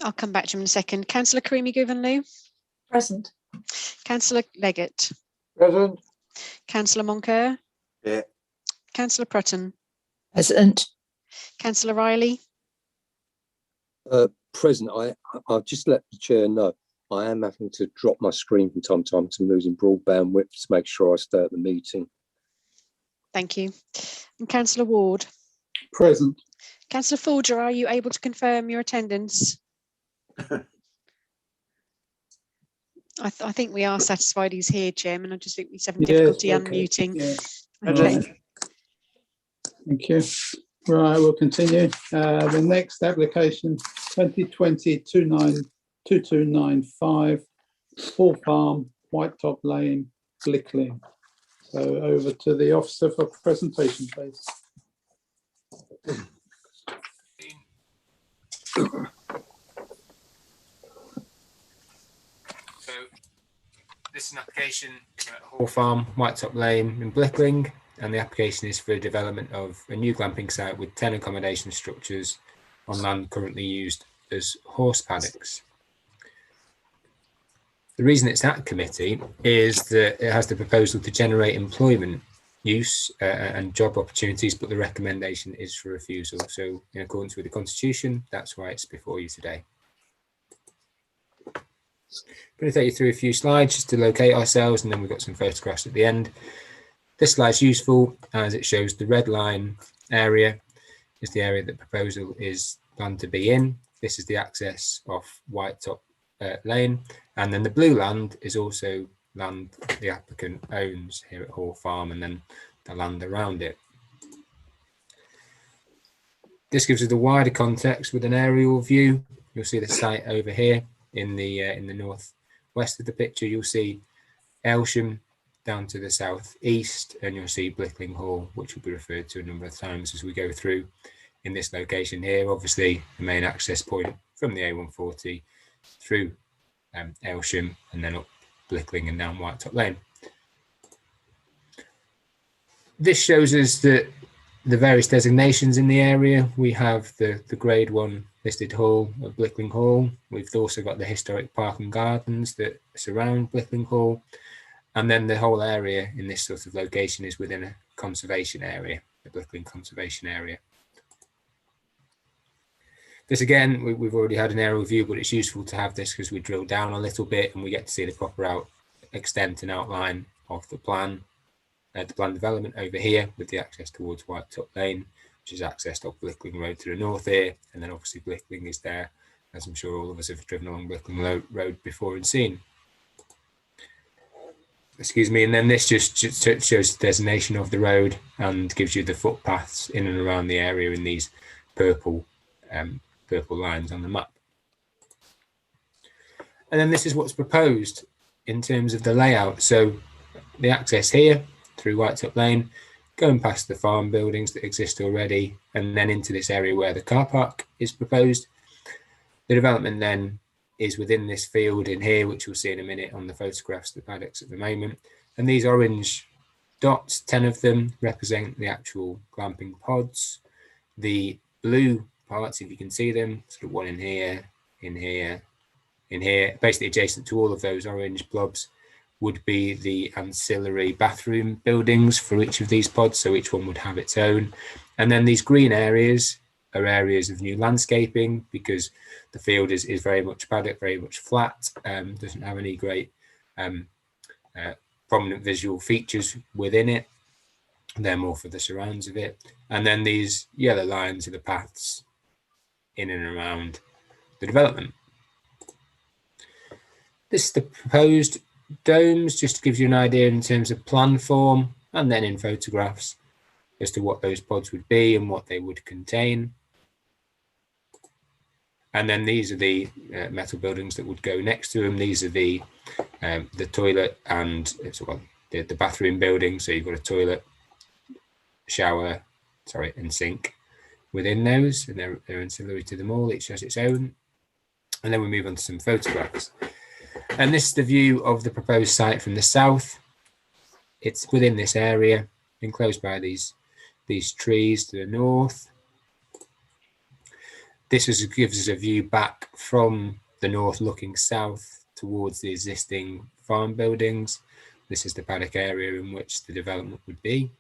I'll come back to him in a second. Councillor Karimi Guvenlu. Present. Councillor Leggett. Present. Councillor Moncur. Yeah. Councillor Prutton. Present. Councillor Riley. Present. I've just let the chair know I am having to drop my screen from time to time because I'm losing broadband width to make sure I stay at the meeting. Thank you. And Councillor Ward. Present. Councillor Folger, are you able to confirm your attendance? I think we are satisfied he's here, Chairman. I just think he's having difficulty unmuting. Yes. Okay. Right. Thank you. Right, we'll continue. The next application, 2020-2295, Hall Farm, White Top Lane, Blickling. So over to the officer for presentation, please. So this is an application at Hall Farm, White Top Lane in Blickling, and the application is for development of a new glamping site with 10 accommodation structures on land currently used as horse paddocks. The reason it's at committee is that it has the proposal to generate employment, use and job opportunities, but the recommendation is for refusal. So in accordance with the Constitution, that's why it's before you today. I'm going to take you through a few slides just to locate ourselves, and then we've got some photographs at the end. This slide is useful as it shows the red line area is the area that proposal is planned to be in. This is the access off White Top Lane, and then the blue land is also land the applicant owns here at Hall Farm, and then the land around it. This gives us the wider context with an aerial view. You'll see the site over here in the northwest of the picture. You'll see Aylsham down to the southeast, and you'll see Blickling Hall, which will be referred to a number of times as we go through. in this location here. Obviously, the main access point from the A140 through Aylsham and then up Blickling and down White Top Lane. This shows us that the various designations in the area. We have the Grade 1 listed hall at Blickling Hall. We've also got the historic park and gardens that surround Blickling Hall. And then the whole area in this sort of location is within a conservation area, the Blickling Conservation Area. This again, we've already had an aerial view, but it's useful to have this because we drill down a little bit and we get to see the proper extent and outline of the plan development over here with the access towards White Top Lane, which is accessed off Blickling Road to the north here. And then obviously Blickling is there, as I'm sure all of us have driven along Blickling Road before and seen. Excuse me, and then this just shows the designation of the road and gives you the footpaths in and around the area in these purple lines on the map. And then this is what's proposed in terms of the layout. So the access here through White Top Lane, going past the farm buildings that exist already, and then into this area where the car park is proposed. The development then is within this field in here, which we'll see in a minute on the photographs, the paddocks at the moment. And these orange dots, 10 of them, represent the actual glamping pods. The blue parts, if you can see them, sort of one in here, in here, in here, basically adjacent to all of those orange blobs, would be the ancillary bathroom buildings for each of these pods, so each one would have its own. And then these green areas are areas of new landscaping, because the field is very much paddock, very much flat, doesn't have any great prominent visual features within it. They're more for the surrounds of it. And then these yellow lines are the paths in and around the development. This is the proposed domes, just gives you an idea in terms of plan form and then in photographs as to what those pods would be and what they would contain. And then these are the metal buildings that would go next to them. These are the toilet and the bathroom building. So you've got a toilet, shower, and sink within those, and they're ancillary to them all. Each has its own. And then we move on to some photographs. And this is the view of the proposed site from the south. It's within this area, enclosed by these trees to the north. This gives us a view back from the north looking south towards the existing farm buildings. This is the paddock area in which the development would be.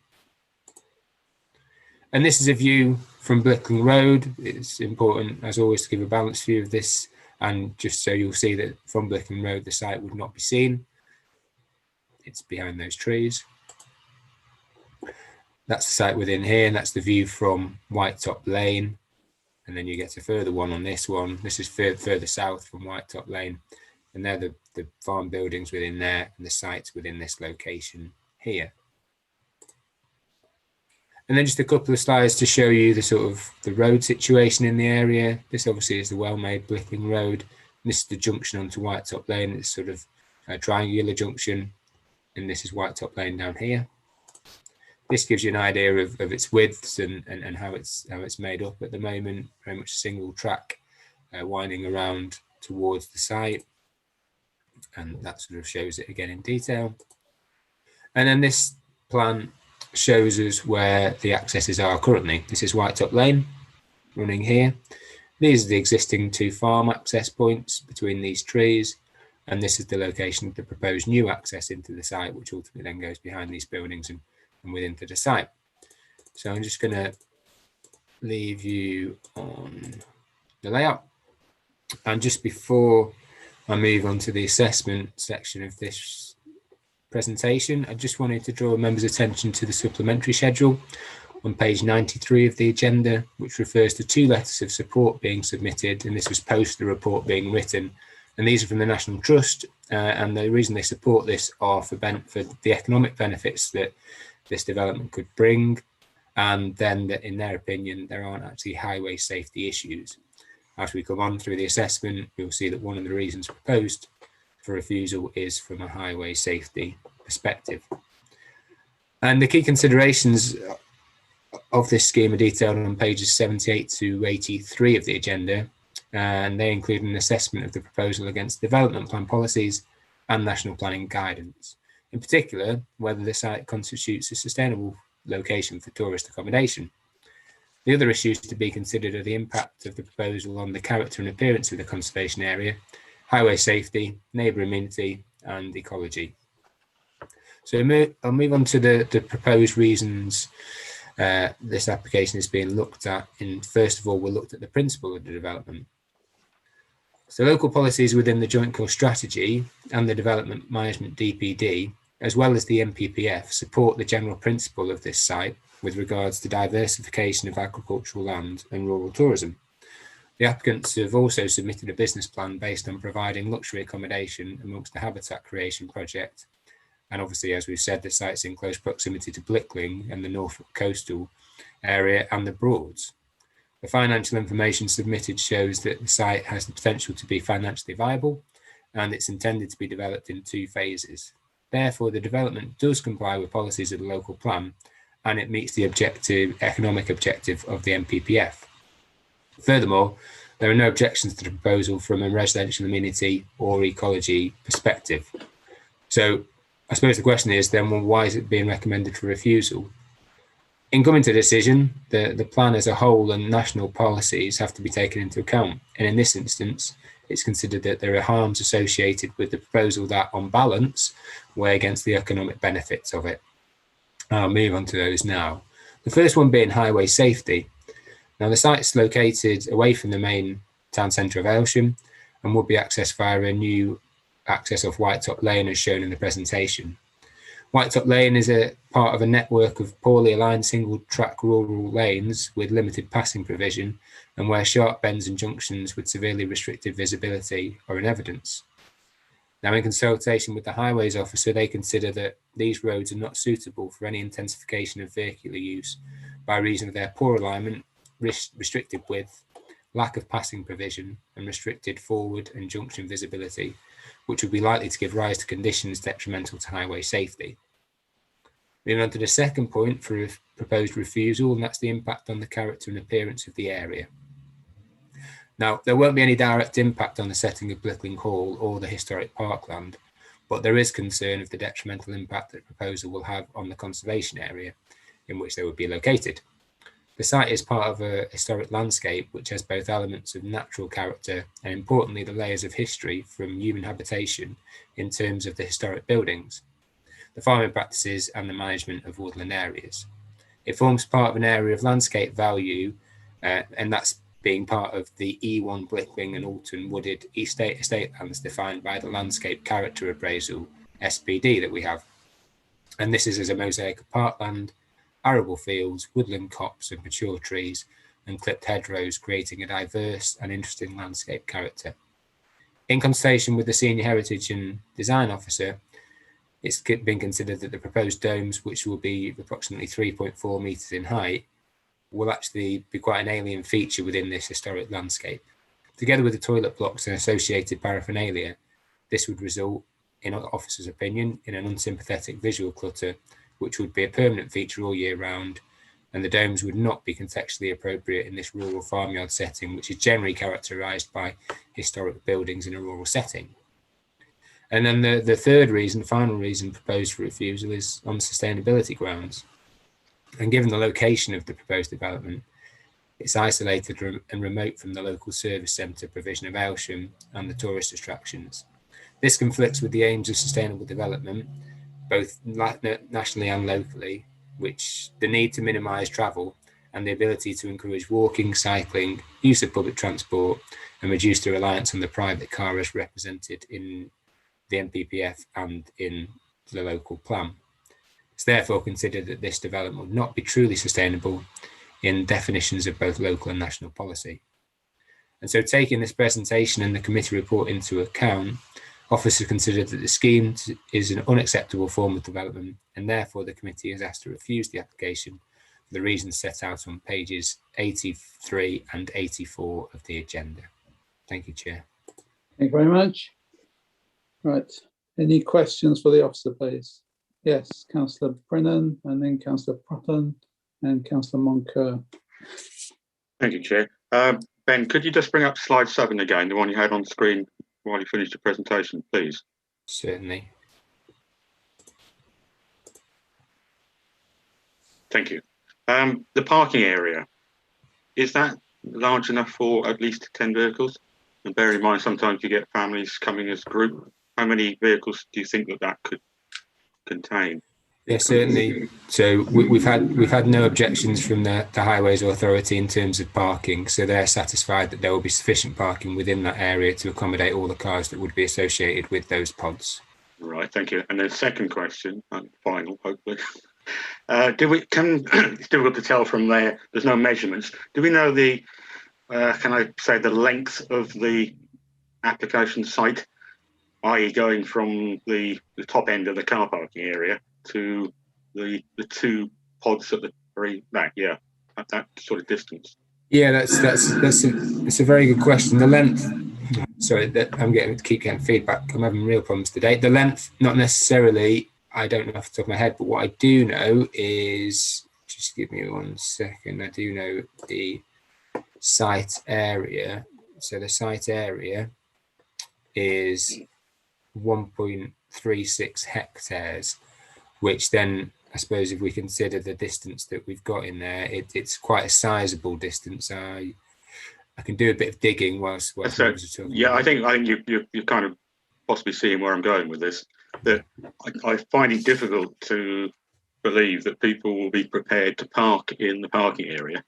And this is a view from Blickling Road. It's important, as always, to give a balanced view of this, and just so you'll see that from Blickling Road, the site would not be seen. It's behind those trees. That's the site within here, and that's the view from White Top Lane. And then you get a further one on this one. This is further south from White Top Lane. And they're the farm buildings within there and the sites within this location here. And then just a couple of slides to show you the sort of the road situation in the area. This obviously is the well-made Blickling Road. This is the junction onto White Top Lane. It's sort of a triangular junction. And this is White Top Lane down here. This gives you an idea of its widths and how it's made up at the moment. Very much single track winding around towards the site. And that sort of shows it again in detail. And then this plan shows us where the accesses are currently. This is White Top Lane running here. These are the existing two farm access points between these trees. And this is the location of the proposed new access into the site, which ultimately then goes behind these buildings and within to the site. So I'm just going to leave you on the layout. And just before I move on to the assessment section of this presentation, I just wanted to draw members' attention to the supplementary schedule on page 93 of the agenda, which refers to 2 letters of support being submitted, and this was post the report being written. And these are from the National Trust, and the reason they support this are for the economic benefits that this development could bring, and then that in their opinion there aren't actually highway safety issues. As we come on through the assessment, you'll see that one of the reasons proposed for refusal is from a highway safety perspective. And the key considerations of this scheme are detailed on pages 78 to 83 of the agenda, and they include an assessment of the proposal against development plan policies and national planning guidance. In particular, whether the site constitutes a sustainable location for tourist accommodation. The other issues to be considered are the impact of the proposal on the character and appearance of the conservation area, highway safety, neighbour amenity, and ecology. So I'll move on to the proposed reasons this application is being looked at. And first of all, we looked at the principle of the development. So local policies within the Joint Core Strategy and the Development Management DPD, as well as the MPPF, support the general principle of this site with regards to diversification of agricultural land and rural tourism. The applicants have also submitted a business plan based on providing luxury accommodation amongst the habitat creation project. And obviously, as we've said, the site's in close proximity to Blickling and the Norfolk coastal area and the Broads. The financial information submitted shows that the site has the potential to be financially viable, and it's intended to be developed in 2 phases. Therefore, the development does comply with policies of the local plan, and it meets the economic objective of the MPPF. Furthermore, there are no objections to the proposal from a residential amenity or ecology perspective. So I suppose the question is then, well, why is it being recommended for refusal? In coming to a decision, the plan as a whole and national policies have to be taken into account. And in this instance, it's considered that there are harms associated with the proposal that, on balance, weigh against the economic benefits of it. I'll move on to those now. The first one being highway safety. Now, the site's located away from the main town centre of Aylsham and would be accessed via a new access off Whitetop Lane as shown in the presentation. Whitetop Lane is a part of a network of poorly aligned single track rural lanes with limited passing provision and where sharp bends and junctions with severely restricted visibility are in evidence. Now, in consultation with the highways officer, they consider that these roads are not suitable for any intensification of vehicular use by reason of their poor alignment, restricted width, lack of passing provision and restricted forward and junction visibility, which would be likely to give rise to conditions detrimental to highway safety. Moving on to the second point for proposed refusal, and that's the impact on the character and appearance of the area. Now, there won't be any direct impact on the setting of Blickling Hall or the historic parkland, but there is concern of the detrimental impact that the proposal will have on the conservation area in which they would be located. The site is part of a historic landscape which has both elements of natural character and, importantly, the layers of history from human habitation in terms of the historic buildings, the farming practices and the management of woodland areas. It forms part of an area of landscape value, and that's being part of the E1 Blickling and Alton Wooded estate lands defined by the Landscape Character Appraisal SPD that we have. And this is as a mosaic of parkland, arable fields, woodland copse and mature trees and clipped hedgerows, creating a diverse and interesting landscape character. In consultation with the Senior Heritage and Design Officer, it's been considered that the proposed domes, which will be approximately 3.4 metres in height, will actually be quite an alien feature within this historic landscape. Together with the toilet blocks and associated paraphernalia, this would result, in our officer's opinion, in an unsympathetic visual clutter, which would be a permanent feature all year round, and the domes would not be contextually appropriate in this rural farmyard setting, which is generally characterised by historic buildings in a rural setting. And then the third reason, final reason proposed for refusal is on sustainability grounds. And given the location of the proposed development, it's isolated and remote from the local service centre provision of Aylsham and the tourist attractions. This conflicts with the aims of sustainable development, both nationally and locally, which the need to minimise travel and the ability to encourage walking, cycling, use of public transport and reduce the reliance on the private car as represented in the MPPF and in the local plan. It's therefore considered that this development would not be truly sustainable in definitions of both local and national policy. And so, taking this presentation and the committee report into account, officers considered that the scheme is an unacceptable form of development, and therefore the committee is asked to refuse the application for the reasons set out on pages 83 and 84 of the agenda. Thank you, Chair. Thank you very much. Right, any questions for the officer, please? Yes, Councillor Brennan and then Councillor Prutton and Councillor Moncur. Thank you, Chair. Ben, could you just bring up slide 7 again, the one you had on screen while you finished the presentation, please? Certainly. Thank you. The parking area, is that large enough for at least 10 vehicles? And bear in mind, sometimes you get families coming as a group. How many vehicles do you think that could contain? Yeah, certainly. So we've had no objections from the Highways Authority in terms of parking. So they're satisfied that there will be sufficient parking within that area to accommodate all the cars that would be associated with those pods. Right, thank you. And then second question, and final, hopefully. It's difficult to tell from there, there's no measurements. Do we know the, can I say the length of the application site, i.e. going from the top end of the car parking area to the 2 pods at the very back, at that sort of distance? Yeah, that's a very good question. The length, sorry, keep getting feedback. I'm having real problems today. The length, not necessarily, I don't know off the top of my head, but what I do know is, just give me 1 second. I do know the site area. So the site area is 1.36 hectares, which then, I suppose, if we consider the distance that we've got in there, it's quite a sizable distance. I can do a bit of digging whilst members are talking. Yeah, I think you're kind of possibly seeing where I'm going with this. That I find it difficult to believe that people will be prepared to park in the parking area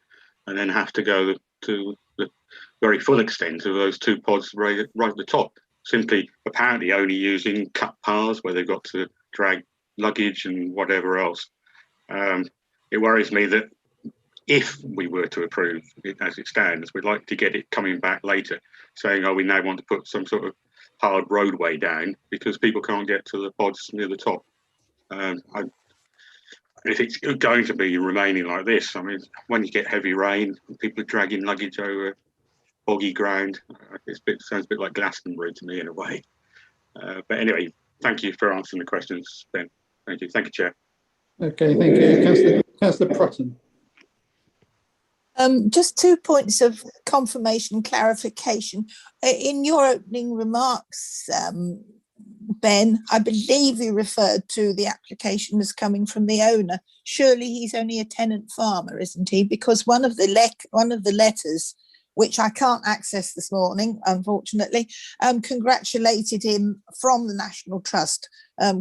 and then have to go to the very full extent of those 2 pods right at the top, simply apparently only using cut paths where they've got to drag luggage and whatever else. It worries me that if we were to approve it as it stands, we'd like to get it coming back later saying, oh, we now want to put some sort of hard roadway down because people can't get to the pods near the top. If it's going to be remaining like this, I mean, when you get heavy rain, people are dragging luggage over boggy ground. Sounds a bit like Glastonbury to me in a way. But anyway, thank you for answering the questions, Ben. Thank you. Thank you, Chair. Okay, thank you. Councillor Prutton. Just 2 points of confirmation, clarification. In your opening remarks, Ben, I believe you referred to the application as coming from the owner. Surely he's only a tenant farmer, isn't he? Because one of the letters, which I can't access this morning, unfortunately, congratulated him from the National Trust,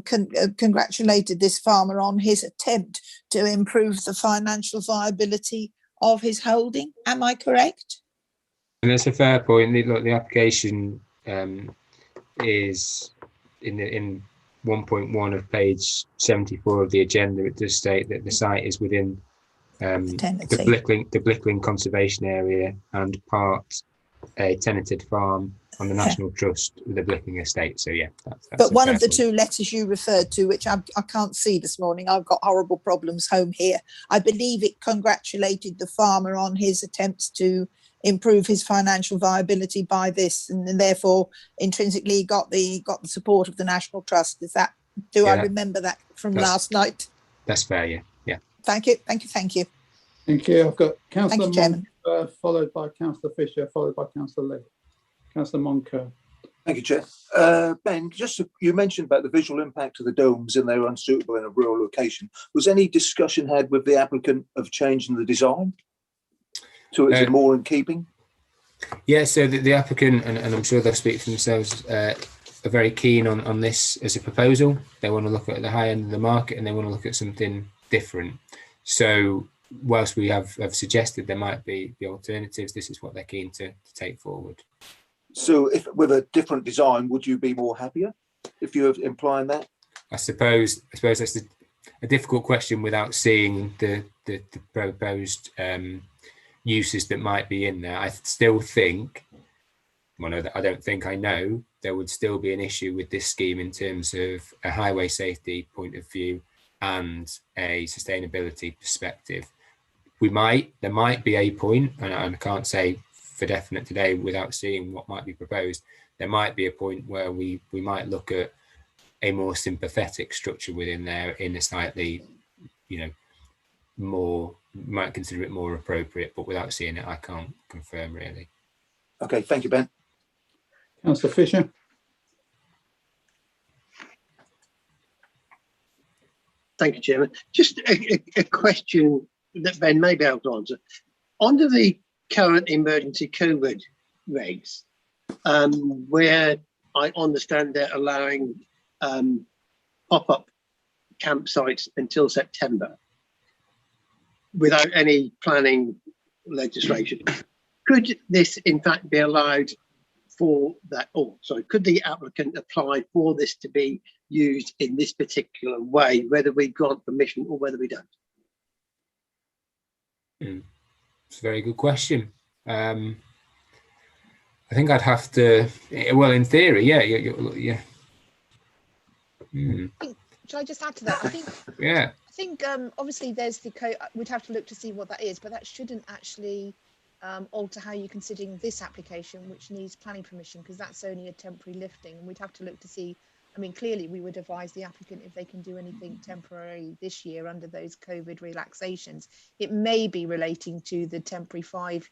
congratulated this farmer on his attempt to improve the financial viability of his holding. Am I correct? And that's a fair point. The application is in 1.1 of page 74 of the agenda. It does state that the site is within the Blickling Conservation Area and part a tenanted farm on the National Trust with the Blickling Estate. So yeah, that's but one of the 2 letters you referred to, which I can't see this morning, I've got horrible problems home here. I believe it congratulated the farmer on his attempts to improve his financial viability by this, and therefore intrinsically got the support of the National Trust. Is that? I remember that from last night? That's fair. Yeah. Thank you. Thank you. Thank you. I've got Councillor Moncur, followed by Councillor Fisher, followed by Councillor Legg. Councillor Moncur. Thank you, Chair. Ben, you mentioned about the visual impact of the domes and they were unsuitable in a rural location. Was any discussion had with the applicant of changing the design so it's more in keeping? Yeah, so the applicant, and I'm sure they'll speak for themselves, are very keen on this as a proposal. They want to look at the high end of the market and they want to look at something different. So whilst we have suggested there might be the alternatives, this is what they're keen to take forward. So if with a different design, would you be more happier if you're implying that? I suppose that's a difficult question without seeing the proposed uses that might be in there. I still think, I don't think I know, there would still be an issue with this scheme in terms of a highway safety point of view and a sustainability perspective. There might be a point, and I can't say for definite today without seeing what might be proposed, there might be a point where we might look at a more sympathetic structure within there in a slightly, might consider it more appropriate, but without seeing it, I can't confirm really. Okay, thank you, Ben. Councillor Fisher. Thank you, Chairman. Just a question that Ben may be able to answer. Under the current emergency COVID regs, where I understand they're allowing pop-up campsites until September without any planning legislation, could this in fact be allowed for that? Oh, sorry, could the applicant apply for this to be used in this particular way, whether we grant permission or whether we don't? It's a very good question. I think I'd have to, well, in theory, yeah. Shall I just add to that? I think, yeah. I think obviously there's we'd have to look to see what that is, but that shouldn't actually alter how you're considering this application, which needs planning permission, because that's only a temporary lifting, and we'd have to look to see. I mean, clearly we would advise the applicant if they can do anything temporary this year under those COVID relaxations. It may be relating to the temporary five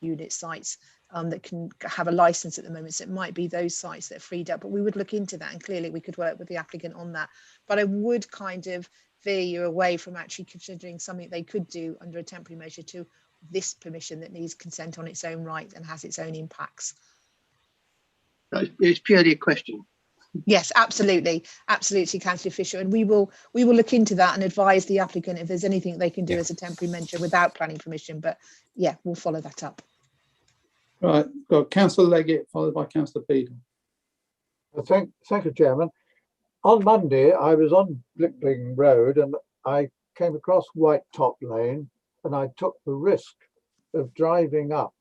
unit sites that can have a license at the moment. So it might be those sites that are freed up, but we would look into that, and clearly we could work with the applicant on that. But I would kind of veer you away from actually considering something they could do under a temporary measure to this permission that needs consent on its own right and has its own impacts. It's purely a question. Yes, absolutely, Councillor Fisher, and we will look into that and advise the applicant if there's anything they can do as a temporary measure without planning permission. But yeah, we'll follow that up. Right, got Councillor Leggett followed by Councillor Beadle. Thank you, Chairman. On Monday, I was on Blickling Road and I came across White Top Lane, and I took the risk of driving up.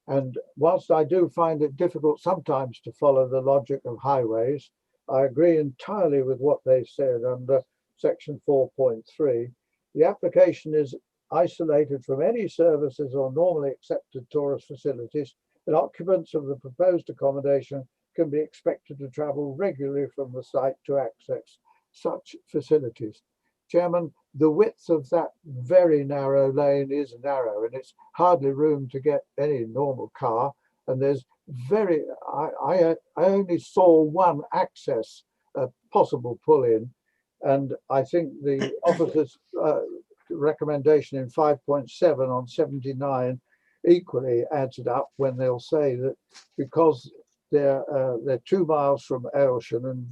And whilst I do find it difficult sometimes to follow the logic of highways, I agree entirely with what they said under section 4.3. The application is isolated from any services or normally accepted tourist facilities, and occupants of the proposed accommodation can be expected to travel regularly from the site to access such facilities. Chairman, the width of that very narrow lane is narrow, and it's hardly room to get any normal car. And there's I only saw one access possible pull-in, and I think the officer's recommendation in 5.7 on 79 equally adds it up when they'll say that because they're 2 miles from Aylsham and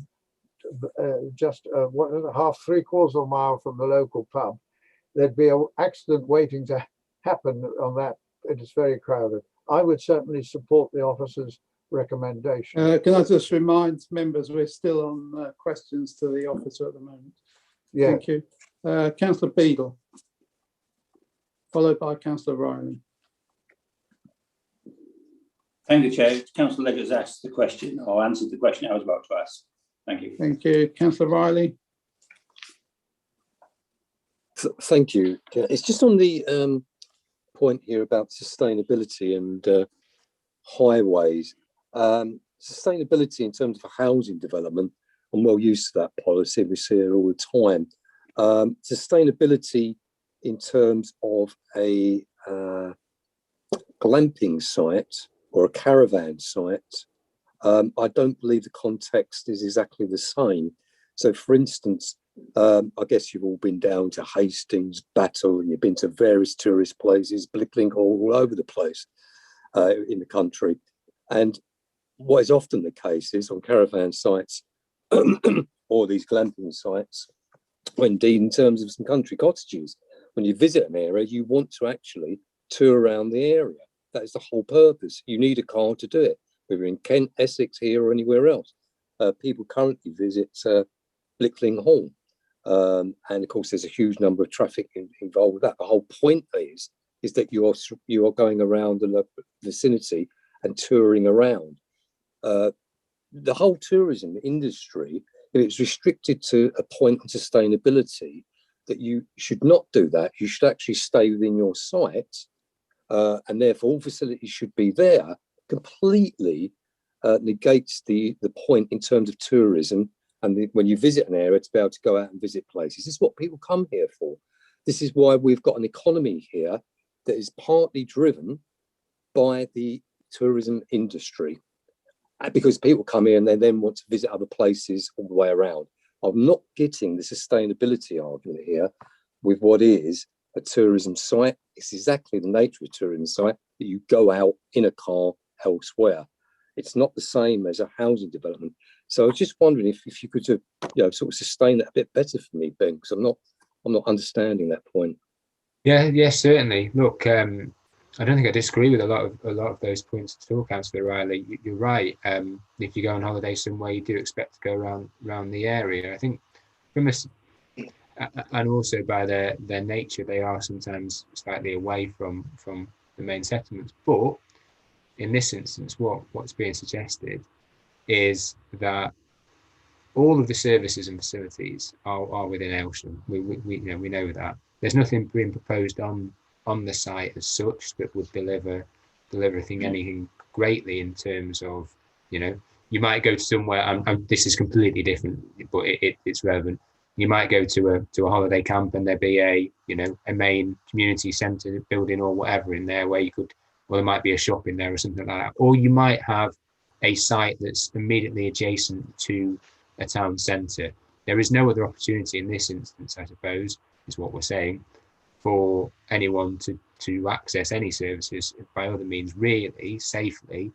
just 3/4 of a mile from the local pub, there'd be an accident waiting to happen on that. It is very crowded. I would certainly support the officer's recommendation. Can I just remind members we're still on questions to the officer at the moment? Yeah. Thank you. Councillor Beadle, followed by Councillor Riley. Thank you, Chair. Councillor Leggett has asked the question or answered the question I was about to ask. Thank you. Thank you. Councillor Riley. Thank you. It's just on the point here about sustainability and highways. Sustainability in terms of housing development, I'm well used to that policy. We see it all the time. Sustainability in terms of a glamping site or a caravan site, I don't believe the context is exactly the same. So, for instance, I guess you've all been down to Hastings, Battle, and you've been to various tourist places, Blickling Hall, all over the place in the country. And what is often the case is on caravan sites or these glamping sites, or indeed in terms of some country cottages, when you visit an area, you want to actually tour around the area. That is the whole purpose. You need a car to do it, whether in Kent, Essex, here or anywhere else. People currently visit Blickling Hall. And of course, there's a huge number of traffic involved with that. The whole point is that you are going around the vicinity and touring around. The whole tourism industry, if it's restricted to a point on sustainability, that you should not do that. You should actually stay within your site, and therefore all facilities should be there. Completely negates the point in terms of tourism. And when you visit an area, to be able to go out and visit places. This is what people come here for. This is why we've got an economy here that is partly driven by the tourism industry, because people come here and they then want to visit other places all the way around. I'm not getting the sustainability argument here with what is a tourism site. It's exactly the nature of a tourism site, that you go out in a car elsewhere. It's not the same as a housing development. So I was just wondering if you could sort of sustain that a bit better for me, Ben, because I'm not understanding that point. Yeah, certainly. Look, I don't think I disagree with a lot of those points at all, Councillor Riley. You're right. If you go on holiday somewhere, you do expect to go around the area. I think from and also by their nature, they are sometimes slightly away from the main settlements. But in this instance, what's being suggested is that all of the services and facilities are within Aylsham. We know that. There's nothing being proposed on the site as such that would deliver anything greatly in terms of, you might go to somewhere, this is completely different, but it's relevant. You might go to a holiday camp and there be a main community centre building or whatever in there where there might be a shop in there or something like that. Or you might have a site that's immediately adjacent to a town centre. There is no other opportunity in this instance, I suppose, is what we're saying, for anyone to access any services by other means really safely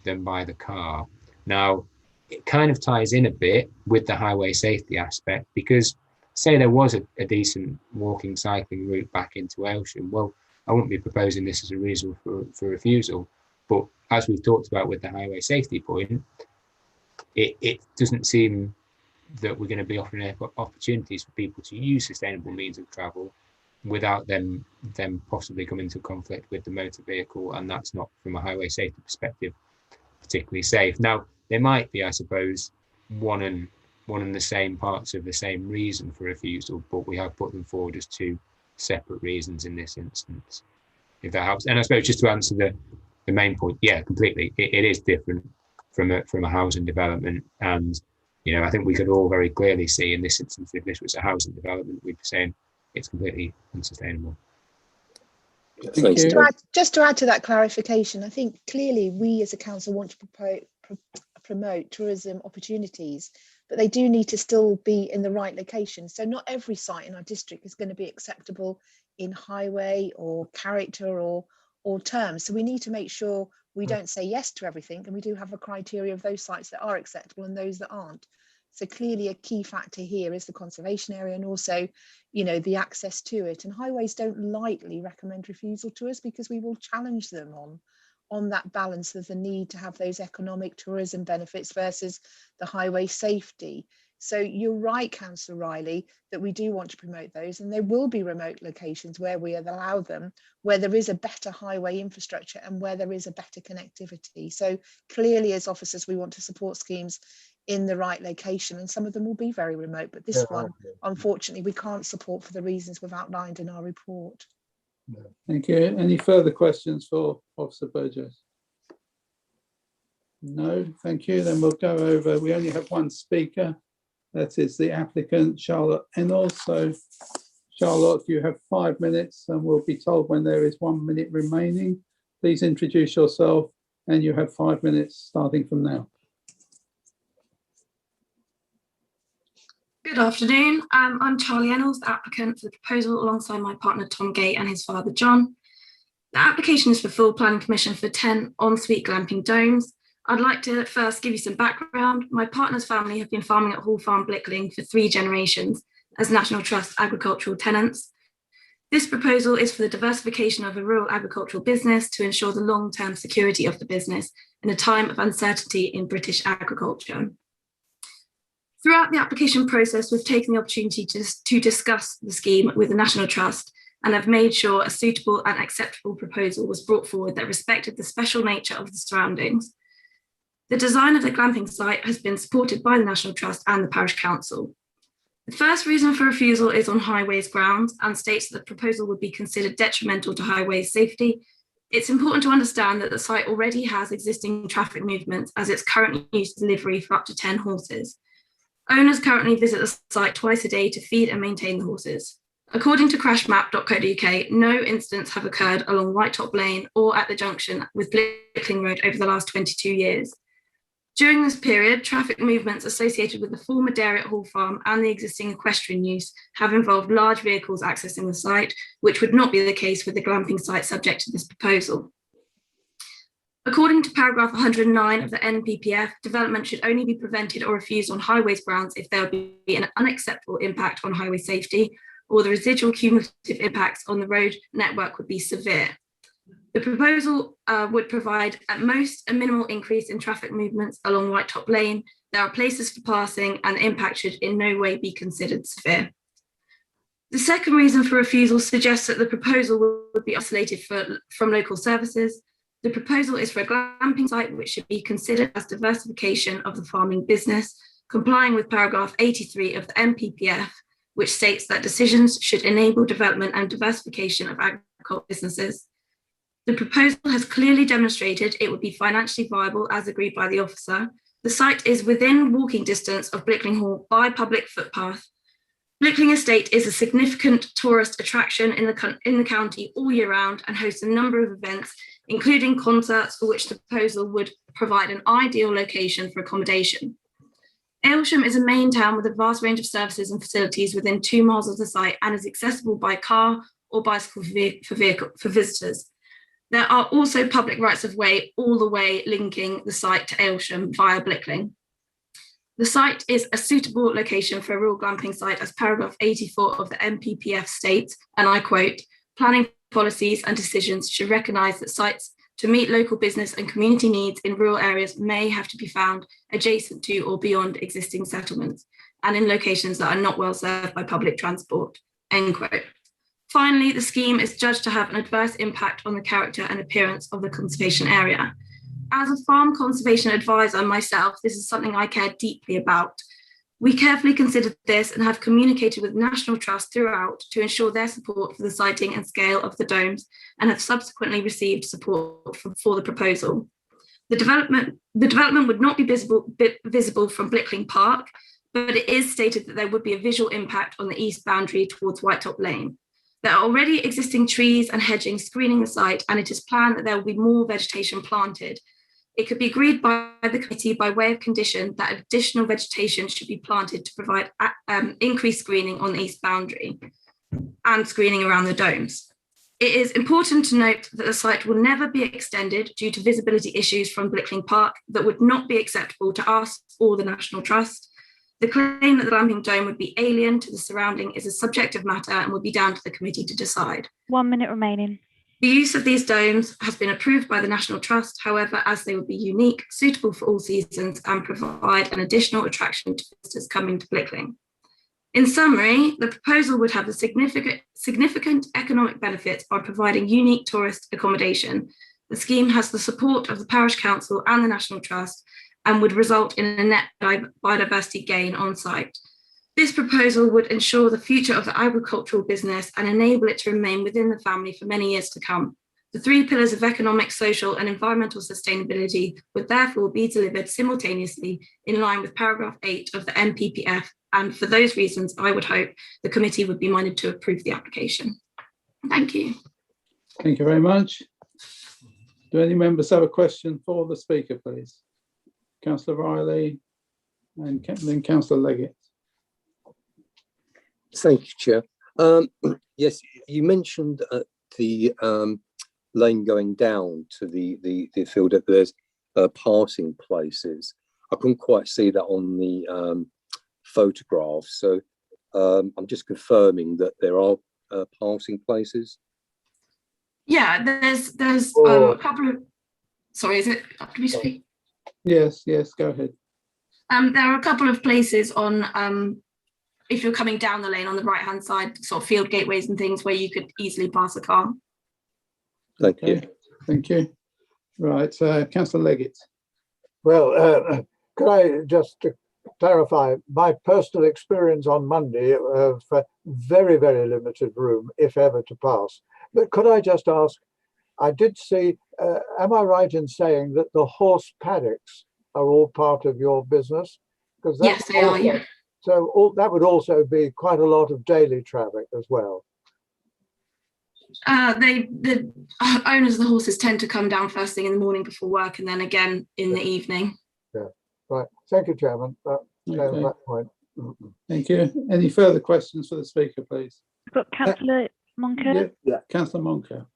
than by the car. Now, it kind of ties in a bit with the highway safety aspect, because say there was a decent walking cycling route back into Aylsham, well, I wouldn't be proposing this as a reason for refusal, but as we've talked about with the highway safety point, it doesn't seem that we're going to be offering opportunities for people to use sustainable means of travel without them possibly coming into conflict with the motor vehicle, and that's not, from a highway safety perspective, particularly safe. Now, there might be, I suppose, one and the same parts of the same reason for refusal, but we have put them forward as two separate reasons in this instance, if that helps. And I suppose just to answer the main point, yeah, completely, it is different from a housing development, and I think we could all very clearly see in this instance, if this was a housing development, we'd be saying it's completely unsustainable. Just to add to that clarification, I think clearly we as a council want to promote tourism opportunities, but they do need to still be in the right location. So not every site in our district is going to be acceptable in highway or character or terms. So we need to make sure we don't say yes to everything, and we do have a criteria of those sites that are acceptable and those that aren't. So clearly a key factor here is the conservation area and also, the access to it. And highways don't lightly recommend refusal to us, because we will challenge them on that balance of the need to have those economic tourism benefits versus the highway safety. So you're right, Councillor Riley, that we do want to promote those, and there will be remote locations where we allow them, where there is a better highway infrastructure and where there is a better connectivity. So clearly as officers, we want to support schemes in the right location, and some of them will be very remote, but this one, unfortunately, we can't support for the reasons we've outlined in our report. Thank you. Any further questions for Officer Burgess? No, thank you. Then we'll go over, we only have one speaker. That is the applicant, Charlotte Ennell. So, Charlotte, you have 5 minutes and we'll be told when there is 1 minute remaining. Please introduce yourself, and you have 5 minutes starting from now. Good afternoon. I'm Charlie Ennell, the applicant for the proposal, alongside my partner Tom Gate and his father John. The application is for full planning permission for 10 en-suite glamping domes. I'd like to first give you some background. My partner's family have been farming at Hall Farm, Blickling, for 3 generations as National Trust agricultural tenants. This proposal is for the diversification of a rural agricultural business to ensure the long-term security of the business in a time of uncertainty in British agriculture. Throughout the application process, we've taken the opportunity to discuss the scheme with the National Trust and have made sure a suitable and acceptable proposal was brought forward that respected the special nature of the surroundings. The design of the glamping site has been supported by the National Trust and the Parish Council. The first reason for refusal is on highways grounds and states that the proposal would be considered detrimental to highway safety. It's important to understand that the site already has existing traffic movements, as it's currently used delivery for up to 10 horses. Owners currently visit the site twice a day to feed and maintain the horses. According to crashmap.co.uk, no incidents have occurred along White Top Lane or at the junction with Blickling Road over the last 22 years. During this period, traffic movements associated with the former dairy at Hall Farm and the existing equestrian use have involved large vehicles accessing the site, which would not be the case with the glamping site subject to this proposal. According to paragraph 109 of the NPPF, development should only be prevented or refused on highways grounds if there would be an unacceptable impact on highway safety or the residual cumulative impacts on the road network would be severe. The proposal would provide at most a minimal increase in traffic movements along White Top Lane. There are places for passing and the impact should in no way be considered severe. The second reason for refusal suggests that the proposal would be isolated from local services. The proposal is for a glamping site which should be considered as diversification of the farming business, complying with paragraph 83 of the NPPF, which states that decisions should enable development and diversification of agricultural businesses. The proposal has clearly demonstrated it would be financially viable as agreed by the officer. The site is within walking distance of Blickling Hall by public footpath. Blickling Estate is a significant tourist attraction in the county all year round and hosts a number of events, including concerts for which the proposal would provide an ideal location for accommodation. Aylsham is a main town with a vast range of services and facilities within 2 miles of the site and is accessible by car or bicycle for visitors. There are also public rights of way all the way linking the site to Aylsham via Blickling. The site is a suitable location for a rural glamping site as paragraph 84 of the NPPF states, and I quote, planning policies and decisions should recognise that sites to meet local business and community needs in rural areas may have to be found adjacent to or beyond existing settlements and in locations that are not well served by public transport, end quote. Finally, the scheme is judged to have an adverse impact on the character and appearance of the conservation area. As a farm conservation advisor myself, this is something I care deeply about. We carefully considered this and have communicated with National Trust throughout to ensure their support for the siting and scale of the domes and have subsequently received support for the proposal. The development would not be visible from Blickling Park, but it is stated that there would be a visual impact on the east boundary towards White Top Lane. There are already existing trees and hedging screening the site, and it is planned that there will be more vegetation planted. It could be agreed by the committee by way of condition that additional vegetation should be planted to provide increased screening on the east boundary and screening around the domes. It is important to note that the site will never be extended due to visibility issues from Blickling Park that would not be acceptable to us or the National Trust. The claim that the glamping dome would be alien to the surrounding is a subjective matter and will be down to the committee to decide. 1 minute remaining. The use of these domes has been approved by the National Trust, however, as they would be unique, suitable for all seasons and provide an additional attraction to visitors coming to Blickling. In summary, the proposal would have a significant economic benefit by providing unique tourist accommodation. The scheme has the support of the Parish Council and the National Trust and would result in a net biodiversity gain on site. This proposal would ensure the future of the agricultural business and enable it to remain within the family for many years to come. The 3 pillars of economic, social and environmental sustainability would therefore be delivered simultaneously in line with paragraph 8 of the NPPF, and for those reasons, I would hope the committee would be minded to approve the application. Thank you. Thank you very much. Do any members have a question for the speaker, please? Councillor Riley and then Councillor Leggett. Thank you, Chair. Yes, you mentioned the lane going down to the field that there's passing places. I couldn't quite see that on the photograph, so I'm just confirming that there are passing places. Yeah, there's a couple of. Sorry, is it up to me to speak? Yes, go ahead. There are a couple of places on, if you're coming down the lane on the right-hand side, sort of field gateways and things where you could easily pass a car. Thank you. Thank you. Right, Councillor Leggett. Well, could I just clarify my personal experience on Monday of very, very limited room, if ever, to pass. But could I just ask, I did see, am I right in saying that the horse paddocks are all part of your business? Because yes, they are, yeah. So that would also be quite a lot of daily traffic as well. The owners of the horses tend to come down first thing in the morning before work, and then again in the evening. Yeah, right. Thank you, Chairman. Okay. That point. Thank you. Any further questions for the speaker, please? We've got Councillor Monker. Yeah. Councillor Monker.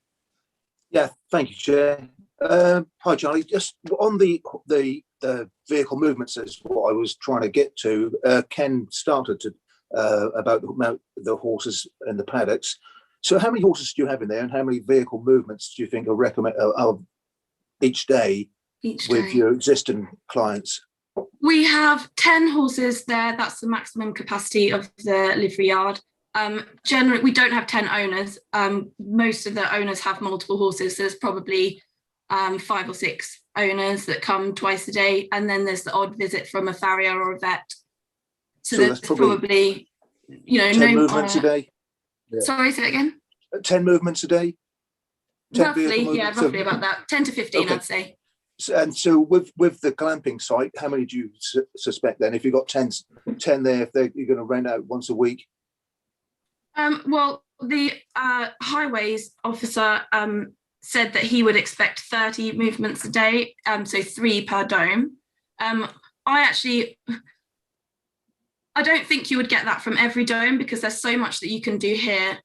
Yeah, thank you, Chair. Hi, Charlie. Just on the vehicle movements is what I was trying to get to. Ken started to about the horses in the paddocks. So how many horses do you have in there, and how many vehicle movements do you think are recommended each day with your existing clients? We have 10 horses there. That's the maximum capacity of the livery yard. Generally, we don't have 10 owners. Most of the owners have multiple horses. So there's probably 5 or 6 owners that come twice a day. And then there's the odd visit from a farrier or a vet. So there's probably, you know, 10 movements a day. Yeah. Sorry, say that again. 10 movements a day? Roughly, yeah, roughly about that. 10 to 15, okay. I'd say. And so with the glamping site, how many do you suspect then? If you've got 10 there, if you're going to rent out once a week? Well, the highways officer said that he would expect 30 movements a day, so 3 per dome. I don't think you would get that from every dome, because there's so much that you can do here,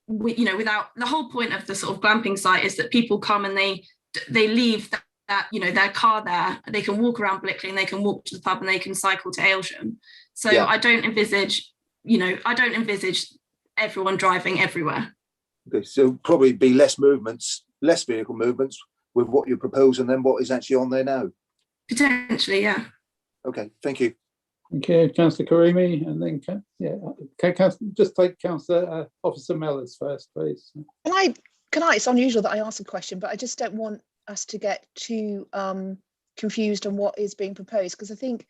you know, without the whole point of the sort of glamping site is that people come and they leave that, you know, their car there. They can walk around Blickley and they can walk to the pub and they can cycle to Aylsham. So yeah. I don't envisage everyone driving everywhere. Okay, so probably be less vehicle movements with what you're proposing than what is actually on there now. Potentially, yeah. Okay, thank you. Thank you, Councillor Karimi, and then just take Councillor Officer Mellors first, please. Can I? It's unusual that I ask a question, but I just don't want us to get too confused on what is being proposed, because I think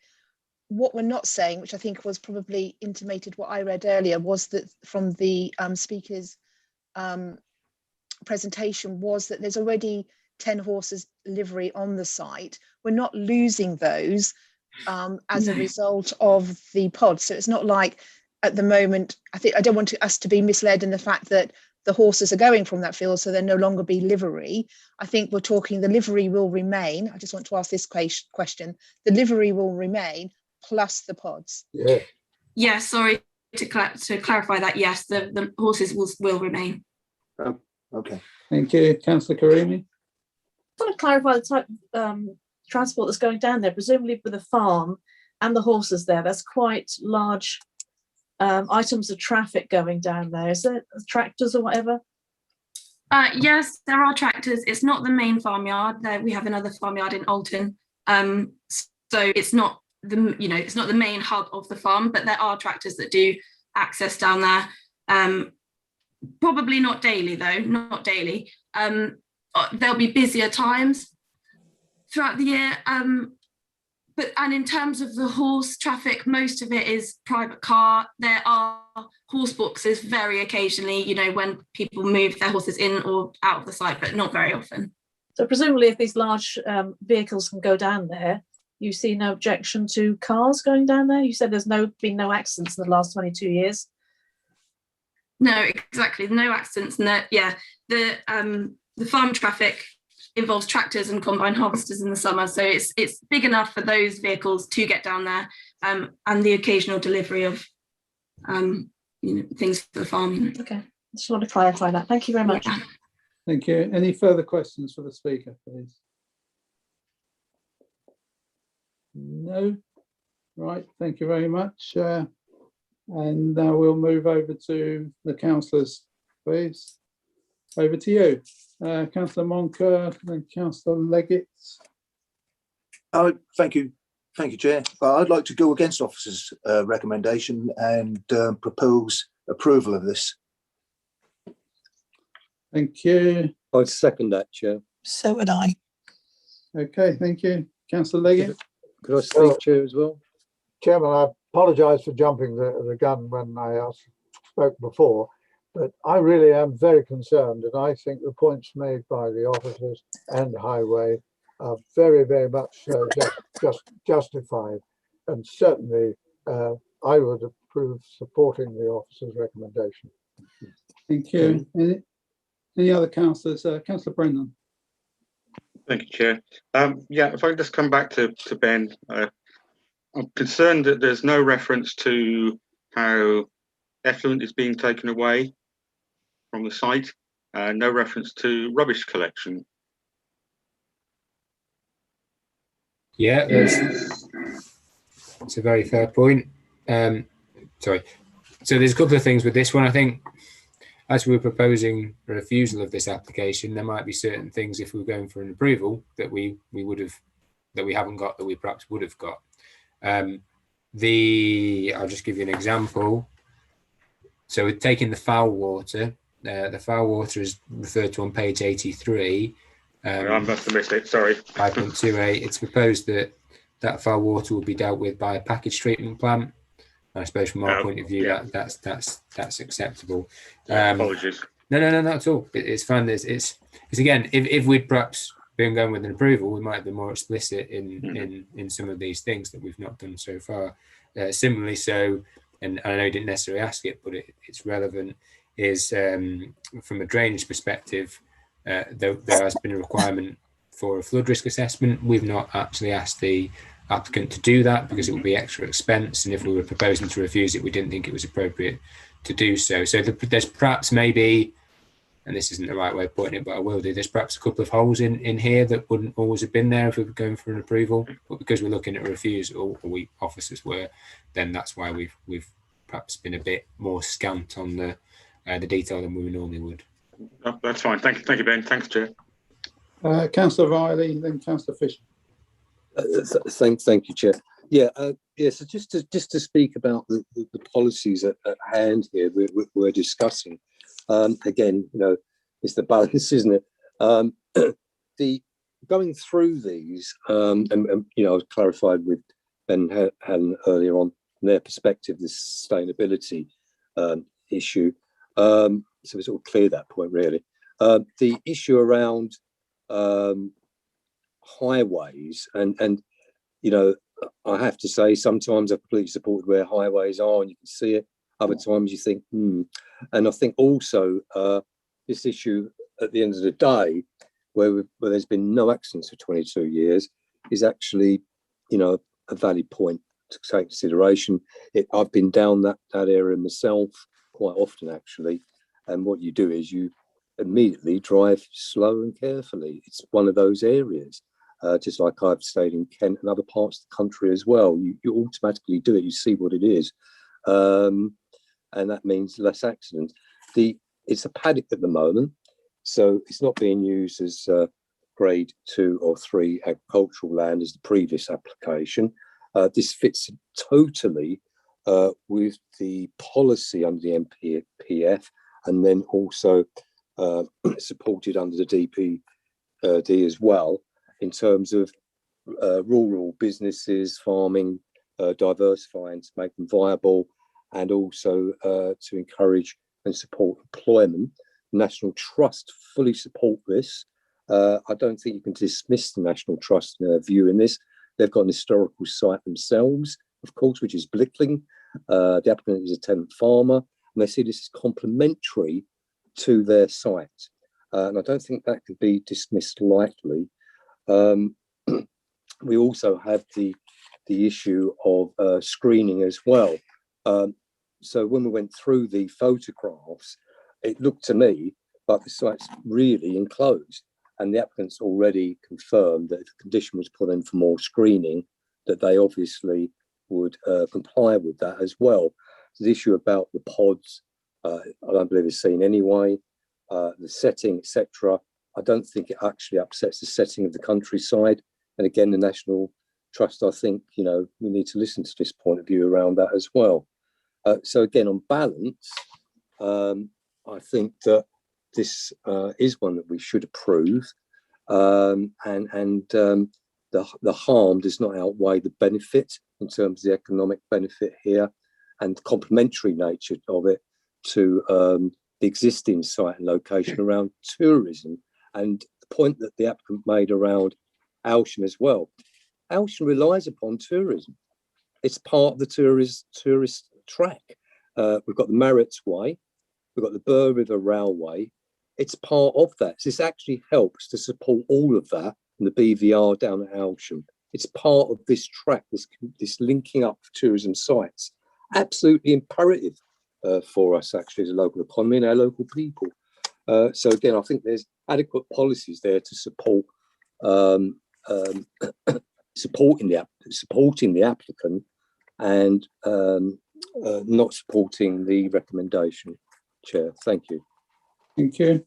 what we're not saying, which I think was probably intimated what I read earlier, was that from the speaker's presentation, was that there's already 10 horses livery on the site. We're not losing those as a result of the pod. So it's not like at the moment, I don't want us to be misled in the fact that the horses are going from that field, so there no longer be livery. I think we're talking the livery will remain. I just want to ask this question. The livery will remain plus the pods. Yeah. Yeah, sorry to clarify that. Yes, the horses will remain. Oh, okay. Thank you, Councillor Karimi. I want to clarify the type of transport that's going down there, presumably with the farm and the horses there. That's quite large items of traffic going down there. Is there tractors or whatever? Yes, there are tractors. It's not the main farmyard. We have another farmyard in Alton. So it's not it's not the main hub of the farm, but there are tractors that do access down there. Probably not daily though, not daily. There'll be busier times throughout the year. And in terms of the horse traffic, most of it is private car. There are horse boxes very occasionally, when people move their horses in or out of the site, but not very often. So presumably if these large vehicles can go down there, you see no objection to cars going down there? You said there's been no accidents in the last 22 years. No, exactly. No accidents. And the farm traffic involves tractors and combine harvesters in the summer. So it's big enough for those vehicles to get down there, and the occasional delivery of things for the farm. Okay, just want to clarify that. Thank you very much. Yeah. Thank you. Any further questions for the speaker, please? No? Right, thank you very much. And now we'll move over to the councillors, please. Over to you. Councillor Monker and Councillor Leggett. Thank you, Chair. I'd like to go against officer's recommendation and propose approval of this. Thank you. I'd second that, Chair. So would I. Okay, thank you. Councillor Leggett. Could I speak, Chair, as well? Chairman, I apologise for jumping the gun when I spoke before, but I really am very concerned, and I think the points made by the officers and Highway are very, very much just justified. And certainly I would approve supporting the officer's recommendation. Thank you. Any other councillors? Councillor Brennan. Thank you, Chair. Yeah, if I could just come back to Ben, I'm concerned that there's no reference to how effluent is being taken away from the site, no reference to rubbish collection. Yeah, that's a very fair point. Sorry. So there's a couple of things with this one. I think as we were proposing a refusal of this application, there might be certain things if we were going for an approval that we haven't got that we perhaps would have got. I'll just give you an example. So we're taking the foul water. The foul water is referred to on page 83. I must have missed it, sorry. 5.28. It's proposed that foul water will be dealt with by a package treatment plant. I suppose from our point of view, yeah. that's acceptable. Apologies. No, not at all. It's fine. It's again, if we'd perhaps been going with an approval, we might have been more explicit in some of these things that we've not done so far. Similarly, so, and I know you didn't necessarily ask it, but it's relevant, is from a drainage perspective, there has been a requirement for a flood risk assessment. We've not actually asked the applicant to do that because it would be extra expense, and if we were proposing to refuse it, we didn't think it was appropriate to do so. So there's perhaps maybe, and this isn't the right way of putting it, but I will do, there's perhaps a couple of holes in here that wouldn't always have been there if we were going for an approval, but because we're looking at a refusal, or we officers were, then that's why we've perhaps been a bit more scant on the detail than we normally would. Oh, that's fine. Thank you, Ben. Thanks, Chair. Councillor Riley, then Councillor Fisher. Thank you, Chair. Yeah, so just to speak about the policies at hand here we're discussing. Again, it's the balance, isn't it? The going through these, and I clarified with Ben Helen earlier on their perspective, the sustainability issue. So it's all clear that point really. The issue around highways and I have to say sometimes I've completely supported where highways are and you can see it. Other times you think, And I think also this issue at the end of the day, where there's been no accidents for 22 years, is actually, a valid point to take consideration. I've been down that area myself quite often actually, and what you do is you immediately drive slow and carefully. It's one of those areas. Just like I've stayed in Kent and other parts of the country as well. You automatically do it, you see what it is. And that means less accidents. It's a paddock at the moment, so it's not being used as grade 2 or 3 agricultural land as the previous application. This fits totally with the policy under the MPF, and then also supported under the DPD as well, in terms of rural businesses, farming, diversifying to make them viable, and also to encourage and support employment. National Trust fully support this. I don't think you can dismiss the National Trust view in this. They've got an historical site themselves, of course, which is Blickling. The applicant is a tenant farmer, and they see this as complementary to their site. And I don't think that could be dismissed lightly. We also have the issue of screening as well. So when we went through the photographs, it looked to me like the site's really enclosed, and the applicants already confirmed that if a condition was put in for more screening, that they obviously would comply with that as well. So the issue about the pods, I don't believe it's seen anyway. The setting, etc. I don't think it actually upsets the setting of the countryside. And again, the National Trust, I think, we need to listen to this point of view around that as well. So again, on balance, I think that this is one that we should approve, and the harm does not outweigh the benefit in terms of the economic benefit here, and the complementary nature of it to the existing site and location around tourism. And the point that the applicant made around Aylsham as well. Aylsham relies upon tourism. It's part of the tourist track. We've got the Marretts Way, we've got the Bur River Railway. It's part of that. So this actually helps to support all of that and the BVR down at Alsham. It's part of this track, this linking up tourism sites. Absolutely imperative for us actually as a local economy and our local people. So again, I think there's adequate policies there to support supporting the applicant and not supporting the recommendation. Chair, thank you. Thank you.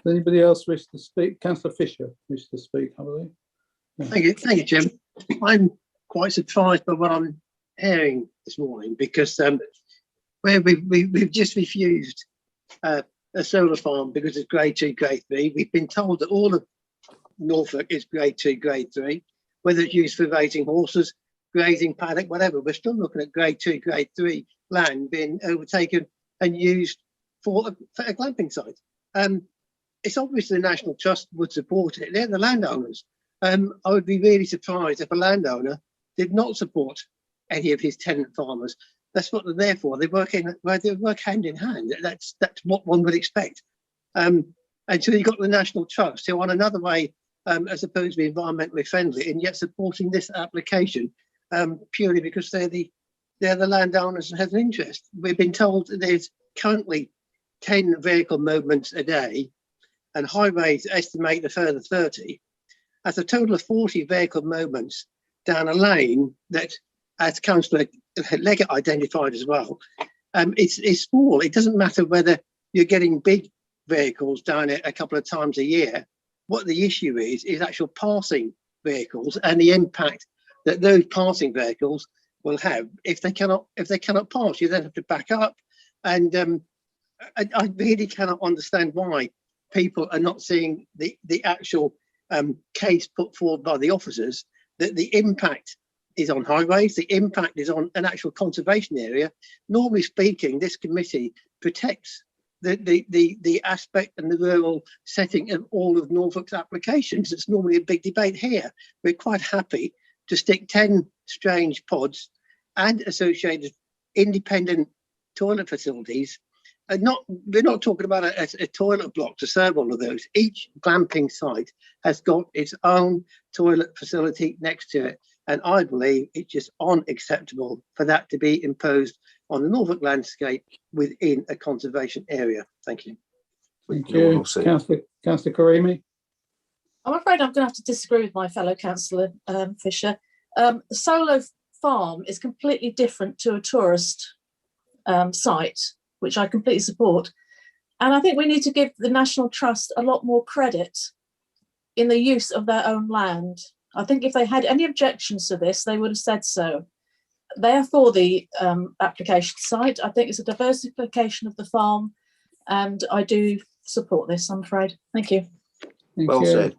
Does anybody else wish to speak? Councillor Fisher wish to speak, I believe. Yeah. Thank you, Jim. I'm quite surprised by what I'm hearing this morning, because where we've just refused a solar farm because it's grade 2, grade 3. We've been told that all of Norfolk is grade 2, grade 3, whether it's used for raising horses, grazing paddock, whatever. We're still looking at grade 2, grade 3 land being overtaken and used for a glamping site. It's obvious the National Trust would support it. They're the landowners. I would be really surprised if a landowner did not support any of his tenant farmers. That's what they're there for. They work hand in hand. That's what one would expect. And so you've got the National Trust, who on another way are supposed to be environmentally friendly, and yet supporting this application purely because they're the landowners and have an interest. We've been told that there's currently 10 vehicle movements a day, and highways estimate a further 30. That's a total of 40 vehicle movements down a lane that, as Councillor Leggett identified as well, it's small. It doesn't matter whether you're getting big vehicles down it a couple of times a year. What the issue is actual passing vehicles and the impact that those passing vehicles will have if they cannot pass. You then have to back up, and I really cannot understand why people are not seeing the actual case put forward by the officers, that the impact is on highways, the impact is on an actual conservation area. Normally speaking, this committee protects the aspect and the rural setting of all of Norfolk's applications. It's normally a big debate here. We're quite happy to stick 10 strange pods and associated independent toilet facilities. We're not talking about a toilet block to serve all of those. Each glamping site has got its own toilet facility next to it. And I believe it's just unacceptable for that to be imposed on the Norfolk landscape within a conservation area. Thank you. Thank you. Councillor Karimi. I'm afraid I'm going to have to disagree with my fellow councillor Fisher. The solar farm is completely different to a tourist site, which I completely support. And I think we need to give the National Trust a lot more credit in the use of their own land. I think if they had any objections to this, they would have said so. Therefore, the application site, I think it's a diversification of the farm, and I do support this, I'm afraid. Thank you. Well said.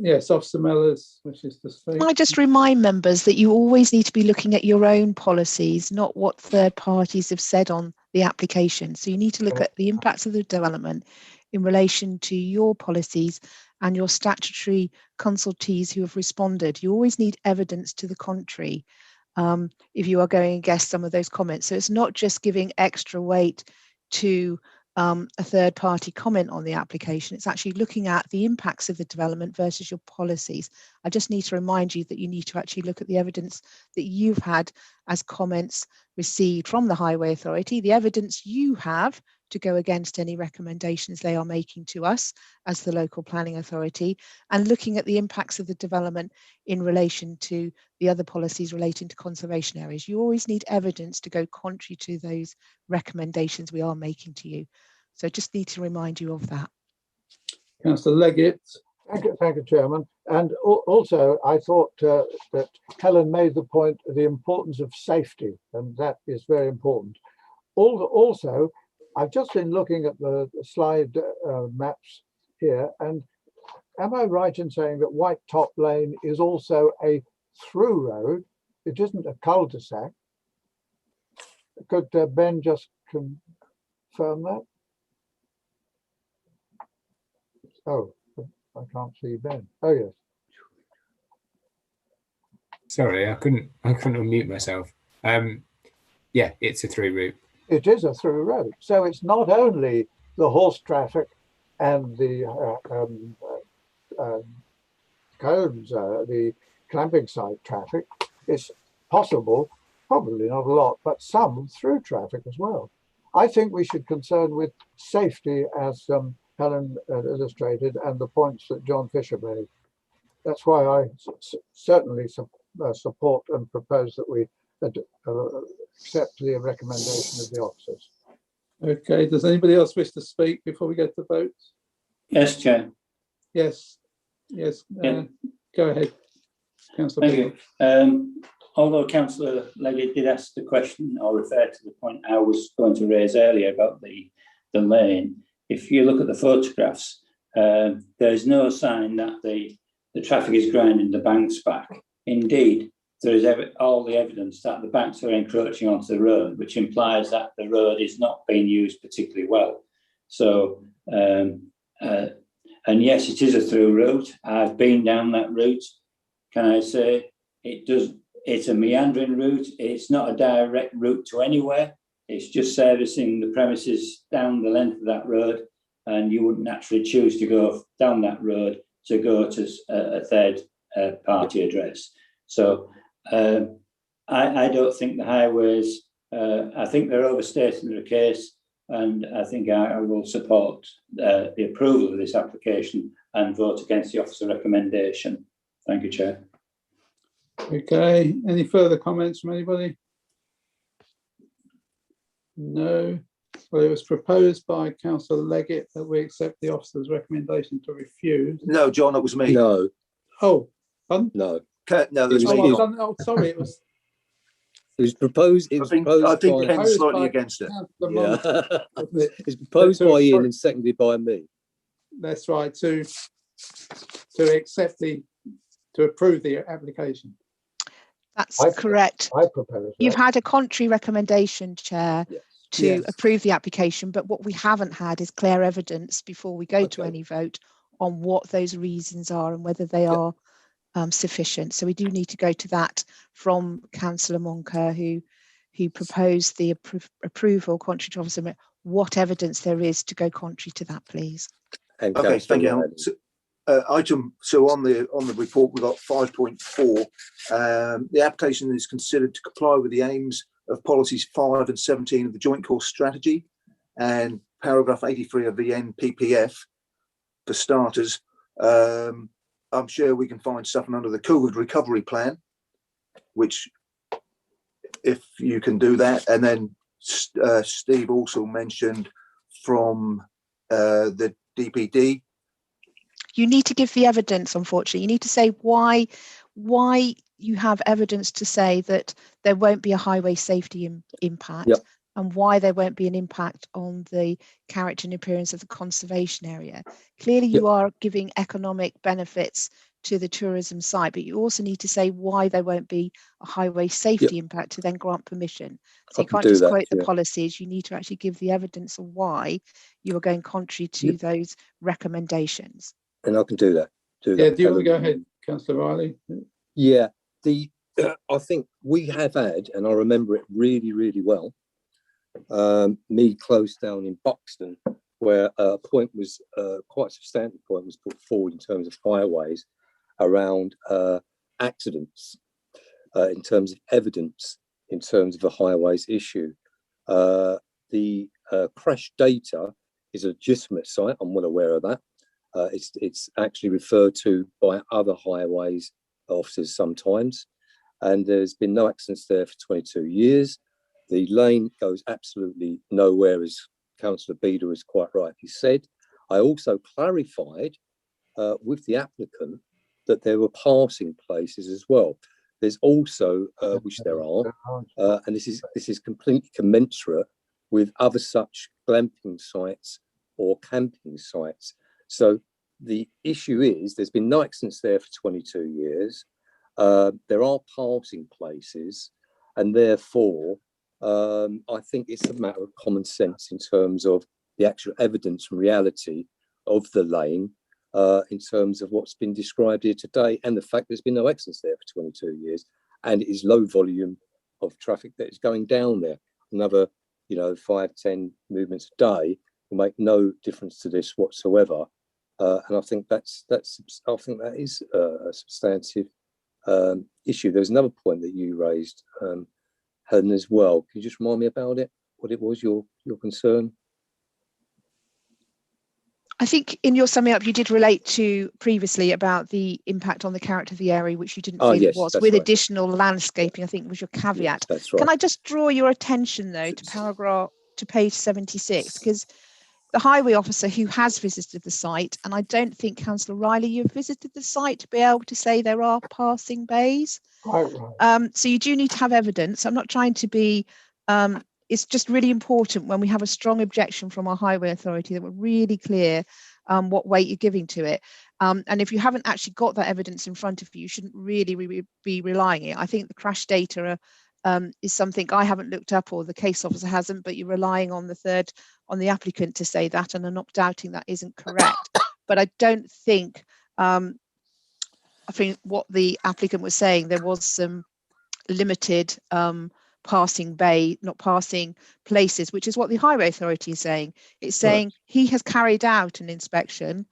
Yes, Officer Mellors wishes to speak. I just remind members that you always need to be looking at your own policies, not what third parties have said on the application. So you need to look at the impacts of the development in relation to your policies and your statutory consultees who have responded. You always need evidence to the contrary if you are going against some of those comments. So it's not just giving extra weight to a third party comment on the application. It's actually looking at the impacts of the development versus your policies. I just need to remind you that you need to actually look at the evidence that you've had as comments received from the Highway Authority, the evidence you have to go against any recommendations they are making to us as the local planning authority, and looking at the impacts of the development in relation to the other policies relating to conservation areas. You always need evidence to go contrary to those recommendations we are making to you. So I just need to remind you of that. Councillor Leggett. Thank you, Chairman. And also, I thought that Helen made the point of the importance of safety, and that is very important. Also, I've just been looking at the slide maps here, and am I right in saying that White Top Lane is also a through road? It isn't a cul-de-sac. Could Ben just confirm that? Oh, I can't see Ben. Oh, yes. Sorry, I couldn't unmute myself. Yeah, it's a through route. It is a through road. So it's not only the horse traffic and the cones, the clamping site traffic. It's possible, probably not a lot, but some through traffic as well. I think we should concern with safety, as Helen illustrated, and the points that John Fisher made. That's why I certainly support and propose that we accept the recommendation of the officers. Okay, does anybody else wish to speak before we get to votes? Yes, Chair. Yes, yes, Yeah. Go ahead, Councillor Peck. Thank you. Although Councillor Leggett did ask the question or refer to the point I was going to raise earlier about the lane, if you look at the photographs, there's no sign that the traffic is grinding the banks back. Indeed, there is all the evidence that the banks are encroaching onto the road, which implies that the road is not being used particularly well. So, and yes, it is a through route. I've been down that route. Can I say it's a meandering route. It's not a direct route to anywhere. It's just servicing the premises down the length of that road, and you wouldn't naturally choose to go down that road to go to a third party address. So I don't think the highways, I think they're overstating their case, and I think I will support the approval of this application and vote against the officer recommendation. Thank you, Chair. Okay, any further comments from anybody? No. Well, it was proposed by Councillor Leggett that we accept the officer's recommendation to refuse. No, John, that was me. No. Oh, pardon? No. No, it was me. Oh, sorry, it was. It was proposed. It was proposed. I think by, Ken's slightly against it. Yeah. It's proposed by Ian and seconded by me. That's right. To approve the application. That's correct. I propose. You've had a contrary recommendation, Chair, to approve the application, but what we haven't had is clear evidence before we go to any vote on what those reasons are and whether they are sufficient. So we do need to go to that from Councillor Moncur, who proposed the approval contrary to officer. What evidence there is to go contrary to that, please. And okay, thank you. So on the report, we've got 5.4. The application is considered to comply with the aims of policies 5 and 17 of the Joint Course Strategy and paragraph 83 of the NPPF. For starters, I'm sure we can find something under the COVID recovery plan, which if you can do that. And then Steve also mentioned from the DPD. You need to give the evidence, unfortunately. You need to say why you have evidence to say that there won't be a highway safety impact, and why there won't be an impact on the character and appearance of the conservation area. Clearly, you are giving economic benefits to the tourism site, but you also need to say why there won't be a highway safety impact to then grant permission. So you can't just quote the policies. You need to actually give the evidence of why you are going contrary to those recommendations. And I can do that. Do you want to go ahead, Councillor Riley? Yeah, I think we have had, and I remember it really, really well, me close down in Buxton, where a point was, quite a substantial point was put forward in terms of highways around accidents, in terms of evidence, in terms of a highways issue. The crash data is a legitimate site, I'm well aware of that. It's actually referred to by other highways officers sometimes, and there's been no accidents there for 22 years. The lane goes absolutely nowhere, as Councillor Beda has quite rightly said. I also clarified with the applicant that there were passing places as well. There's also, which there are, and this is completely commensurate with other such glamping sites or camping sites. So the issue is there's been no accidents there for 22 years. There are passing places, and therefore I think it's a matter of common sense in terms of the actual evidence and reality of the lane, in terms of what's been described here today, and the fact there's been no accidents there for 22 years. and it is low volume of traffic that is going down there. Another, 5-10 movements a day will make no difference to this whatsoever. And I think that is a substantive issue. There's another point that you raised, Helen, as well. Can you just remind me about it? What it was your concern? I think in your summing up, you did relate to previously about the impact on the character of the area, which you didn't feel it was, with right. Additional landscaping, I think was your caveat. Yes, that's right. Can I just draw your attention though to page 76, because the highway officer who has visited the site, and I don't think Councillor Riley, you've visited the site to be able to say there are passing bays. Right. So you do need to have evidence. I'm not trying to be, it's just really important when we have a strong objection from our highway authority that we're really clear what weight you're giving to it. And if you haven't actually got that evidence in front of you, you shouldn't really be relying on it. I think the crash data is something I haven't looked up, or the case officer hasn't, but you're relying on the applicant to say that, and I'm not doubting that isn't correct. But I don't think, I think what the applicant was saying, there was some limited passing places, which is what the highway authority is saying. It's saying he has carried out an inspection,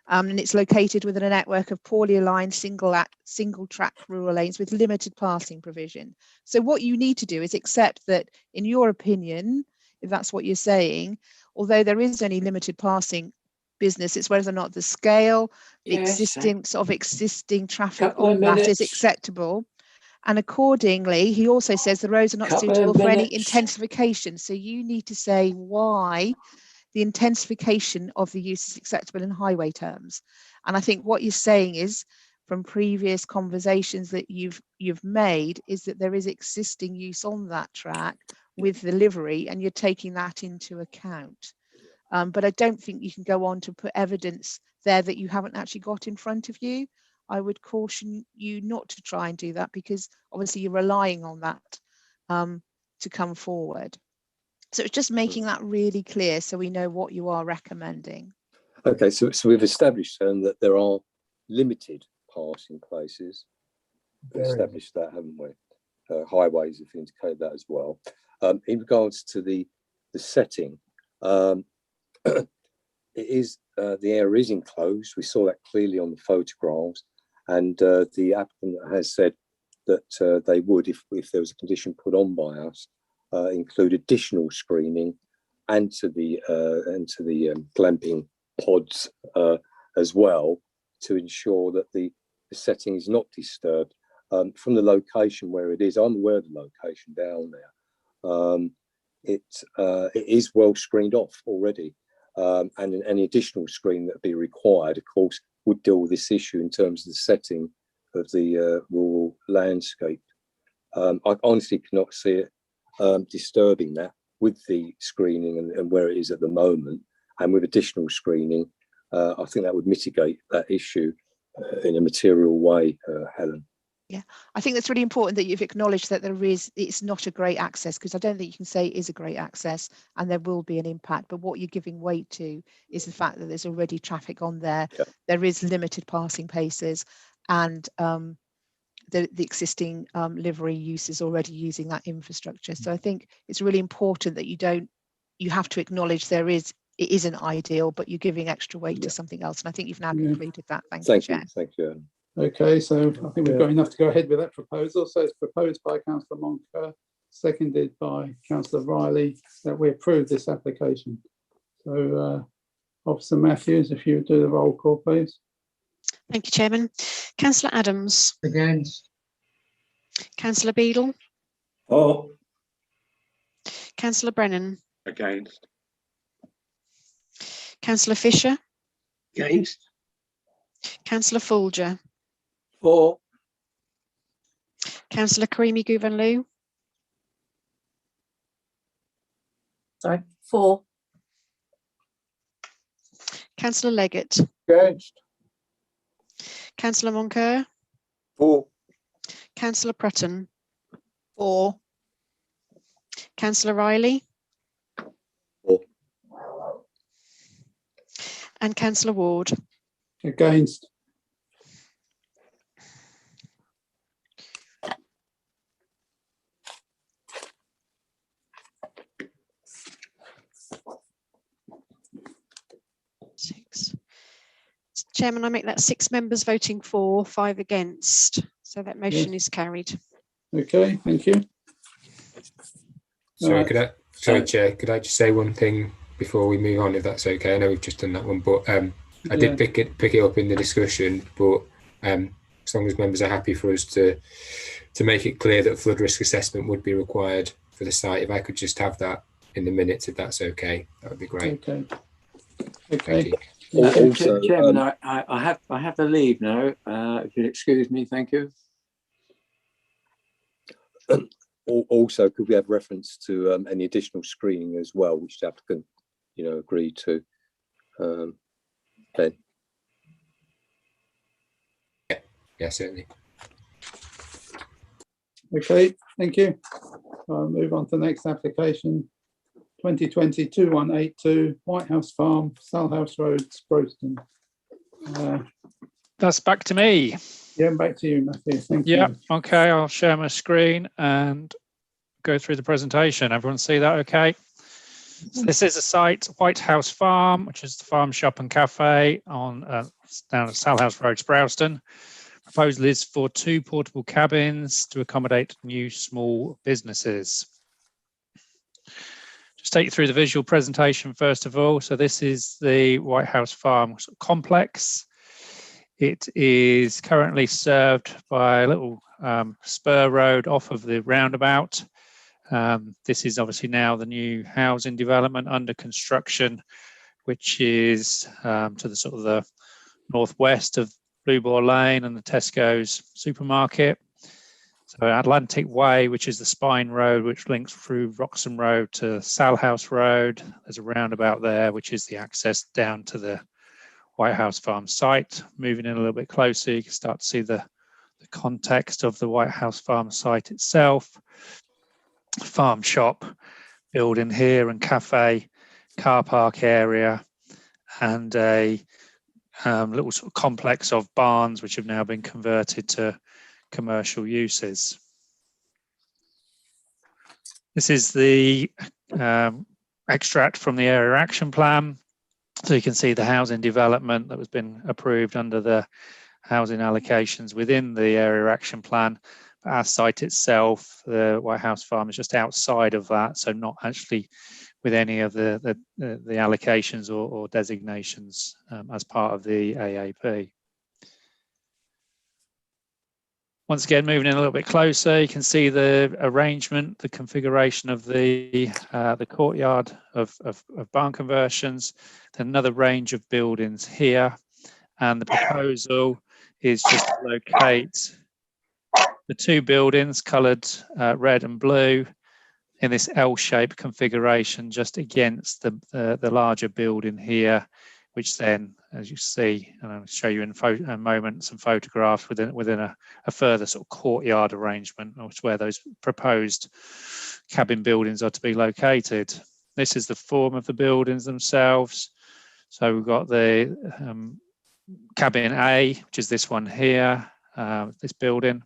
and it's located within a network of poorly aligned single track rural lanes with limited passing provision. So what you need to do is accept that, in your opinion, if that's what you're saying, although there is only limited passing business, it's whether or not the scale, the existing traffic on that is acceptable. And accordingly, he also says the roads are not suitable for any intensification. So you need to say why the intensification of the use is acceptable in highway terms. And I think what you're saying is, from previous conversations that you've made, is that there is existing use on that track with the livery, and you're taking that into account. But I don't think you can go on to put evidence there that you haven't actually got in front of you. I would caution you not to try and do that, because obviously you're relying on that to come forward. So it's just making that really clear so we know what you are recommending. Okay, so we've established that there are limited passing places. We've established that, haven't we? Highways have indicated that as well. In regards to the setting, it is the area is enclosed. We saw that clearly on the photographs, and the applicant has said that they would, if there was a condition put on by us, include additional screening and to the glamping pods as well, to ensure that the setting is not disturbed. From the location where it is, I'm aware of the location down there. It is well screened off already, and any additional screening that would be required, of course, would deal with this issue in terms of the setting of the rural landscape. I honestly cannot see it disturbing that with the screening and where it is at the moment, and with additional screening. I think that would mitigate that issue in a material way, Helen. Yeah, I think that's really important that you've acknowledged that it's not a great access, because I don't think you can say it is a great access and there will be an impact. But what you're giving weight to is the fact that there's already traffic on there. Yeah. There is limited passing paces, and the existing livery use is already using that infrastructure. So I think it's really important that you have to acknowledge it isn't ideal, but you're giving extra weight to something else. And I think you've now completed that. Thank you, Chair. Thank you. Okay, so I think we've got enough to go ahead with that proposal. So it's proposed by Councillor Moncur, seconded by Councillor Riley, that we approve this application. So Officer Matthews, if you would do the roll call, please. Thank you, Chairman. Councillor Adams. Against. Councillor Beadle. For. Councillor Brennan. Against. Councillor Fisher. Against. Councillor Folger. For. Councillor Karimi Guvanlou. Sorry, for. Councillor Leggett. Against. Councillor Moncur. For. Councillor Prutton. For. Councillor Riley. For. And Councillor Ward. Against. Chairman, I make that 6 members voting for, 5 against. So that motion is carried. Okay, thank you. Sorry, Right. sorry, Chair, could I just say one thing before we move on, if that's okay? I know we've just done that one, but I did pick it up in the discussion, but as long as members are happy for us to make it clear that flood risk assessment would be required for the site, if I could just have that in the minutes, if that's okay, that would be great. Okay. Thank you. Also, Chairman, I have to leave now. If you'll excuse me, thank you. Also, could we have reference to any additional screening as well, which the applicant, agreed to? Ben. Yeah, certainly. Okay, thank you. I'll move on to the next application. 2020-2182 White House Farm, Salhouse Road, Sproston. That's back to me. Yeah, back to you, Matthew. Thank you. Yeah, okay, I'll share my screen and go through the presentation. Everyone see that okay? So this is a site, White House Farm, which is the farm shop and cafe on down at Salhouse Road, Sproston. Proposal is for 2 portable cabins to accommodate new small businesses. Just take you through the visual presentation first of all. So this is the White House Farm complex. It is currently served by a little spur road off of the roundabout. This is obviously now the new housing development under construction, which is to the sort of the northwest of Blue Boar Lane and the Tesco's supermarket. So Atlantic Way, which is the spine road, which links through Wroxham Road to Salhouse Road. There's a roundabout there, which is the access down to the White House Farm site. Moving in a little bit closer, you can start to see the context of the White House Farm site itself. Farm shop, building here and cafe, car park area, and a little sort of complex of barns which have now been converted to commercial uses. This is the extract from the area action plan. So you can see the housing development that has been approved under the housing allocations within the area action plan. Our site itself, the White House Farm, is just outside of that, so not actually with any of the allocations or designations as part of the AAP. Once again, moving in a little bit closer, you can see the arrangement, the configuration of the courtyard of barn conversions. Then another range of buildings here, and the proposal is just to locate the 2 buildings coloured red and blue in this L-shaped configuration just against the larger building here, which then, as you see, and I'll show you in a moment some photographs within a further sort of courtyard arrangement, which is where those proposed cabin buildings are to be located. This is the form of the buildings themselves. So we've got the cabin A, which is this one here, this building,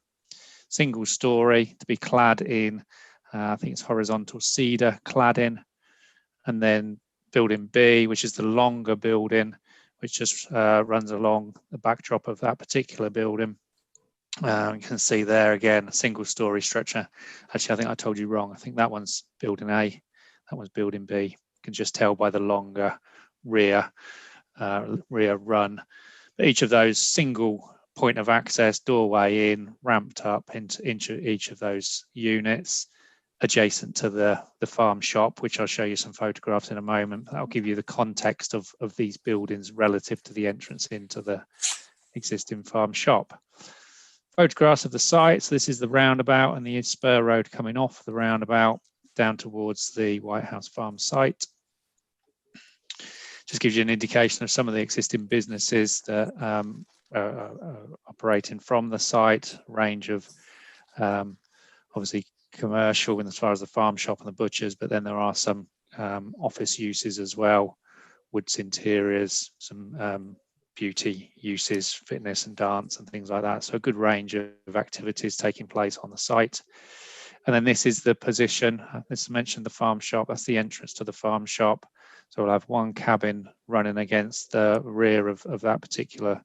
single story to be clad in, I think it's horizontal cedar cladding, and then building B, which is the longer building, which just runs along the backdrop of that particular building. You can see there again, a single story structure. Actually, I think I told you wrong. I think that one's building A, that one's building B. You can just tell by the longer rear run. But each of those single point of access, doorway in, ramped up into each of those units, adjacent to the farm shop, which I'll show you some photographs in a moment. That'll give you the context of these buildings relative to the entrance into the existing farm shop. Photographs of the site. So this is the roundabout and the spur road coming off the roundabout down towards the White House Farm site. Just gives you an indication of some of the existing businesses that are operating from the site, range of obviously commercial in as far as the farm shop and the butchers, but then there are some office uses as well, woods interiors, some beauty uses, fitness and dance and things like that. So a good range of activities taking place on the site. And then this is the position. This mentioned the farm shop. That's the entrance to the farm shop. So we'll have one cabin running against the rear of that particular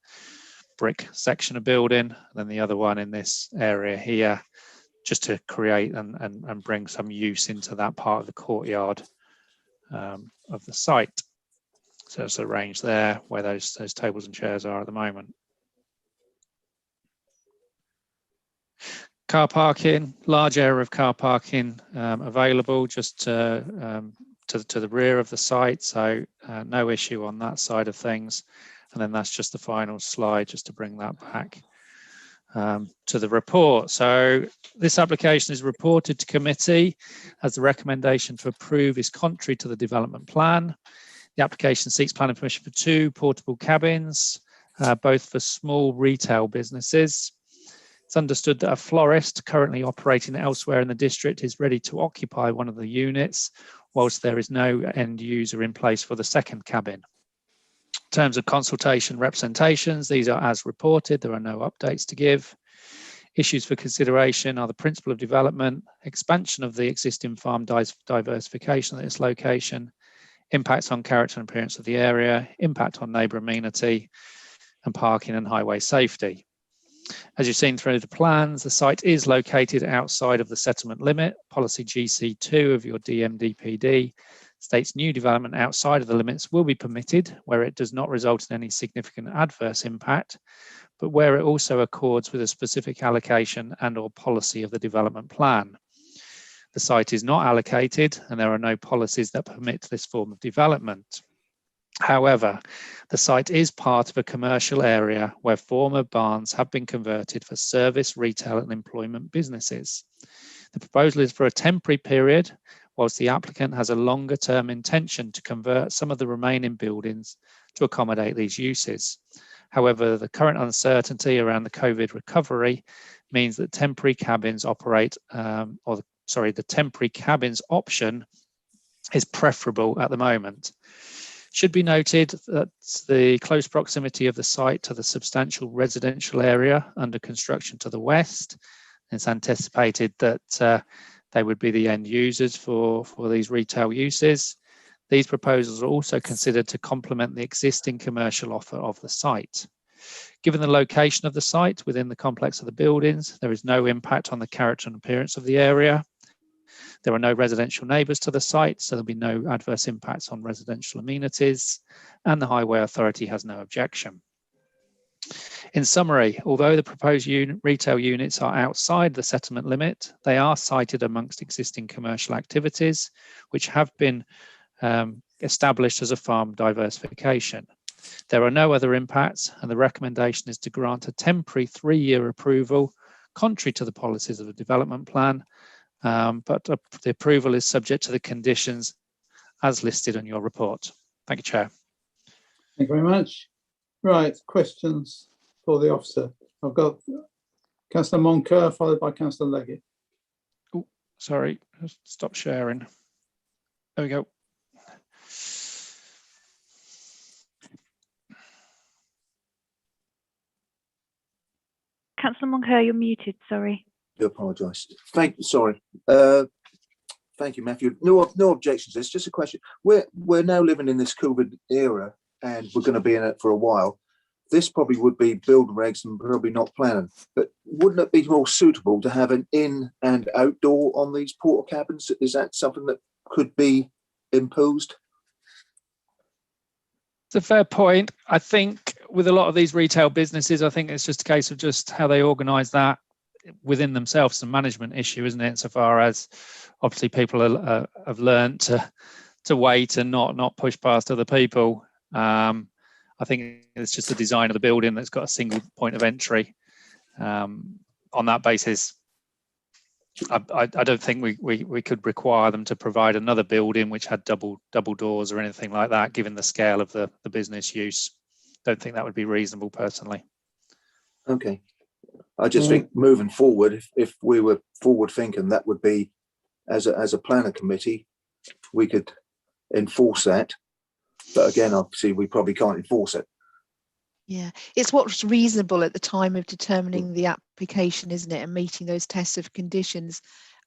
brick section of building, and then the other one in this area here, just to create and bring some use into that part of the courtyard of the site. So it's arranged there where those tables and chairs are at the moment. Car parking, large area of car parking available just to the rear of the site, so no issue on that side of things. And then that's just the final slide, just to bring that back to the report. So this application is reported to committee as the recommendation to approve is contrary to the development plan. The application seeks planning permission for 2 portable cabins, both for small retail businesses. It's understood that a florist currently operating elsewhere in the district is ready to occupy one of the units, whilst there is no end user in place for the second cabin. In terms of consultation representations, these are as reported. There are no updates to give. Issues for consideration are the principle of development, expansion of the existing farm diversification at this location, impacts on character and appearance of the area, impact on neighbour amenity, and parking and highway safety. As you've seen through the plans, the site is located outside of the settlement limit. Policy GC2 of your DMDPD states new development outside of the limits will be permitted where it does not result in any significant adverse impact, but where it also accords with a specific allocation and or policy of the development plan. The site is not allocated and there are no policies that permit this form of development. However, the site is part of a commercial area where former barns have been converted for service, retail and employment businesses. The proposal is for a temporary period, whilst the applicant has a longer term intention to convert some of the remaining buildings to accommodate these uses. However, the current uncertainty around the COVID recovery means that temporary cabins the temporary cabins option is preferable at the moment. Should be noted that the close proximity of the site to the substantial residential area under construction to the west, it's anticipated that they would be the end users for these retail uses. These proposals are also considered to complement the existing commercial offer of the site. Given the location of the site within the complex of the buildings, there is no impact on the character and appearance of the area. There are no residential neighbours to the site, so there'll be no adverse impacts on residential amenities, and the Highway Authority has no objection. In summary, although the proposed retail units are outside the settlement limit, they are sited amongst existing commercial activities, which have been established as a farm diversification. There are no other impacts, and the recommendation is to grant a temporary 3-year approval, contrary to the policies of the development plan, but the approval is subject to the conditions as listed on your report. Thank you, Chair. Thank you very much. Right, questions for the officer. I've got Councillor Moncur, followed by Councillor Leggett. Oh, sorry, stop sharing. There we go. Councillor Moncur, you're muted, sorry. I do apologise. Thank you, Matthew. No objections. It's just a question. We're now living in this COVID era, and we're going to be in it for a while. This probably would be build regs and probably not planning. But wouldn't it be more suitable to have an in and outdoor on these porta cabins? Is that something that could be imposed? It's a fair point. I think with a lot of these retail businesses, I think it's just a case of just how they organise that within themselves. It's a management issue, isn't it? So far as obviously people have learned to wait and not push past other people. I think it's just the design of the building that's got a single point of entry. On that basis, I don't think we could require them to provide another building which had double doors or anything like that, given the scale of the business use. Don't think that would be reasonable personally. Okay. I just think moving forward, if we were forward thinking, that would be, as a planning committee, we could enforce that. But again, obviously, we probably can't enforce it. Yeah, it's what's reasonable at the time of determining the application, isn't it, and meeting those tests of conditions.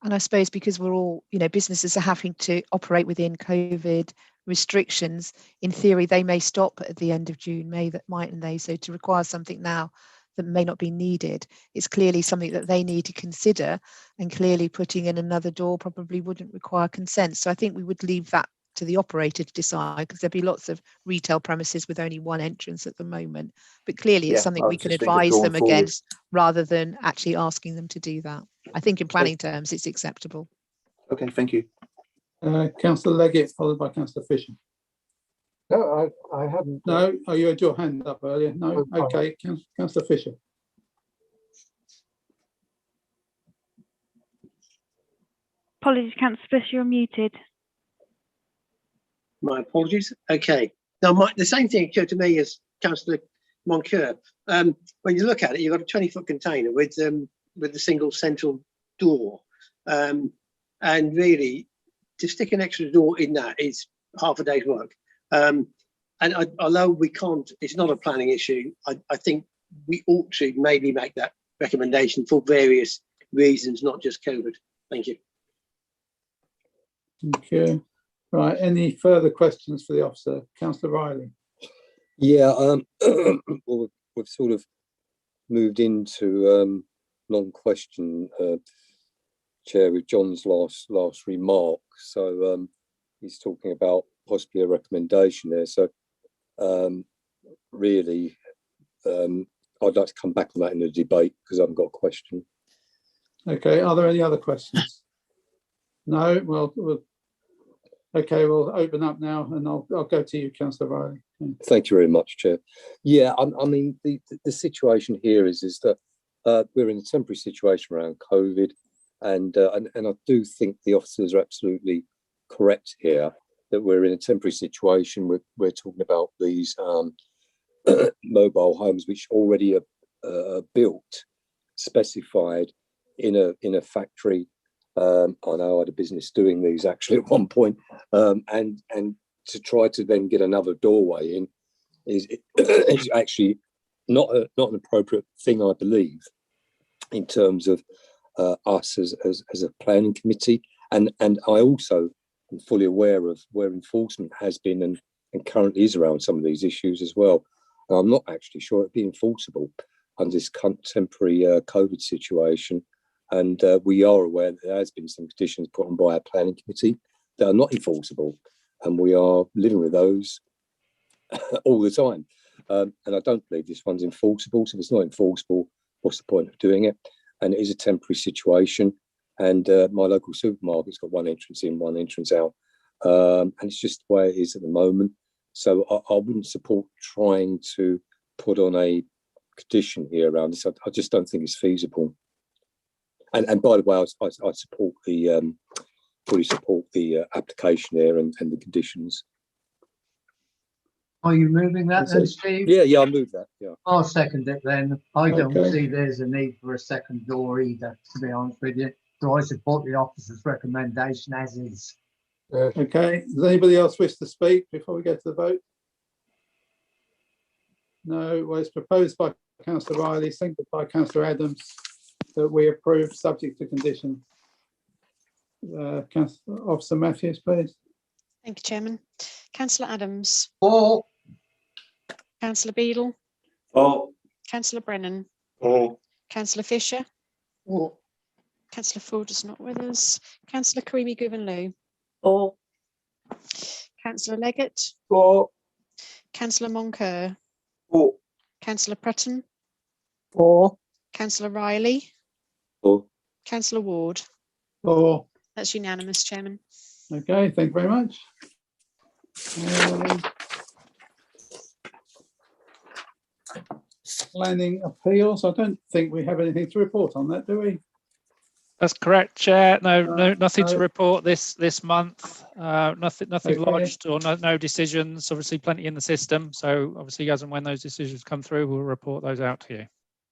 And I suppose because we're all, businesses are having to operate within COVID restrictions, in theory, they may stop at the end of June, mightn't they? So to require something now that may not be needed, it's clearly something that they need to consider, and clearly putting in another door probably wouldn't require consent. So I think we would leave that to the operator to decide, because there'd be lots of retail premises with only one entrance at the moment. But clearly it's something we can advise them against rather than actually asking them to do that. I think in planning terms it's acceptable. Okay, thank you. Councillor Leggett, followed by Councillor Fisher. No, I haven't. No, oh, you had your hand up earlier. No, okay, Councillor Fisher. Apologies, Councillor Fisher, you're muted. My apologies. Okay. Now, the same thing occurred to me as Councillor Moncur. When you look at it, you've got a 20-foot container with the single central door, and really, to stick an extra door in that is half a day's work. And although we can't, it's not a planning issue, I think we ought to maybe make that recommendation for various reasons, not just COVID. Thank you. Okay. Right. Any further questions for the officer? Councillor Riley. Yeah. Well, we've sort of moved into non-question, Chair, with John's last remark. So he's talking about possibly a recommendation there. So really, I'd like to come back on that in the debate because I haven't got a question. Okay. Are there any other questions? No. Well, okay. We'll open up now, and I'll go to you, Councillor Riley. Thank you very much, Chair. Yeah, I mean the situation here is that we're in a temporary situation around COVID, and I do think the officers are absolutely correct here that we're in a temporary situation. We're talking about these mobile homes which already are built, specified in a factory. I know I had a business doing these actually at one point, and to try to then get another doorway in is actually not an appropriate thing, I believe, in terms of us as a planning committee. And I also am fully aware of where enforcement has been and currently is around some of these issues as well. And I'm not actually sure it'd be enforceable under this temporary COVID situation. And we are aware that there has been some conditions put on by our planning committee that are not enforceable, and we are living with those all the time. And I don't believe this one's enforceable. So if it's not enforceable, what's the point of doing it? And it is a temporary situation. And my local supermarket's got one entrance in, one entrance out. And it's just the way it is at the moment. So I wouldn't support trying to put on a condition here around this. I just don't think it's feasible. And by the way, I support the fully support the application there and the conditions. Are you moving that then, Steve? Yeah, I'll move that. Yeah, I'll second it then. I don't see there's a need for a second door either, to be honest with you. So I support the officer's recommendation as is. Okay. Does anybody else wish to speak before we go to the vote? No. Well, it's proposed by Councillor Riley, seconded by Councillor Adams, that we approve subject to condition. Officer Matthews, please. Thank you, Chairman. Councillor Adams. For. Councillor Beadle. For. Councillor Brennan. For. Councillor Fisher. For. Councillor Ford is not with us. Councillor Karimi Guvenlou. For. Councillor Leggett. For. Councillor Moncur. For. Councillor Prutton. For. Councillor Riley. For. Councillor Ward. For. That's unanimous, Chairman. Okay, thank you very much. Planning appeals. I don't think we have anything to report on that, do we? That's correct, Chair. Nothing to report this month. Nothing Okay. lodged or no decisions. Obviously, plenty in the system. So obviously, as and when those decisions come through, we'll report those out to you.